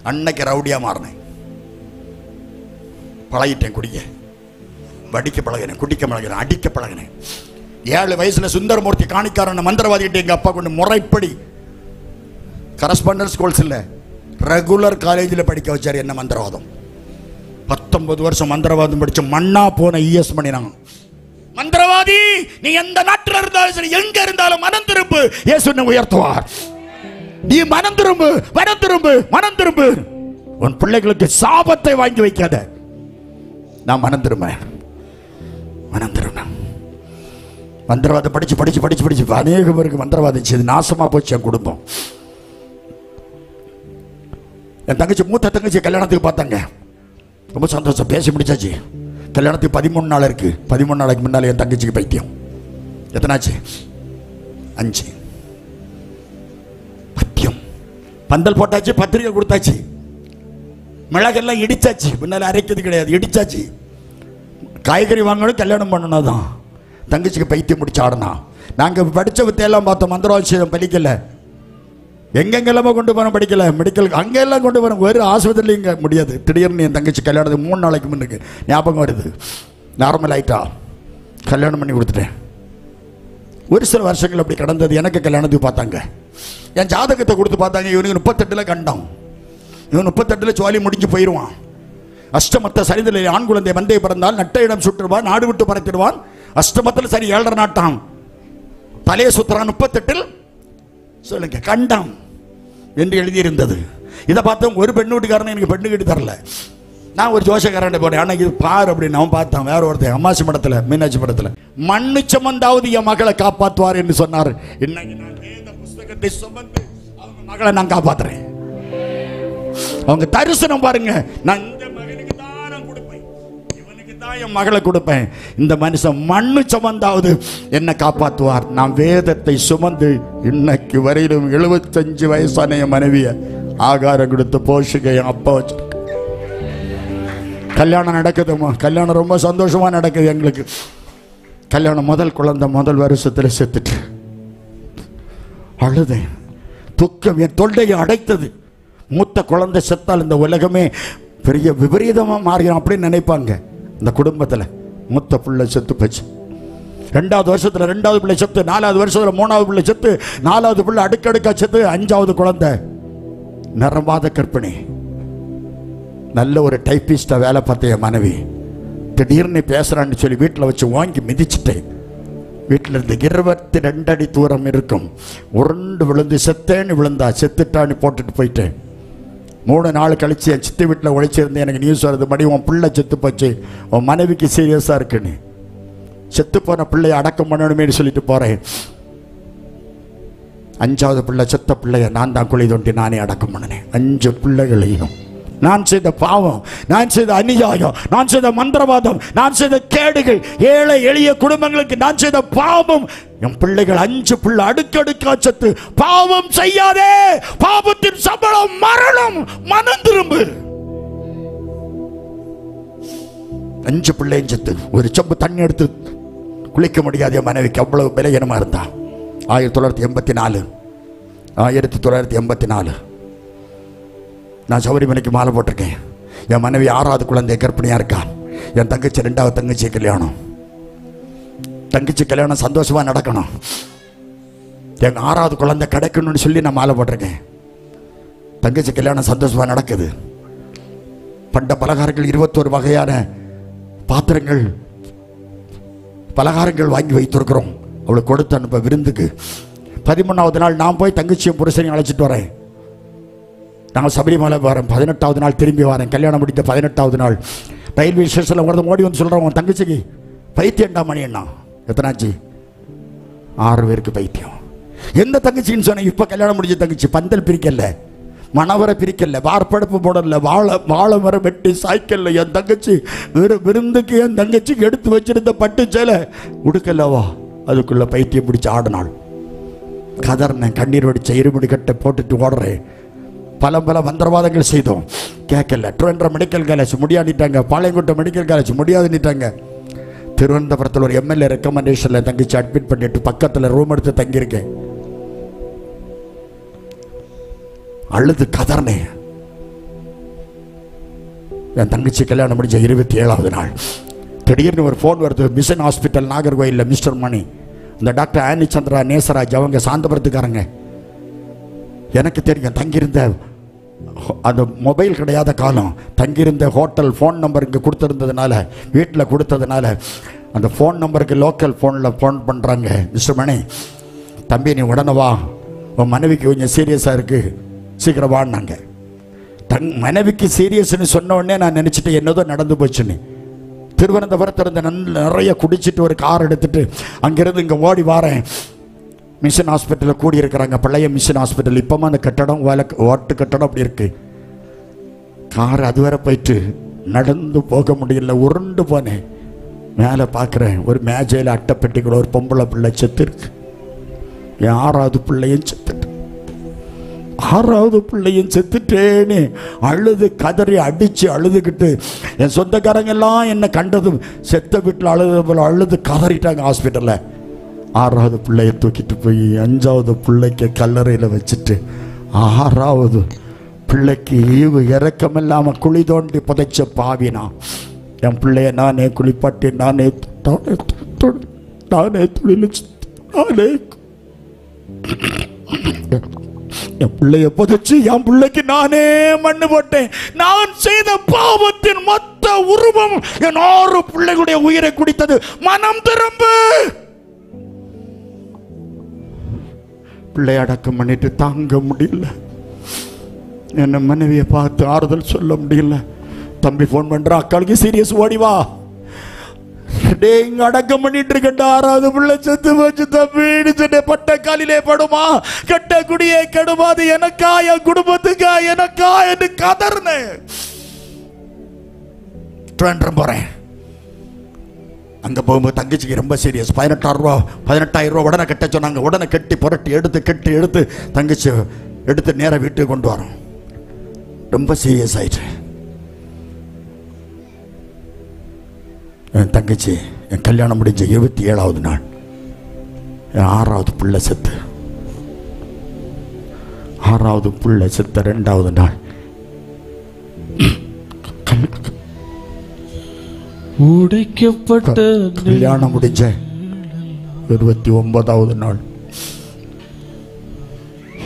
அன்னைக்கு ரவுடியா மாறினேன். பழகிட்டேன், குடிக்க வடிக்க பழகினேன், குடிக்க பழகினேன், அடிக்க பழகினேன். 7 வயசுல சுந்தரமூர்த்தி காணிக்காரன் மந்திரவாதிகிட்ட எங்க அப்பா கொண்டு முறைப்படி கரஸ்பாண்டன்ஸ் ஸ்கூல்ஸ் இல்ல ரெகுலர் காலேஜில் படிக்க வச்சார். என்ன மந்திரவாதம் 19 வருஷம் மந்திரவாதம் படிச்ச மண்ணா போன இஎஸ் பண்ணினாங்க. மந்திரவாதி, நீ எந்த நாட்டில் இருந்தாலும் சரி, எங்க இருந்தாலும் மனம் திரும்பு, இயேசு உன்னை உயர்த்துவார். நீ மனம் திரும்பு, மனம் திரும்பு, மனம் திரும்பு. உன் பிள்ளைகளுக்கு சாபத்தை வாங்கி வைக்காத. நான் மனம் திரும்புறேன், மனம் திரும்ப. மந்திரவாதம் படிச்சு படிச்சு படிச்சு படிச்சு அநேக பேருக்கு மந்திரவாதம் செய்து நாசமா போச்சு என் குடும்பம். என் தங்கச்சி, மூத்த தங்கச்சி கல்யாணத்துக்கு பார்த்தாங்க. ரொம்ப சந்தோஷம், பேசி முடிச்சாச்சு. கல்யாணத்துக்கு 13 நாள் இருக்கு. 13 நாளைக்கு முன்னால என் தங்கச்சிக்கு பைத்தியம். எத்தனாச்சு? 5. பத்தியம். பந்தல் போட்டாச்சு, பத்திரிகை கொடுத்தாச்சு, மிளகெல்லாம் இடிச்சாச்சு. முன்னால அரைக்கிறது கிடையாது, இடிச்சாச்சு. காய்கறி வாங்கணும், கல்யாணம் பண்ணணும் தான். தங்கச்சிக்கு பைத்தியம் முடிச்சு ஆடனா. நாங்கள் படித்த வித்தையெல்லாம் பார்த்தோம், மந்திரவாட்சியம் படிக்கல. எங்கெங்கெல்லாமோ கொண்டு போன படிக்கல, மெடிக்கல் அங்கெல்லாம் கொண்டு போன, ஒரு ஆஸ்பத்திரியில் இங்கே முடியாது. திடீர்னு என் தங்கச்சி கல்யாணத்துக்கு 3 நாளைக்கு முன்னுக்கு ஞாபகம் வருது. நார்மல் ஆயிட்டா, கல்யாணம் பண்ணி கொடுத்துட்டேன். ஒரு சில வருஷங்கள் அப்படி கடந்தது. எனக்கு கல்யாணத்துக்கு பார்த்தாங்க, என் ஜாதகத்தை கொடுத்து பார்த்தாங்க. இவனுக்கு 38 கண்டம், இவன் 38 சோலி முடிஞ்சு போயிடுவான். அஷ்டமத்த சரிதில் ஆண் குழந்தை மந்தை பிறந்தால் நட்ட இடம் சுற்றுவான், நாடு விட்டு பறத்திடுவான். அஷ்டமத்தில் சரி 7.5 நாட்டான், தலையை சுத்துறான். 38 சொல்லுங்க கண்டம் என்று எழுதியிருந்தது. இதை பார்த்தோம். ஒரு பெண்ணு வீட்டுக்காரன் எனக்கு பெண்ணு கிட்ட தரல. நான் ஒரு ஜோசக்காரன் போனேன். ஆனால் இது பார் அப்படின்னு அவன் பார்த்தான். வேற ஒருத்தன் அம்மாசி மடத்தில், மீனாட்சி மடத்தில், மண்ணு சுமந்தாவது என் மகளை காப்பாற்றுவார் என்று சொன்னார். இன்னைக்கு நான் வேத புஸ்தகத்தை சுமந்து அவங்க மகளை நான் காப்பாத்துறேன். அவங்க தரிசனம் பாருங்க. நான் இந்த மகனுக்கு தான் நான் கொடுப்பேன், இவனுக்கு தான் என் மகளை கொடுப்பேன். இந்த மனுஷன் மண்ணு சுமந்தாவது என்னை காப்பாற்றுவார். நான் வேதத்தை சுமந்து இன்னைக்கு வரையிலும் 75 வயசான என் மனைவிய ஆகாரம் கொடுத்து போஷிக்க என் அப்பா வச்சு. கல்யாணம் நடக்குதுமா, கல்யாணம் ரொம்ப சந்தோஷமா நடக்குது எங்களுக்கு. கல்யாணம் முதல் குழந்தை முதல் வருஷத்துல செத்துட்டு அழுதேன். துக்கம் என் தொண்டையை அடைத்தது. மூத்த குழந்தை செத்தால் இந்த உலகமே பெரிய விபரீதமாக மாறிடும் அப்படின்னு நினைப்பாங்க. இந்த குடும்பத்தில் மூத்த பிள்ளை செத்து போச்சு. 2வது வருஷத்தில் 2வது பிள்ளை செத்து, 4வது வருஷத்தில் 3வது பிள்ளை செத்து, 4வது பிள்ளை அடுக்கடுக்கா செத்து, 5வது குழந்தை நிறமாத கற்பிணி. நல்ல ஒரு டைப்பிஸ்டாக வேலை பார்த்த என் மனைவி திடீர்னு பேசுகிறான்னு சொல்லி வீட்டில் வச்சு வாங்கி மிதிச்சுட்டேன். வீட்டில் இருந்து 22 அடி தூரம் இருக்கும். உருண்டு விழுந்து செத்தேன்னு விழுந்தா, செத்துட்டான்னு போட்டுட்டு போயிட்டேன். 3 நாள் கழிச்சு என் சித்தி வீட்டில் உழைச்சிருந்தேன். எனக்கு நியூஸ் வருது, மடி உன் பிள்ளை செத்து போச்சு, உன் மனைவிக்கு சீரியஸாக இருக்குன்னு. செத்து போன பிள்ளையை அடக்கம் பண்ணணுமேனு சொல்லிட்டு போகிறேன். 5வது பிள்ளை செத்த பிள்ளைய நான் தான் குழி தோண்டி நானே அடக்கம் பண்ணினேன். 5 பிள்ளைகளையும் நான் செய்த பாவம், நான் செய்த அநியாயம், நான் செய்த மந்திரவாதம், நான் செய்த கேடுகள், ஏழை எளிய குடும்பங்களுக்கு நான் செய்த பாவம். என் பிள்ளைகள் 5 பிள்ளை அடுக்கடுக்கா செத்து. பாவம் செய்யாதே, பாவத்தின் சம்பளம் மரணம், மனம் திரும்பு. 5 பிள்ளையும் செத்து. ஒரு சொம்பு தண்ணி எடுத்து குளிக்க முடியாது என் மனைவிக்கு, அவ்வளவு பலகீனமா இருந்தா. 1984 1984 நான் சபரிமலைக்கு மாலை போட்டிருக்கேன். என் மனைவி 6வது குழந்தை கர்ப்பிணியாக இருக்கா. என் தங்கச்சி 2வது தங்கச்சி கல்யாணம். தங்கச்சி கல்யாணம் சந்தோஷமாக நடக்கணும். எங்கள் 6வது குழந்தை கிடைக்கணும்னு சொல்லி நான் மாலை போட்டிருக்கேன். தங்கச்சி கல்யாணம் சந்தோஷமாக நடக்குது. பண்ட பலகாரங்கள் 21 வகையான பாத்திரங்கள் பலகாரங்கள் வாங்கி வைத்திருக்கிறோம். அவளுக்கு கொடுத்து அனுப்ப விருந்துக்கு. 13வது நாள் நான் போய் தங்கச்சியும் புருஷனையும் அழைச்சிட்டு வரேன். நான் சபரிமலை வரேன். 18வது நாள் திரும்பி வரேன். கல்யாணம் முடித்த 18வது நாள் ரயில்வே ஸ்டேஷனில் ஒருத்தன் ஓடி வந்து சொல்கிறேன், உன் தங்கச்சிக்கு பைத்தியம்டா மணி அண்ணா. எத்தனாச்சு? 6 பேருக்கு பைத்தியம். எந்த தங்கச்சின்னு சொன்னேன்? இப்போ கல்யாணம் முடிஞ்ச தங்கச்சி. பந்தல் பிரிக்கல, மணவரை பிரிக்கல, வார்படுப்பு போடல, வாழை மரம் வெட்டி சாய்க்கல. என் தங்கச்சி விருந்துக்கு என் தங்கச்சிக்கு எடுத்து வச்சிருந்த பட்டு சேலை உடுக்கல்லவா, அதுக்குள்ள பைத்தியம் பிடிச்சி ஆடினாள். கதர்னேன், கண்ணீர் வடிச்ச இருமுடி கட்டை போட்டுட்டு ஓடுறேன். பல மந்திரவாதங்கள் செய்தோம், கேட்கல. ட்ரிவேண்ட்ரம் மெடிக்கல் காலேஜ் முடியாடிட்டாங்க, பாளையங்கோட்டை மெடிக்கல் காலேஜ் முடியாதுன்னுட்டாங்க. திருவனந்தபுரத்தில் ஒரு எம்எல்ஏ ரெக்கமெண்டேஷனில் தங்கச்சி அட்மிட் பண்ணிட்டு பக்கத்தில் ரூம் எடுத்து தங்கியிருக்கேன். அழுது கதர்னே. என் தங்கச்சி கல்யாணம் முடிஞ்ச 27வது நாள் திடீர்னு ஒரு ஃபோன் வருது. மிஷன் ஹாஸ்பிட்டல் நாகர்கோயிலில் மிஸ்டர் மணி, இந்த டாக்டர் ஆனி சந்திரா நேசராஜ், அவங்க சாந்தபுரத்துக்காரங்க. எனக்கு தெரியும், தங்கியிருந்த அந்த மொபைல் கிடையாத காலம், தங்கியிருந்த ஹோட்டல் ஃபோன் நம்பர் இங்கே கொடுத்துருந்ததுனால, வீட்டில் கொடுத்ததுனால அந்த ஃபோன் நம்பருக்கு லோக்கல் ஃபோனில் ஃபோன் பண்ணுறாங்க. மிஸ்டர் மணி, தம்பி நீ உடனே வா, உன் மனைவிக்கு கொஞ்சம் சீரியஸாக இருக்குது, சீக்கிரம் வாடினாங்க. மனைவிக்கு சீரியஸ்ன்னு சொன்ன உடனே நான் நினச்சிட்டு என்னதோ நடந்து போச்சுன்னு. திருவனந்தபுரத்திலிருந்து நிறைய குடிச்சிட்டு ஒரு கார் எடுத்துட்டு அங்கேருந்து இங்கே ஓடி வாரேன். மிஷன் ஹாஸ்பிட்டலில் கூடியிருக்கிறாங்க, பழைய மிஷன் ஹாஸ்பிட்டல். இப்போமா அந்த கட்டடம் ஓட்டு கட்டடம் அப்படி இருக்கு. கார் அதுவரை போயிட்டு நடந்து போக முடியல, உருண்டு போனேன். மேலே பார்க்குறேன், ஒரு மேஜையில் அட்டைப்பெட்டி கூட ஒரு பொம்பளை பிள்ளை செத்து இருக்கு. என் 6வது பிள்ளையும் செத்துட்டு, 6வது பிள்ளையும் செத்துட்டேன்னு அழுது கதறி அடித்து அழுதுகிட்டு, என் சொந்தக்காரங்கெல்லாம் என்னை கண்டதும் செத்த வீட்டில் அழுது போல அழுது கதறிட்டாங்க ஹாஸ்பிட்டலில். 6வது பிள்ளையை தூக்கிட்டு போய் 5வது பிள்ளைக்கு கல்லறையில் வச்சுட்டு 6வது பிள்ளைக்கு ஈவு இறக்கமில்லாமல் குழி தோண்டி புதைச்ச பாவினா. என் பிள்ளைய நானே குளிப்பாட்டி, நானே தொழில், நானே என் பிள்ளைய புதைச்சு என் பிள்ளைக்கு நானே மண்ணு போட்டேன். நான் செய்த பாவத்தின் மொத்த உருவம் என் 6 பிள்ளைகளுடைய உயிரை குடித்தது. மனம் திரும்பு. பிள்ளை அடக்கம் பண்ணிட்டு தாங்க முடியல. என்ன மனைவியை பார்த்து ஆறுதல் சொல்ல முடியல. தம்பி போன் பண்ற, அக்காளுக்கு சீரியஸ், ஓடிவா. இங்க அடக்கம் பண்ணிட்டு இருக்கட்ட 6வது பிள்ளை செத்து போச்சு தம்பி. பட்ட காலிலே படுமா, கட்ட குடியே கெடுமா, அது எனக்கா என் குடும்பத்துக்கா எனக்கா என்று கதர்னு ட்ரெண்டர் போறேன். அங்கே போகும்போது தங்கச்சிக்கு ரொம்ப சீரியஸ். 18,000 ரூபா உடனே கட்ட சொன்னாங்க. உடனே கட்டி புரட்டி எடுத்து தங்கச்சி எடுத்து நேராக வீட்டுக்கு கொண்டு வரோம். ரொம்ப சீரியஸ் ஆயிடுச்சு. என் தங்கச்சி என் கல்யாணம் முடிஞ்ச 27வது நாள் என் 6வது பிள்ளை செத்து. 6வது பிள்ளை செத்த 2வது நாள் உடைக்கப்பட்ட கல்யாணம் முடிஞ்ச 29வது நாள்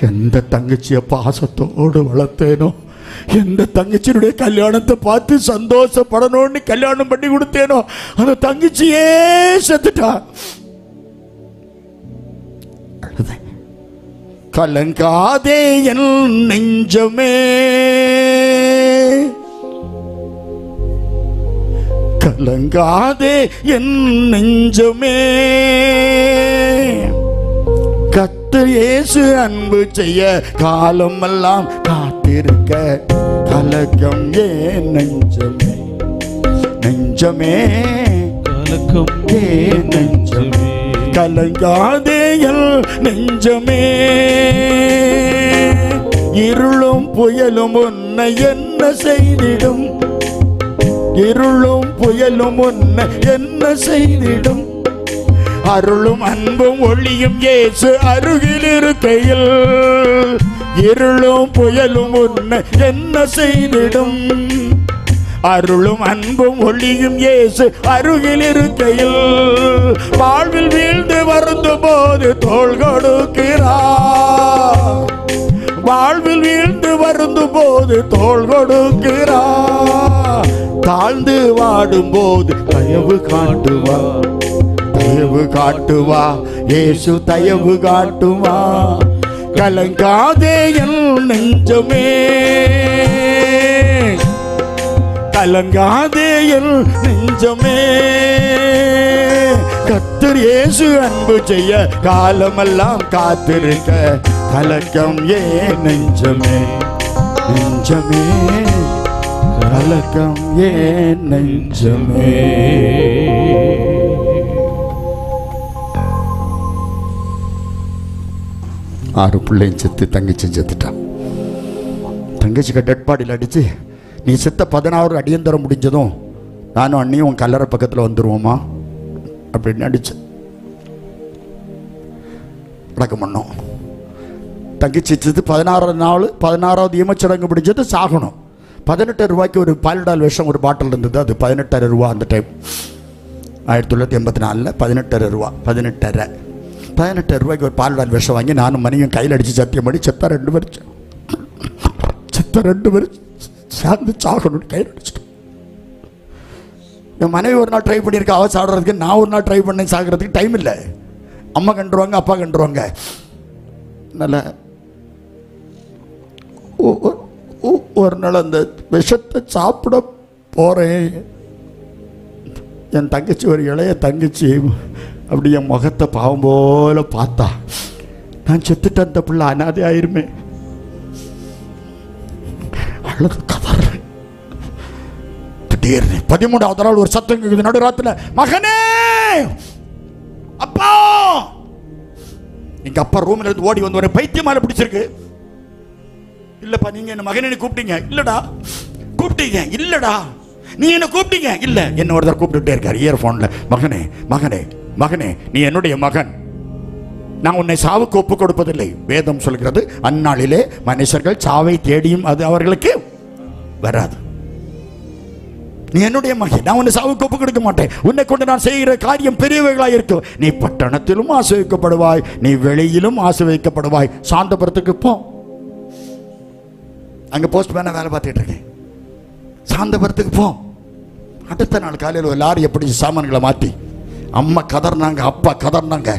எந்த தங்கச்சிய பாசத்தோடு வளர்த்தேனோ, எந்த தங்கச்சியுடைய கல்யாணத்தை பார்த்து சந்தோஷப்படணும்னு கல்யாணம் பண்ணி கொடுத்தேனோ, அந்த தங்கச்சியே செத்துட்டா. கலங்காதே என் நெஞ்சமே, கலங்காதே என் நெஞ்சமே, கர்த்தர் இயேசு அன்பு செய்ய காலமெல்லாம் காத்திருக்க கலக்கம் ஏன் நெஞ்சமே, நெஞ்சமே கலக்கம் ஏன் நெஞ்சமே, கலங்காதே என் நெஞ்சமே. இருளும் புயலும் உன்னை என்ன செய்திடும், இருளும் புயலும் உன்னை என்ன செய்திடும், அருளும் அன்பும் ஒளியும் இயேசு அருகில் இருக்கையில் இருளும் புயலும் உன்னை என்ன செய்திடும்? அருளும் அன்பும் ஒளியும் இயேசு அருகில் இருக்கையில் வாழ்வில் வீழ்ந்து வருந்தும் போது தோள் கொடுக்கிறார். வாழ்வில் வீழ்ந்து வருந்தும் போது தோள் கொடுக்கிறார். தாழ்ந்து வாடும் போது தயவு காட்டுவா, தயவு காட்டுவா, இயேசு தயவு காட்டுவா. கலங்காதே என் நெஞ்சமே, கலங்காதே என் நெஞ்சமே. கர்த்தர் இயேசு அன்பு செய்ய காலமெல்லாம் காத்திருக்க கலக்கம் ஏன் நெஞ்சமே, நெஞ்சமே கலக்கம் ஏன் நெஞ்சமே. 6 பிள்ளையும் செத்து தங்கச்சியும் செத்துட்டான். தங்கச்சிக்கு டெட் பாடியில் அடித்து நீ செத்த 16 அடியந்தரம் முடிஞ்சதும் நானும் அண்ணியும் உன் கல்லறை பக்கத்தில் வந்துடுவோமா அப்படின்னு அடிச்சு அடக்கம் பண்ணோம். தங்கச்சி செத்து 16 நாள் 16வது ஈமச்சடங்கு முடிஞ்சது சாகணும். 18 ரூபாய்க்கு ஒரு பால்டால் விஷம் ஒரு பாட்டில் இருந்தது. அது 18 ரூபா அந்த டைம் 1984 18 ரூபா 18 ரூபாய்க்கு ஒரு பால்டால் விஷம் வாங்கி நானும் மணியும் கையில் அடித்து சத்தியம் பண்ணி செத்த 2 பேர் சேர்ந்து சாகணும்னு கையில் அடிச்சிட்டோம். என் மனைவி ஒரு நாள் ட்ரை பண்ணியிருக்கா அவ சாடுறதுக்கு, நான் ஒரு நாள் ட்ரை பண்ணேன் சாகிறதுக்கு. டைம் இல்லை, அம்மா கண்டுருவாங்க அப்பா கண்டுருவாங்க. நல்ல ஒரு நாள் அந்த விஷத்தை சாப்பிட போகிறேன். என் தங்கச்சி ஒரு இளைய தங்கச்சி அப்படி என் முகத்தை பாவம் போல பார்த்தா நான் செத்துட்டேன், அந்த பிள்ளை அனாதை ஆயிருமே. அழுது கதறேன். திடீர்னு 13வது நாள் ஒரு சத்தம் கேக்குது நடுராத்திரில, மகனே அப்பா. எங்க அப்பா ரூம்ல இருந்து ஓடி வந்து ஒரு பைத்தியமால பிடிச்சிருக்கு. இல்லப்பா நீங்க என்ன மகனே கூப்பிட்டீங்க? இல்லடா. கூப்பிட்டீங்க? இல்லடா. நீ என்ன கூப்பிட்டீங்க? இல்ல. என்ன ஒருத்தர் கூப்பிட்டுட்டே இருக்காரு இயர்போன்ல, மகனே மகனே மகனே நீ என்னுடைய மகன், நான் உன்னை சாவுக்கு ஒப்பு கொடுப்பதில்லை. வேதம் சொல்கிறது அந்நாளிலே மனுஷர்கள் சாவை தேடியும் அது அவர்களுக்கு வராது. நீ என்னுடைய மகன், நான் உன்னை சாவுக்கு ஒப்பு கொடுக்க மாட்டேன். உன்னை கொண்டு நான் செய்கிற காரியம் பெரியவைகளாக இருக்கும். நீ பட்டணத்திலும் ஆசீர்வதிக்கப்படுவாய், நீ வெளியிலும் ஆசீர்வதிக்கப்படுவாய். சாந்தபுரத்துக்கு போ. அங்க போஸ்ட்மேனா வேலை பார்த்துட்டு இருக்கேன். சாந்தபுரத்துக்கு போ. அடுத்த நாள் காலையில் ஒரு லாரியை பிடிச்சி சாமான்களை மாற்றி அம்மா கதர்னாங்க, அப்பா கதர்னாங்க.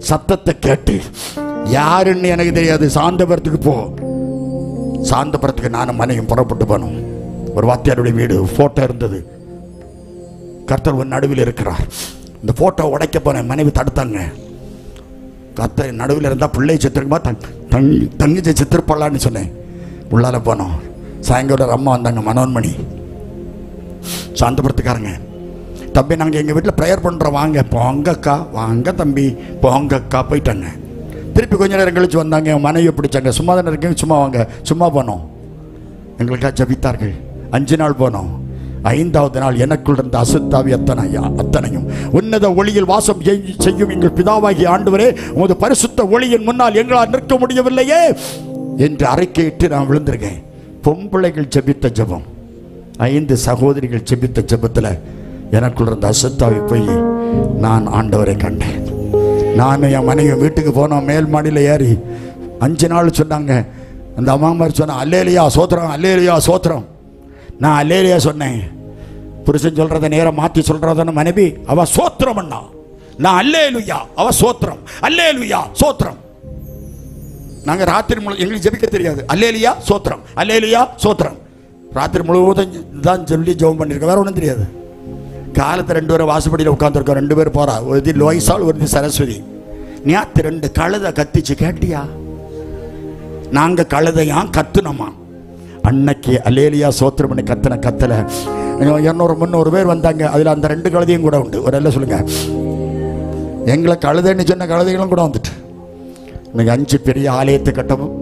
சத்தத்தை கேட்டு யாருன்னு எனக்கு தெரியாது. சாந்தபுரத்துக்கு போ. சாந்தபுரத்துக்கு நானும் மனையும் புறப்பட்டு போனோம். ஒரு வாத்தியாருடைய வீடு போட்டோ இருந்தது. கர்த்தர் ஒரு நடுவில் இருக்கிறார். இந்த போட்டோ உடைக்க போனேன், மனைவி தடுத்தாங்க. கர்த்தர் நடுவில் இருந்தால் பிள்ளை சித்திருக்குமா தங்கச்சி சித்திருப்படலான்னு சொன்னேன். உள்ளால போனோம். சாயங்காலம் அம்மா வந்தாங்க, மனோன்மணி சாந்தபுரத்துக்காரங்க. தம்பி நாங்கள் எங்கள் வீட்டில் ப்ரேயர் பண்ணுறோம், வாங்க. போங்கக்கா, வாங்க தம்பி, போங்கக்கா. போயிட்டாங்க. திருப்பி கொஞ்ச நேரம் கழிச்சு வந்தாங்க. என் மனைவியை பிடிச்சாங்க. சும்மா தானே இருக்கீங்க, சும்மா வாங்க. சும்மா போனோம். எங்களுக்காக ஜபித்தார்கள். 5 நாள் போனோம். 5வது நாள் எனக்குள் இருந்த அசுத்தாவி அத்தனையும் உன்னத ஒளியில் வாசம் செய்யும் எங்கள் பிதாவாகிய ஆண்டவரே, உமது பரிசுத்த ஒளியின் முன்னால் எங்களால் நிற்க முடியவில்லையே என்று அறிக்கையிட்டு நான் விழுந்திருக்கேன். பொம்பிள்ளைகள் ஜெபித்த ஜெபம், 5 சகோதரிகள் ஜெபித்த ஜெபத்தில் எனக்குள் இருந்த அசுத்தாவி போய் நான் ஆண்டவரை கண்டேன். நான் என் மனைவி வீட்டுக்கு போனோம். மேல் மாடியில் ஏறி 5 நாள் சொன்னாங்க. அந்த அம்மா மாதிரி சொன்னேன், அல்லேலியா சோத்திரம், அல்லேலியா சோத்திரம். நான் அல்லேலியா சொன்னேன். புருஷன் சொல்றத நேரம் மாற்றி சொல்றதான மனைவி, அவ சோத்திரம் அண்ணா. நான் அல்லேலுயா, அவ சோத்திரம், அல்லேலுயா சோத்திரம். நாங்கள் ராத்திரி எங்களுக்கு ஜெபிக்க தெரியாது. அல்லேலியா சோத்திரம், அல்லேலியா சோத்திரம். ராத்திரி முழுவதும் தான் சொல்லி ஜெபம் பண்ணியிருக்கேன், வேற ஒன்றும் தெரியாது. காலத்தை 2 பேரும் வாசப்படியில் உட்காந்துருக்கோம். 2 பேர் போறா. ஒரு லோய்சால், ஒரு சரஸ்வதி. நேற்று 2 கழுதை கத்திச்சு, கேட்டியா? நாங்க கழுதையா கத்துனோமா? அன்னைக்கு அல்லேலியா சோத்திரம் பண்ணி கத்தின கத்தல 200-300 பேர் வந்தாங்க. அதில் அந்த 2 கழுதையும் கூட உண்டு. ஒரு எல்லாம் சொல்லுங்க. எங்களை கழுதைன்னு சொன்ன கழுதைகளும் கூட வந்துட்டு இன்னைக்கு 5 பெரிய ஆலயத்தை கட்டவும்,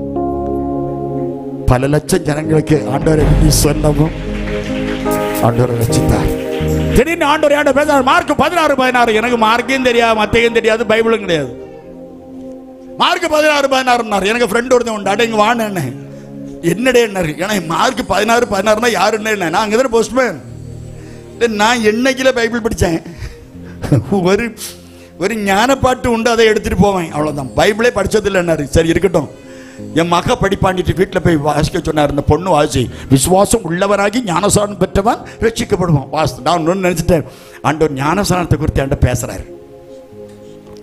பல லட்சம் ஜனங்களுக்கு ஆண்டவரை சொல்லவும் ஆண்டவரை ரசித்தார். திடீர்னு ஆண்டவர் பேசுறாரு, மார்க் 16:16. எனக்கு மார்க்கையும் தெரியாது, மத்தையும் தெரியாது, பைபிளும் கிடையாது. மார்க் 16:16 எனக்கு ஃப்ரெண்ட் ஒருத்தன் உண்டு, அடங்க வான்னு. என்னடே ஏன்னா மார்க் 16:16 யாருன்னு என்ன, நான் அங்கே தானே போஸ்ட்மேன். நான் என்னைக்குல பைபிள் படித்தேன், ஒரு ஞானப்பாட்டு உண்டு, அதை எடுத்துட்டு போவேன், அவ்வளோதான். பைபிளே படித்ததில்லைன்னாரு. சரி இருக்கட்டும், என் மக படிப்பாண்டிட்டு வீட்டில் போய் வாசிக்க சொன்னார். இந்த பொண்ணு வாசி, விசுவாசம் உள்ளவராகி ஞானசானம் பெற்றவன் ரட்சிக்கப்படுவான். வாசி. நான் ஒன்று நினச்சிட்டேன், ஆண்டவர் ஞானசானத்தை குறித்து என்கிட்ட பேசுகிறார்.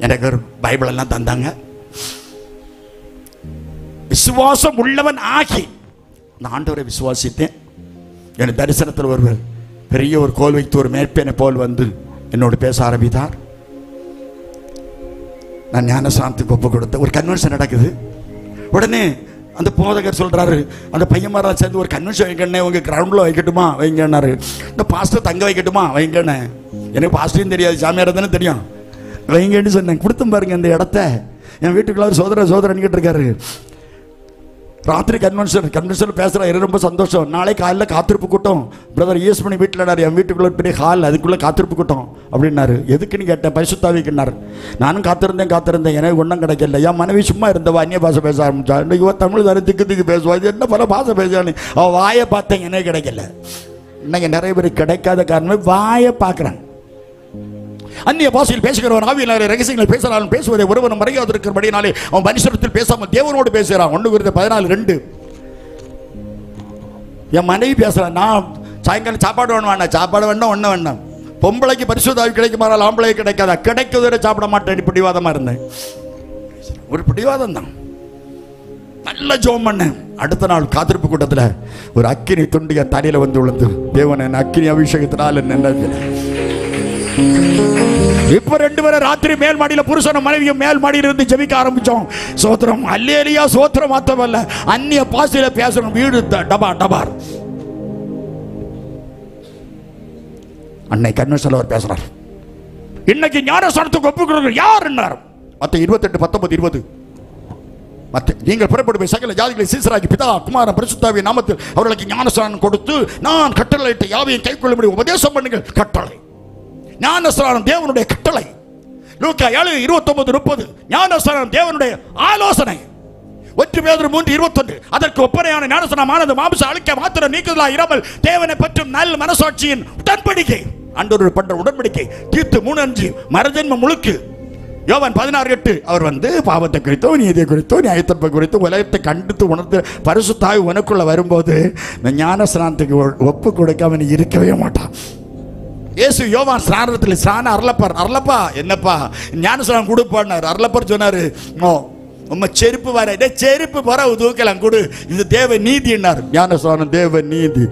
எனக்கு ஒரு பைபிள் எல்லாம் தந்தாங்க. விசுவாசம் உள்ளவன் ஆகி நான் ஆண்டவரை விசுவாசித்தேன். என் தரிசனத்தில் ஒருவர் பெரிய ஒரு கோல் வைத்து ஒரு மேற்பேனை போல் வந்து என்னோடு பேச ஆரம்பித்தார். நான் ஞானசானத்துக்கு ஒப்பு கொடுத்த ஒரு கன்வென்ஷன் நடக்குது. உடனே அந்த போதகர் சொல்றாரு, அந்த பையன்மாரெல்லாம் சேர்ந்து ஒரு கன்வென்ஷன் வைக்கணே, உங்க கிரவுண்டில் வைக்கட்டுமா வைங்கன்னாரு. இந்த பாஸ்டர் தங்க வைக்கட்டுமா வைங்கண்ணே. எனக்கு பாஸ்டரையும் தெரியாது, சாமியார் தானே தெரியும், வைங்கன்னு சொன்னேன். கொடுத்தும் பாருங்க இந்த இடத்த. என் வீட்டுக்குள்ள சோதரன் இருக்காரு. ராத்திரி கன்வென்ஷன் பேசுகிறார். ரொம்ப சந்தோஷம். நாளை காலையில் காத்திருப்பு கூட்டம் பிரதர் ஈஸ்மணி வீட்டில், என் வீட்டுக்குள்ள பெரிய ஹால், அதுக்குள்ளே காத்திருப்பு கூட்டம் அப்படின்னாரு. எதுக்குன்னு கேட்டேன். பரிசுத்தாவிக்குன்னாரு. நானும் காத்திருந்தேன், எனக்கு ஒன்றும் கிடைக்கல. என் மனைவி சும்மா இருந்தவா அந்நிய பாஷை பேச ஆரம்பிச்சா. இவ தமிழ் தானே திக்கு பேசுவா, இது என்ன பல பாஷை பேசுவான்னு அவள் வாயை பார்த்தேன், எனக்கு கிடைக்கல. இன்னைக்கு நிறைய பேர் கிடைக்காத காரணமே வாயை பார்க்குறாங்க. அந்நிய பாஷையில் பேசுகிறவன் ஆவியினாலே ரகசியங்கள் பேசுகிறான். பேசுவதை ஒருவனும் மறையாது இருக்கிறபடினாலே அவன் மனுஷத்தில் பேசாமல் தேவனோடு பேசுகிறான். 1:14. என் மனைவி பேசுகிறான், நான் சாயங்காலம் சாப்பாடு வேண்டாம் ஒன்றும் வேண்டாம். பொம்பளைக்கு பரிசுத்த ஆவி கிடைக்குமாறால் ஆம்பளைக்கு கிடைக்காதா? கிடைக்கிறத சாப்பிட மாட்டேன். பிடிவாதமாக இருந்தேன். ஒரு பிடிவாதம் தான். நல்ல ஜோம் பண்ணேன். அடுத்த நாள் காத்திருப்பு கூட்டத்தில் ஒரு அக்கினி துண்டு என் தலையில் வந்து விழுந்து, தேவன் என் அக்கினி அபிஷேகத்தினால் என்ன. இப்ப 2 பேரும் ராத்திரி மேல் மாடியில புருஷனும் மனைவியும் மேல் மாடியில இருந்து ஜெபிக்க ஆரம்பிச்சோம். சோத்திரம், அல்லேலியா சோத்திரம். மாத்தவல்ல, அந்நிய பாஷையில பேசணும். வீடு டபார். அன்னை கன்வென்ஷன்ல அவர் பேசுறார். இன்னைக்கு ஞானஸ்நானத்துக்கு ஒப்புக்கொடுக்கிற யார் என்னார்? மத்தேயு 28:19-20. நீங்கள் புறப்பட்டு சகல ஜாதிகளை சீசராக்கி பிதா குமாரன் பரிசுத்தாவியின் நாமத்தில் அவர்களுக்கு ஞானஸ்நானம் கொடுத்து நான் கட்டளையிட்ட யாவையும் கைக்கொள்ளும்படி உபதேசம் பண்ணுங்கள். கட்டளை. ஞானஸ்நானம் தேவனுடைய கட்டளை. லூக்கா 7:29-30. ஞானஸ்நானம் தேவனுடைய ஆலோசனை. 1 பேதுரு 3:21. அதற்கு ஒப்பனையான ஞானஸ்நானமானது மாம்ச அழுக்க மாத்திரம் நீக்குதலாய் இராமல் தேவனை பற்றும் நல் மனசாட்சியின் உடன்படிக்கை. ஆண்டவர் பண்ற உடன்படிக்கை. தீத்து 3:5. மறுஜென்ம முழுக்கு. யோவான் 16:8. அவர் வந்து பாவத்தை குறித்தோ நீதியை குறித்தோ நியாயத்தன்மை குறித்தோ உலகத்தை கண்டித்து உணர்ந்து பரிசுத்த ஆவி உனக்குள்ள வரும்போது ஞானஸ்நானத்துக்கு ஒப்பு கொடுக்காம நீ இருக்கவே மாட்டான். இயேசு யோவான் ஸ்நானத்தில் ஸ்நான அருளப்பா என்னப்பா ஞானஸ்நானம் கொடுப்பார். அருளப்பர் சொன்னாரு, உம்ம செருப்பு வர செருப்பு வர தூக்கலாம் கொடு, இது தேவ நீதி என்னார். ஞானஸ்நானம் தேவ நீதி,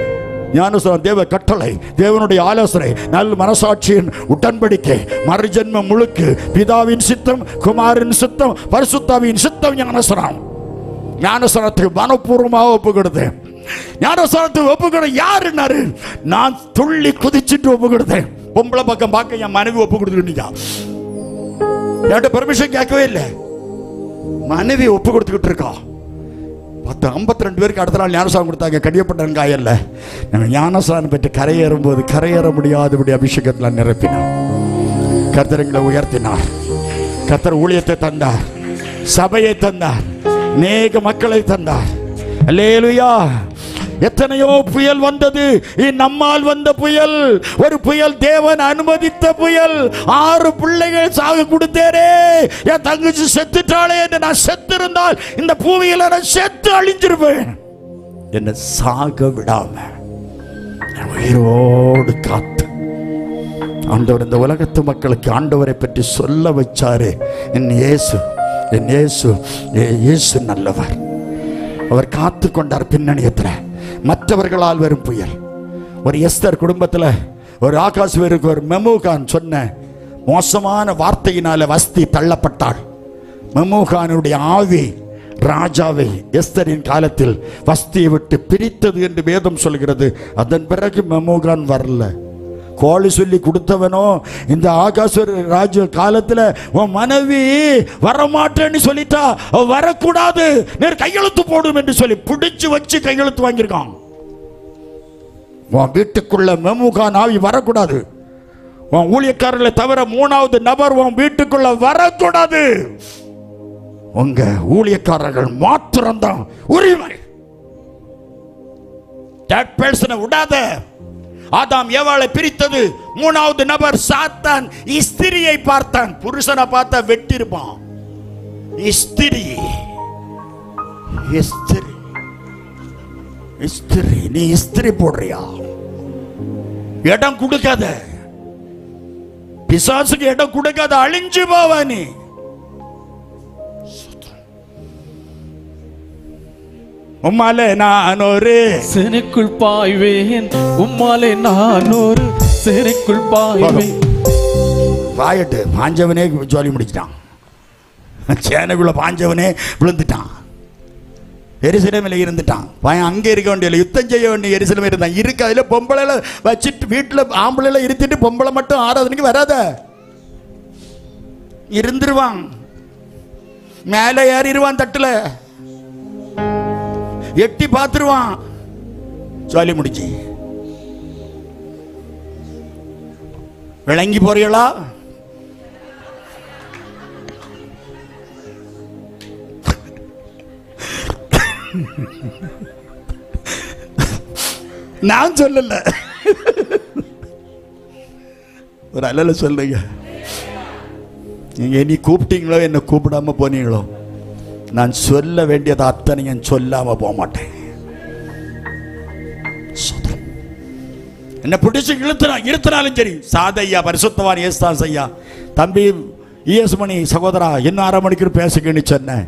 ஞானஸ்நானம் தேவ கட்டளை, தேவனுடைய ஆலோசனை, நல் மனசாட்சியின் உடன்படிக்கை, மறுஜென்ம முழுக்கு, பிதாவின் சித்தம், குமாரின் சித்தம், பரிசுத்தாவின் சித்தம். ஞானஸ்நானத்துக்கு மனப்பூர்வமாக ஒப்பு கொடுத்தேன். ஞானஸ்நானத்துக்கு ஒப்பு கொடு யாருன்னாரு? நான் துள்ளி குதிச்சுட்டு ஒப்பு கொடுத்தேன். பொம்பளை பக்கம் பார்க்க என் மனைவி ஒப்பு கொடுத்துருந்தீங்க. என்கிட்ட பெர்மிஷன் கேட்கவே இல்லை. மனைவி ஒப்பு கொடுத்துக்கிட்டு இருக்கா. 52 பேருக்கு அடுத்த நாள் ஞானஸ்நானம் கொடுத்தாங்க. கடியப்பட்ட காயல்ல. நாங்கள் ஞானஸ்நானம் பெற்று கரையேறும்போது கரையேற முடியாதபடி அபிஷேகத்தில் நிரப்பினார். கர்த்தர் எங்களை உயர்த்தினார். கர்த்தர் ஊழியத்தை தந்தார், சபையை தந்தார், அநேக மக்களை தந்தார். அல்லேலூயா. எத்தனையோ புயல் வந்தது. நம்மால் வந்த புயல் ஒரு புயல், தேவன் அனுமதித்த புயல். 6 பிள்ளைகள் சாக கொடுத்தேரே. என் தங்கச்சி செத்துட்டாளே என்று நான் செத்து இருந்தால் இந்த பூமியில் நான் செத்து அழிஞ்சிருப்பேன். என்னை சாக விடாம உயிரோடு காத்து ஆண்டவர் இந்த உலகத்து மக்களுக்கு ஆண்டவரை பற்றி சொல்ல வச்சாரு. என் இயேசு நல்லவர். அவர் காத்து கொண்டார். பின்னணியத்தில் மற்றவர்களால் வரும் புயல். ஒரு எஸ்தர் குடும்பத்தில் ஒரு ஆகாஸ்வேருக்கு ஒரு மெமுகான் சொன்ன மோசமான வார்த்தையினால வஸ்தி தள்ளப்பட்டாள். மெமுகானுடைய ஆவி ராஜாவை எஸ்தரின் காலத்தில் வஸ்தியை விட்டு பிரித்தது என்று வேதம் சொல்கிறது. அதன் பிறகு மெமுகான் வரல. கோழி சொல்லி கொடுத்தவனோ இந்த ஆகாஸ்வர் ராஜ காலத்தில் உன் மனைவி வரமாட்டேன்னு சொல்லிட்டா வரக்கூடாது, நேர் கையெழுத்து போடும் என்று சொல்லி பிடிச்சு வச்சு கையெழுத்து வாங்கியிருக்கான். உன் வீட்டுக்குள்ள மெமுகான் ஆவி வரக்கூடாது. உன் ஊழியக்காரர்களை தவிர மூணாவது நபர் உன் வீட்டுக்குள்ள வரக்கூடாது. உங்க ஊழியக்காரர்கள் மாத்திரம்தான் உரிமை. விடாத. ஆதாம் ஏவாளை பிரித்தது மூணாவது நபர் சாத்தான். ஸ்திரியை பார்த்தான். புருஷனை பார்த்தா வெட்டி இருப்பான். ஸ்திரி நீ ஸ்திரி போடுறியா? இடம் கொடுக்காத. பிசாசுக்கு இடம் கொடுக்காத. அழிஞ்சு போவ நீ. உம்மாலே நான் ஒரு சேனைக்குள் பாய்வேன். உம்மாலே நான் ஒரு சேனைக்குள் பாய்வேன். பாயட்டு பாஞ்சவனே ஜோலி முடிச்சிட்டான். சேனைக்குள்ள பாஞ்சவனே விழுந்துட்டான். எருசலேமில் இருந்துட்டான். பையன் அங்கே இருக்க வேண்டிய யுத்தம் செய்ய வேண்டிய எருசலேமில் இருந்தான். இருக்கு அதில் பொம்பளை வச்சுட்டு வீட்டில் ஆம்பளை இருந்துட்டு பொம்பளை மட்டும் ஆராதனைக்கு வராத. இருந்துருவான். மேலே ஏறிடுவான். தட்டுல எட்டி பார்த்துருவான். ஜாலி முடிச்சு. விளங்கி போறீங்களா? நான் சொல்லல. ஒரு அல்லல சொல்லுங்க. நீங்க நீ கூப்பிட்டீங்களோ என்ன கூப்பிடாம போனீங்களோ, நான் சொல்ல வேண்டியதை அத்தனையும் சொல்லாம போக மாட்டேன். என்ன பிடிச்சி இழுத்தினாலும் சரி. சாதையா பரிசுத்தவான் ஏசுதாஸ் ஐயா, தம்பி இயேசுமணி சகோதரா, இன்னும் 1/2 மணிக்கு பேசுங்கன்னு சொன்னேன்.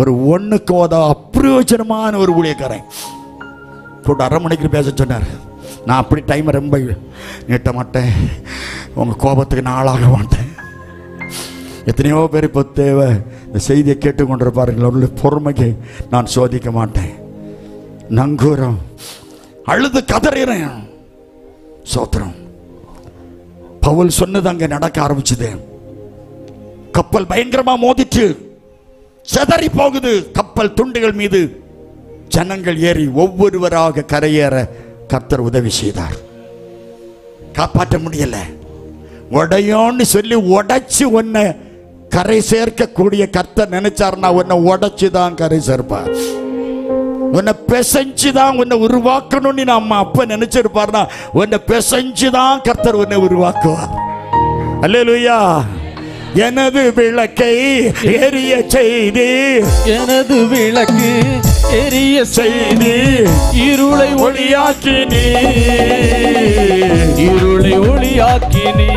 ஒரு ஒண்ணுக்கு அப்பிரயோஜனமான ஒரு ஊழியக்காரன் போட்டு 1/2 மணிக்கு பேச சொன்னார். நான் அப்படி டைமை ரொம்ப நீட்ட மாட்டேன். உங்க கோபத்துக்கு நான் ஆளாக மாட்டேன். எத்தனையோ பேர் இப்போ தேவை இந்த செய்தியை கேட்டுக்கொண்டிருப்பார்கள். அவருடைய பொறுமைக்கு நான் சோதிக்க மாட்டேன். நங்கூரம் அழுது கதறேன். சோத்திரம். பவுல் சொன்னது அங்கே நடக்க ஆரம்பிச்சது. கப்பல் பயங்கரமா மோதிச்சு செதறி போகுது. கப்பல் துண்டுகள் மீது ஜனங்கள் ஏறி ஒவ்வொருவராக கரையேற கர்த்தர் உதவி செய்தார். காப்பாற்ற முடியல. உடையோன்னு சொல்லி உடைச்சு உன்னை கரை சேர்க்கக்கூடிய கர்த்தர் நினைச்சார்னா உன்னை உடைச்சுதான் கரை சேர்ப்பார். உன்னை பிசைஞ்சுதான் உன்னை உருவாக்கணும்னு நம்ம அப்ப நினைச்சிருப்பார்னா உன்னை பிசைஞ்சுதான் கர்த்தர் உன்னை உருவாக்குவார். அல்லேலூயா. எனது விளக்கை எரிய செய்தி, எனது விளக்கு எரிய செய்தி, இருளை ஒளியாக்கினே, இருளை ஒளியாக்கினே.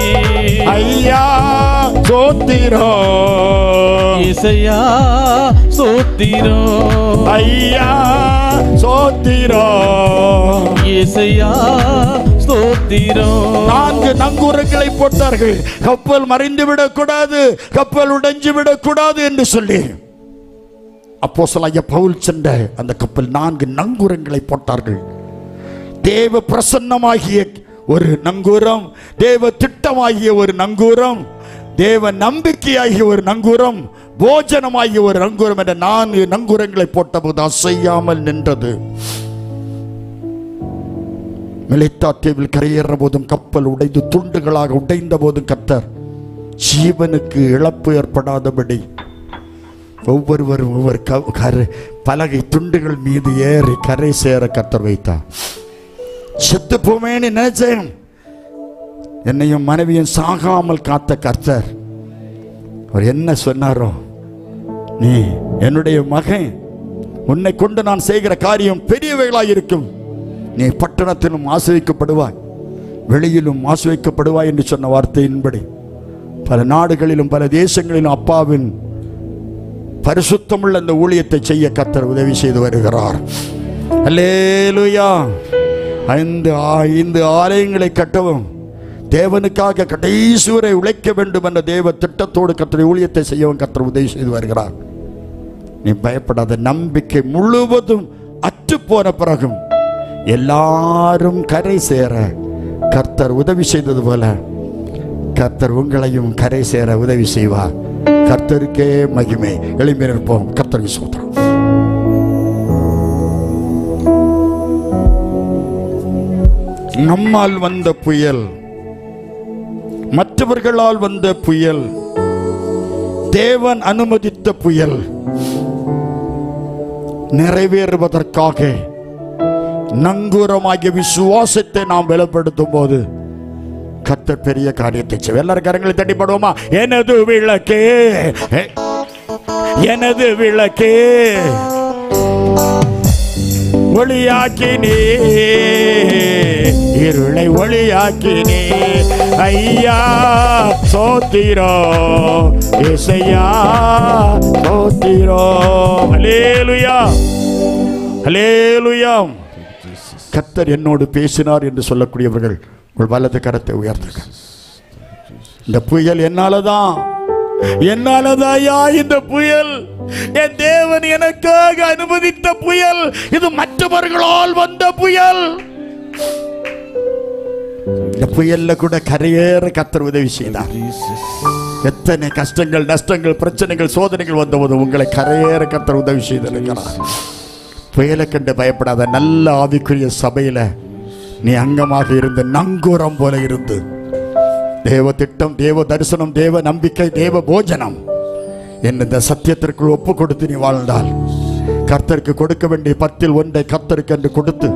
ஐயா சோத்திரோ, இசையா சோத்திரோ, ஐயா சோத்திரோ, இசையா ஸ்தோத்திரோ. 4 நங்கூரங்களை போட்டார்கள். கப்பல் மறைந்து விடக்கூடாது, கப்பல் உடைஞ்சு விடக்கூடாது என்று சொல்லி அப்போஸ்தலனாகிய பவுல் சென்ற அந்த கப்பல் 4 நங்கூரங்களை போட்டார்கள். தேவ பிரசன்னமாகிய ஒரு நங்கூரம், தேவ திட்டமாகிய ஒரு நங்கூரம், தேவ நம்பிக்கையாகிய ஒரு நங்கூரம், போஜனமாகிய ஒரு நங்கூரம் என்ற 4 நங்கூரங்களை போட்டபோது அசையாமல் நின்றது. மெலித்தா தீவில் கரையேற போதும் கப்பல் உடைந்து துண்டுகளாக உடைந்த போதும் கர்த்தர் ஜீவனுக்கு இழப்பு ஏற்படாதபடி ஒவ்வொருவரும் ஒவ்வொரு பலகை துண்டுகள் மீது ஏறி கரை சேர கர்த்தர் வைத்தார். செத்து போமேன்னு நினைச்சேன். என்னையும் மனைவியும் சாகாமல் காத்த கர்த்தர் அவர் என்ன சொன்னாரோ, நீ என்னுடைய மகன், உன்னை கொண்டு நான் செய்கிற காரியம் பெரியவைகளாயிருக்கும், நீ பட்டணத்திலும் ஆசிரிக்கப்படுவாய், வெளியிலும் ஆசிரிக்கப்படுவாய் என்று சொன்ன வார்த்தையின்படி பல நாடுகளிலும் பல தேசங்களிலும் அப்பாவின் பரிசுத்தமுள்ள அந்த ஊழியத்தை செய்ய கர்த்தர் உதவி செய்து வருகிறார். அல்லேலூயா. 5 ஆலயங்களை கட்டவும் தேவனுக்காக கடைசி வரை உழைக்க வேண்டும் என்ற தேவ திட்டத்தோடு கர்த்தர் ஊழியத்தை செய்யவும் கர்த்தர் உதவி செய்து வருகிறார். நீ பயப்படாத. நம்பிக்கை முழுவதும் அற்று போன பிறகும் எல்லாரும் கரை சேர கர்த்தர் உதவி செய்தது போல கர்த்தர் உங்களையும் கரை சேர உதவி செய்வார். கர்த்தருக்கே மகிமை. எழும்பி நிற்போம். கர்த்தருக்கு ஸ்தோத்திரம். நம்மால் வந்த புயல் மற்றவர்களால் வந்த புயல், தேவன் அனுமதித்த புயல் நிறைவேறுவதற்காக நங்கூரமாகிய விசுவாசத்தை நாம் வெளிப்படுத்தும் போது கர்த்தர் பெரிய காரியத்தை செய்வார். எல்லாரும் கரங்களை தட்டிப்படுவோமா? எனது விளக்கே, எனது விளக்கே ஒளியாக்கினே, இருளை ஒளியாக்கினே, ஐயா சோத்திரோ, இசையா சோத்திரோ. ஹல்லேலூயா, ஹல்லேலூயா. கர்த்தர் என்னோடு பேசினார் என்று சொல்லக்கூடியவர்கள் உங்கள் வலது கரத்தை உயர்த்துங்க. இந்த புயல் என்னாலதான், என்னாலதாயா இந்த புயல், என் தேவன் எனக்காக அனுமதித்த புயல், இது மற்றவர்களால் வந்த புயல். இந்த புயல்ல கூட கரையேற கர்த்தர் உதவி செய்தார். எத்தனை கஷ்டங்கள், நஷ்டங்கள், பிரச்சனைகள், சோதனைகள் வந்தபோது உங்களை கரையேற கர்த்தர் உதவி செய்திருக்கிறார். புயலை கண்டு பயப்படாத. நல்ல ஆவிக்குரிய சபையில நீ அங்கமாக இருந்து நங்கூரம் போல இருந்து தேவ திட்டம், தேவ தரிசனம், தேவ நம்பிக்கை, தேவ போஜனம் இந்த சத்தியத்திற்குள் ஒப்பு கொடுத்து நீ வாழ்ந்தால், கர்த்தருக்கு கொடுக்க வேண்டிய 10ல் 1 கர்த்தருக்கு என்று கொடுத்து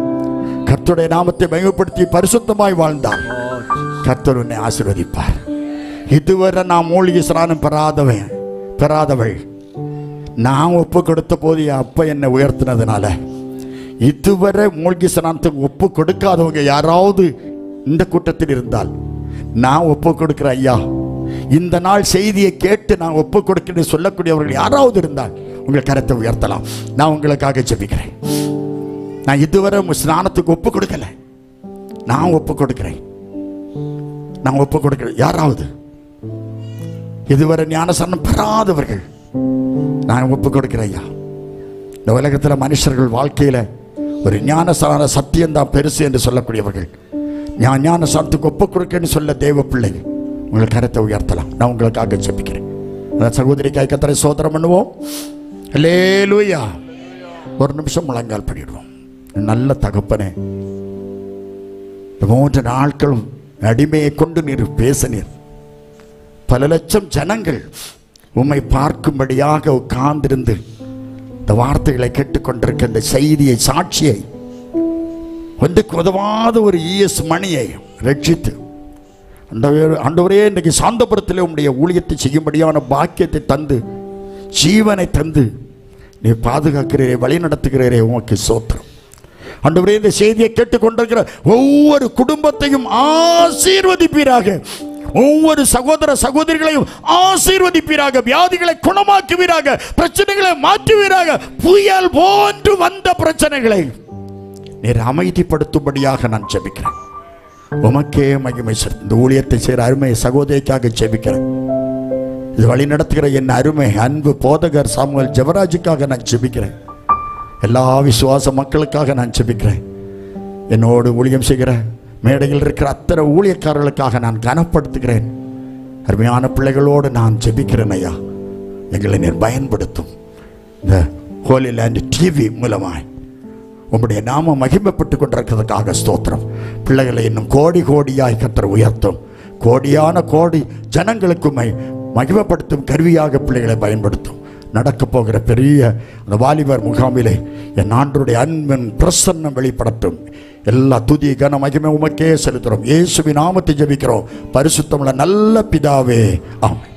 கர்த்தருடைய நாமத்தை மகிமைப்படுத்தி பரிசுத்தமாய் வாழ்ந்தால் கர்த்தர் உன்னை ஆசீர்வதிப்பார். இதுவரை நான் மூலிகை ஸ்நானம் பெறாதவள் நான் ஒப்பு கொடுத்த போது என் அப்பா என்னை உயர்த்தினதுனால, இதுவரை மூலிகை ஸ்நானத்துக்கு ஒப்பு கொடுக்காதவங்க யாராவது இந்த கூட்டத்தில் இருந்தால், நான் ஒப்பு கொடுக்கிற ஐயா, இந்த நாள் செய்தியை கேட்டு நான் ஒப்பு கொடுக்கிறேன் சொல்லக்கூடியவர்கள் யாராவது இருந்தால் உங்கள் கரத்தை உயர்த்தலாம். நான் உங்களுக்காக ஜெபிக்கிறேன். நான் இதுவரை ஸ்நானத்துக்கு ஒப்பு கொடுக்கல, நான் ஒப்பு கொடுக்கிறேன். நான் ஒப்பு கொடுக்கிறேன். யாராவது இதுவரை ஞானஸ்நானம் பெறாதவர்கள், நான் ஒப்பு கொடுக்கிறேன் ஐயா. இந்த உலகத்தில் மனுஷர்கள் வாழ்க்கையில ஒரு ஞானஸ்நான சத்தியம்தான் பெருசு என்று சொல்லக்கூடியவர்கள், நான் ஞானஸ்நானத்துக்கு ஒப்பு கொடுக்கன்னு சொல்ல தேவ பிள்ளைங்க உங்கள் கரத்தை உயர்த்தலாம். நான் உங்களுக்காக ஜெபிக்கிறேன். சகோதரிக்காய் கர்த்தரை ஸ்தோத்திரம் பண்ணுவோம். அல்லேலூயா. ஒரு நிமிஷம் முழங்கால் பண்ணிடுவோம். நல்ல தகப்பனே, 3 நாட்களும் அடிமையை கொண்டு நீர் பேசினீர். பல லட்சம் ஜனங்கள் உம்மை பார்க்கும்படியாக உட்கார்ந்திருந்து இந்த வார்த்தைகளை கேட்டுக்கொண்டிருக்க இந்த செய்தியை, சாட்சியை, ஒன்றுக்கு உதவாத ஒரு இஎஸ் மணியை ரட்சித்து ஆண்டவரே இன்றைக்கு சாந்தபுரத்தில் உம்முடைய ஊழியத்தை செய்யும்படியான பாக்கியத்தை தந்து, ஜீவனை தந்து நீ பாதுகாக்கிறீரே, வழி நடத்துகிறீரே, உமக்கு ஸ்தோத்திரம். ஆண்டவரே, இந்த செய்தியை கேட்டுக்கொண்டிருக்கிற ஒவ்வொரு குடும்பத்தையும் ஆசீர்வதிப்பீராக, ஒவ்வொரு சகோதர சகோதரிகளையும் ஆசீர்வதிப்பீராக, வியாதிகளை குணமாக்குவீராக, பிரச்சனைகளை மாற்றுவீராக. புயல் போன்று வந்த பிரச்சனைகளை நீர் அமைதிப்படுத்தும்படியாக நான் ஜெபிக்கிறேன். உமக்கே மகிமை. இந்த ஊழியத்தை செய்கிற அருமை சகோதரிக்காக ஜெபிக்கிறேன். இது வழி நடத்துகிற என் அருமை அன்பு போதகர் சாமுவேல் ஜெபராஜுக்காக நான் ஜெபிக்கிறேன். எல்லா விசுவாச மக்களுக்காக நான் ஜெபிக்கிறேன். என்னோடு ஊழியம் செய்கிற மேடையில் இருக்கிற அத்தனை ஊழியக்காரர்களுக்காக நான் கனப்படுத்துகிறேன். அருமையான பிள்ளைகளோடு நான் ஜெபிக்கிறேன் ஐயா. எங்களை நீர் பயன்படுத்தும். இந்த ஹோலி லேண்ட் டிவி மூலமாய் உம்முடைய நாம மகிமைப்பட்டு கொண்டிருக்கிறதுக்காக ஸ்தோத்திரம். பிள்ளைகளை இன்னும் கோடி கோடியாய் கர்த்தர் உயர்த்தும். கோடியான கோடி ஜனங்களுக்கு மகிமைப்படுத்தும் கருவியாக பிள்ளைகளை பயன்படுத்தும். நடக்க போகிற பெரிய அந்த வாலிபர் முகாமிலே என் ஆண்டவருடைய அன்பின் பிரசன்னம் வெளிப்படட்டும். எல்லா துதி கன மகிமை உமக்கே செலுத்துகிறோம். இயேசுவின் நாமத்தை ஜெபிக்கிறோம் பரிசுத்தமுள்ள நல்ல பிதாவே, ஆமென்.